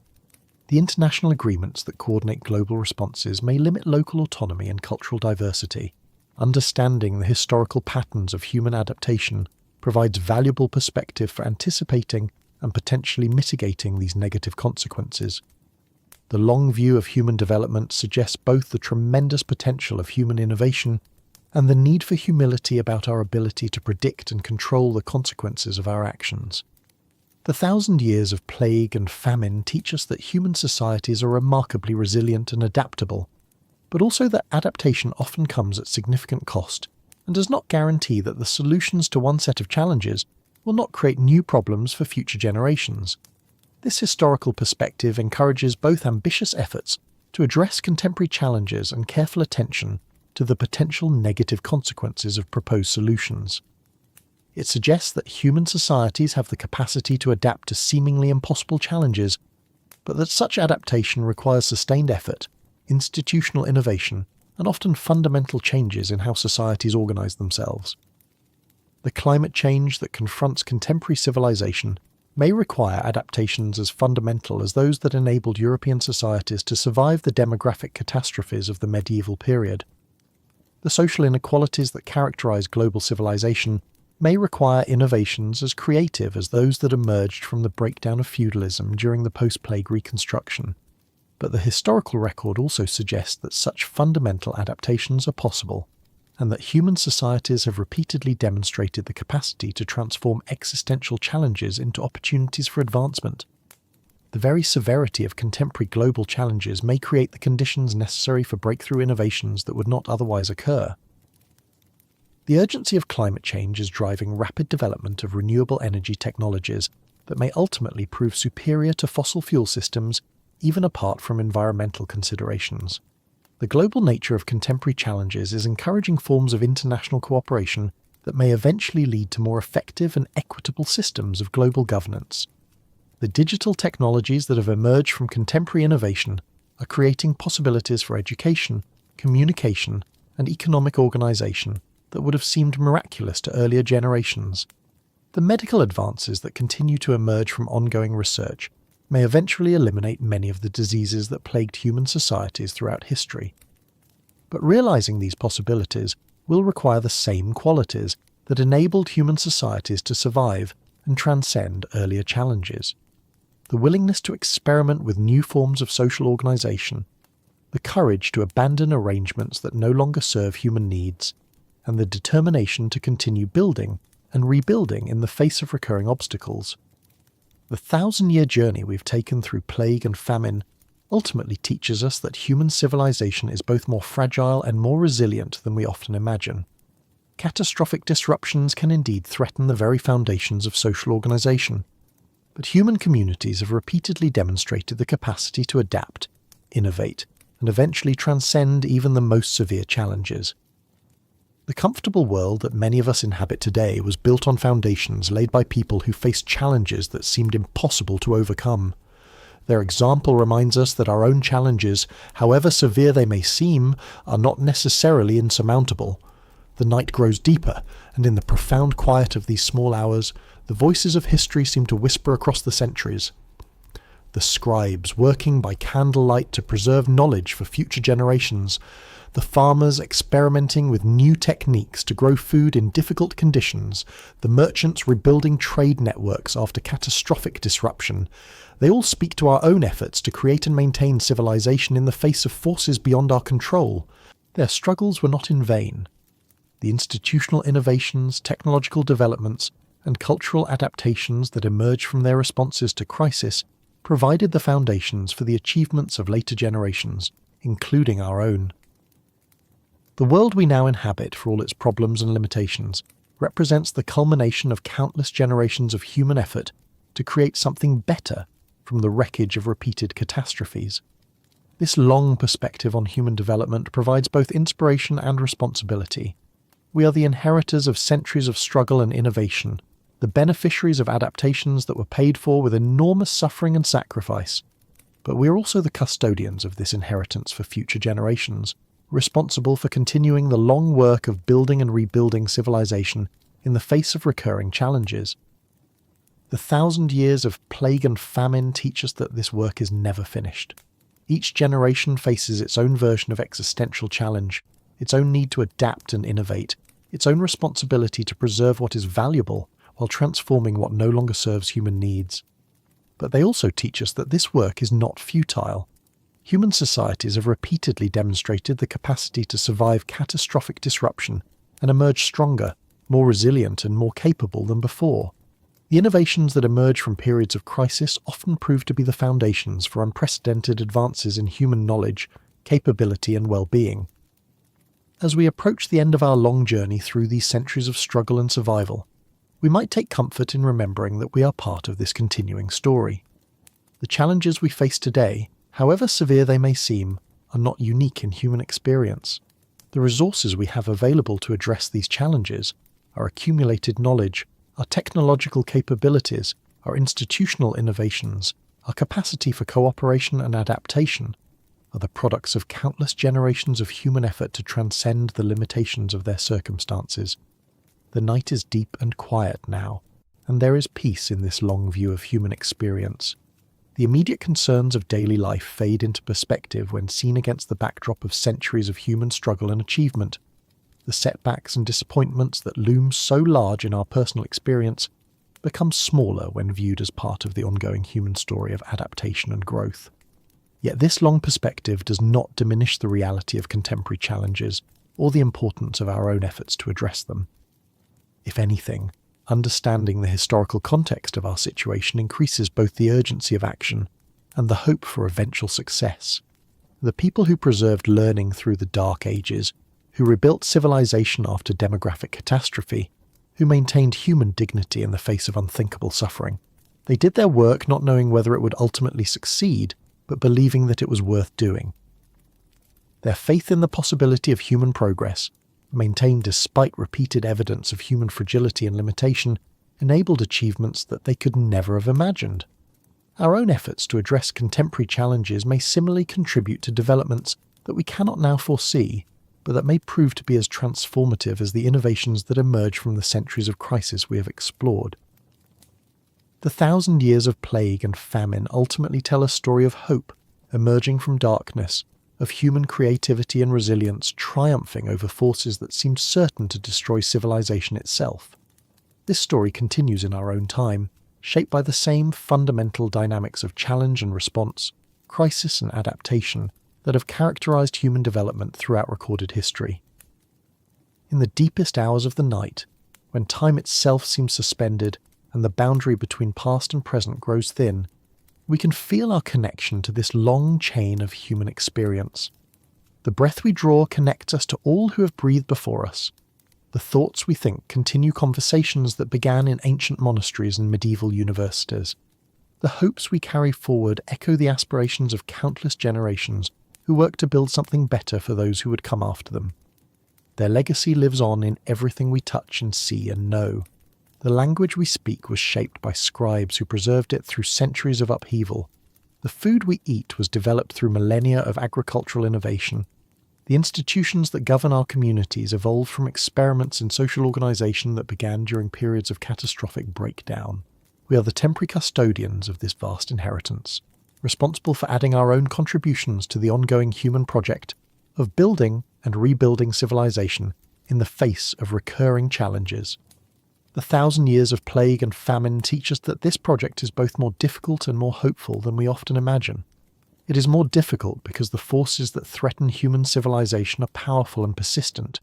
The international agreements that coordinate global responses may limit local autonomy and cultural diversity. Understanding the historical patterns of human adaptation provides valuable perspective for anticipating and potentially mitigating these negative consequences. The long view of human development suggests both the tremendous potential of human innovation and the need for humility about our ability to predict and control the consequences of our actions. The 1,000 years of plague and famine teach us that human societies are remarkably resilient and adaptable, but also that adaptation often comes at significant cost and does not guarantee that the solutions to one set of challenges will not create new problems for future generations. This historical perspective encourages both ambitious efforts to address contemporary challenges and careful attention to the potential negative consequences of proposed solutions. It suggests that human societies have the capacity to adapt to seemingly impossible challenges, but that such adaptation requires sustained effort, institutional innovation, and often fundamental changes in how societies organize themselves. The climate change that confronts contemporary civilization may require adaptations as fundamental as those that enabled European societies to survive the demographic catastrophes of the medieval period. The social inequalities that characterize global civilization may require innovations as creative as those that emerged from the breakdown of feudalism during the post-plague reconstruction. But the historical record also suggests that such fundamental adaptations are possible, and that human societies have repeatedly demonstrated the capacity to transform existential challenges into opportunities for advancement. The very severity of contemporary global challenges may create the conditions necessary for breakthrough innovations that would not otherwise occur. The urgency of climate change is driving rapid development of renewable energy technologies that may ultimately prove superior to fossil fuel systems, even apart from environmental considerations. The global nature of contemporary challenges is encouraging forms of international cooperation that may eventually lead to more effective and equitable systems of global governance. The digital technologies that have emerged from contemporary innovation are creating possibilities for education, communication, and economic organization that would have seemed miraculous to earlier generations. The medical advances that continue to emerge from ongoing research may eventually eliminate many of the diseases that plagued human societies throughout history. But realizing these possibilities will require the same qualities that enabled human societies to survive and transcend earlier challenges. The willingness to experiment with new forms of social organization, the courage to abandon arrangements that no longer serve human needs, and the determination to continue building and rebuilding in the face of recurring obstacles. The 1,000-year journey we've taken through plague and famine ultimately teaches us that human civilization is both more fragile and more resilient than we often imagine. Catastrophic disruptions can indeed threaten the very foundations of social organization, but human communities have repeatedly demonstrated the capacity to adapt, innovate, and eventually transcend even the most severe challenges. The comfortable world that many of us inhabit today was built on foundations laid by people who faced challenges that seemed impossible to overcome. Their example reminds us that our own challenges, however severe they may seem, are not necessarily insurmountable. The night grows deeper, and in the profound quiet of these small hours, the voices of history seem to whisper across the centuries. The scribes working by candlelight to preserve knowledge for future generations, the farmers experimenting with new techniques to grow food in difficult conditions, the merchants rebuilding trade networks after catastrophic disruption. They all speak to our own efforts to create and maintain civilization in the face of forces beyond our control. Their struggles were not in vain. The institutional innovations, technological developments, and cultural adaptations that emerged from their responses to crisis provided the foundations for the achievements of later generations, including our own. The world we now inhabit, for all its problems and limitations, represents the culmination of countless generations of human effort to create something better from the wreckage of repeated catastrophes. This long perspective on human development provides both inspiration and responsibility. We are the inheritors of centuries of struggle and innovation, the beneficiaries of adaptations that were paid for with enormous suffering and sacrifice. But we are also the custodians of this inheritance for future generations, responsible for continuing the long work of building and rebuilding civilization in the face of recurring challenges. The 1,000 years of plague and famine teach us that this work is never finished. Each generation faces its own version of existential challenge, its own need to adapt and innovate, its own responsibility to preserve what is valuable while transforming what no longer serves human needs. But they also teach us that this work is not futile. Human societies have repeatedly demonstrated the capacity to survive catastrophic disruption and emerge stronger, more resilient, and more capable than before. The innovations that emerge from periods of crisis often prove to be the foundations for unprecedented advances in human knowledge, capability, and well-being. As we approach the end of our long journey through these centuries of struggle and survival, we might take comfort in remembering that we are part of this continuing story. The challenges we face today, however severe they may seem, are not unique in human experience. The resources we have available to address these challenges, our accumulated knowledge, our technological capabilities, our institutional innovations, our capacity for cooperation and adaptation, are the products of countless generations of human effort to transcend the limitations of their circumstances. The night is deep and quiet now, and there is peace in this long view of human experience. The immediate concerns of daily life fade into perspective when seen against the backdrop of centuries of human struggle and achievement. The setbacks and disappointments that loom so large in our personal experience become smaller when viewed as part of the ongoing human story of adaptation and growth. Yet this long perspective does not diminish the reality of contemporary challenges or the importance of our own efforts to address them. If anything, understanding the historical context of our situation increases both the urgency of action and the hope for eventual success. The people who preserved learning through the Dark Ages, who rebuilt civilization after demographic catastrophe, who maintained human dignity in the face of unthinkable suffering. They did their work not knowing whether it would ultimately succeed, but believing that it was worth doing. Their faith in the possibility of human progress, maintained despite repeated evidence of human fragility and limitation, enabled achievements that they could never have imagined. Our own efforts to address contemporary challenges may similarly contribute to developments that we cannot now foresee, but that may prove to be as transformative as the innovations that emerge from the centuries of crisis we have explored. The 1,000 years of plague and famine ultimately tell a story of hope emerging from darkness, of human creativity and resilience triumphing over forces that seemed certain to destroy civilization itself. This story continues in our own time, shaped by the same fundamental dynamics of challenge and response, crisis and adaptation, that have characterized human development throughout recorded history. In the deepest hours of the night, when time itself seems suspended and the boundary between past and present grows thin, we can feel our connection to this long chain of human experience. The breath we draw connects us to all who have breathed before us. The thoughts we think continue conversations that began in ancient monasteries and medieval universities. The hopes we carry forward echo the aspirations of countless generations who work to build something better for those who would come after them. Their legacy lives on in everything we touch and see and know. The language we speak was shaped by scribes who preserved it through centuries of upheaval. The food we eat was developed through millennia of agricultural innovation. The institutions that govern our communities evolved from experiments in social organization that began during periods of catastrophic breakdown. We are the temporary custodians of this vast inheritance, responsible for adding our own contributions to the ongoing human project of building and rebuilding civilization in the face of recurring challenges. The 1,000 years of plague and famine teach us that this project is both more difficult and more hopeful than we often imagine. It is more difficult because the forces that threaten human civilization are powerful and persistent,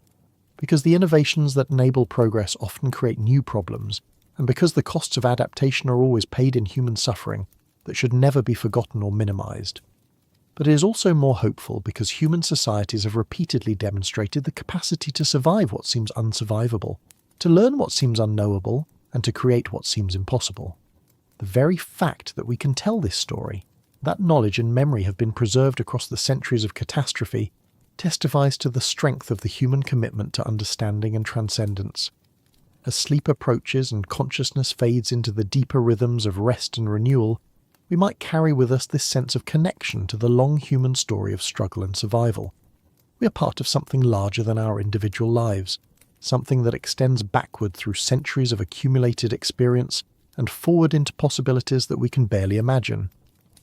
because the innovations that enable progress often create new problems, and because the costs of adaptation are always paid in human suffering that should never be forgotten or minimized. But it is also more hopeful because human societies have repeatedly demonstrated the capacity to survive what seems unsurvivable, to learn what seems unknowable, and to create what seems impossible. The very fact that we can tell this story, that knowledge and memory have been preserved across the centuries of catastrophe, testifies to the strength of the human commitment to understanding and transcendence. As sleep approaches and consciousness fades into the deeper rhythms of rest and renewal, we might carry with us this sense of connection to the long human story of struggle and survival. We are part of something larger than our individual lives, something that extends backward through centuries of accumulated experience and forward into possibilities that we can barely imagine.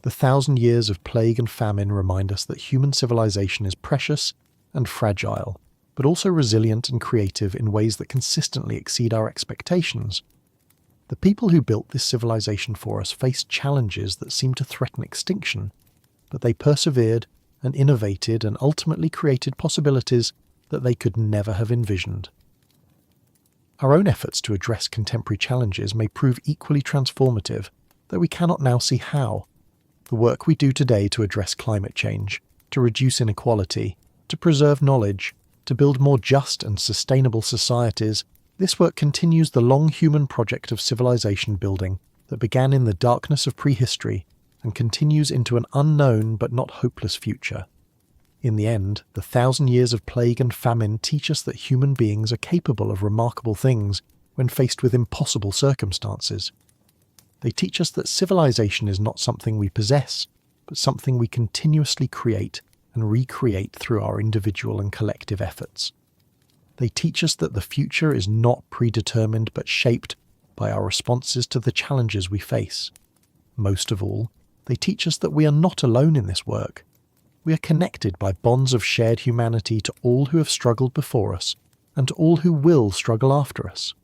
The 1,000 years of plague and famine remind us that human civilization is precious and fragile, but also resilient and creative in ways that consistently exceed our expectations. The people who built this civilization for us faced challenges that seemed to threaten extinction, but they persevered and innovated and ultimately created possibilities that they could never have envisioned. Our own efforts to address contemporary challenges may prove equally transformative, though we cannot now see how. The work we do today to address climate change, to reduce inequality, to preserve knowledge, to build more just and sustainable societies, this work continues the long human project of civilization building that began in the darkness of prehistory and continues into an unknown but not hopeless future. In the end, the 1,000 years of plague and famine teach us that human beings are capable of remarkable things when faced with impossible circumstances. They teach us that civilization is not something we possess, but something we continuously create and recreate through our individual and collective efforts. They teach us that the future is not predetermined but shaped by our responses to the challenges we face. Most of all, they teach us that we are not alone in this work. We are connected by bonds of shared humanity to all who have struggled before us and to all who will struggle after us.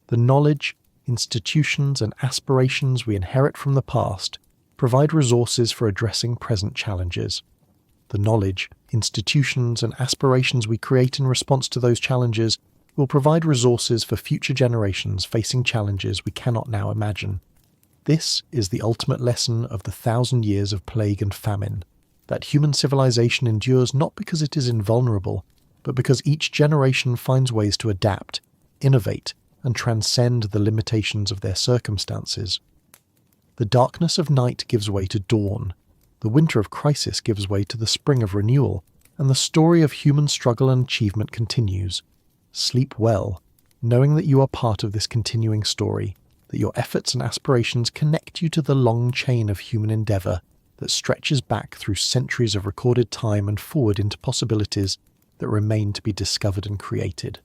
The knowledge, institutions, and aspirations we inherit from the past provide resources for addressing present challenges. The knowledge, institutions, and aspirations we create in response to those challenges will provide resources for future generations facing challenges we cannot now imagine. This is the ultimate lesson of the 1,000 years of plague and famine, that human civilization endures not because it is invulnerable, but because each generation finds ways to adapt, innovate, and transcend the limitations of their circumstances. The darkness of night gives way to dawn, the winter of crisis gives way to the spring of renewal, and the story of human struggle and achievement continues. Sleep well, knowing that you are part of this continuing story, that your efforts and aspirations connect you to the long chain of human endeavour that stretches back through centuries of recorded time and forward into possibilities that remain to be discovered and created.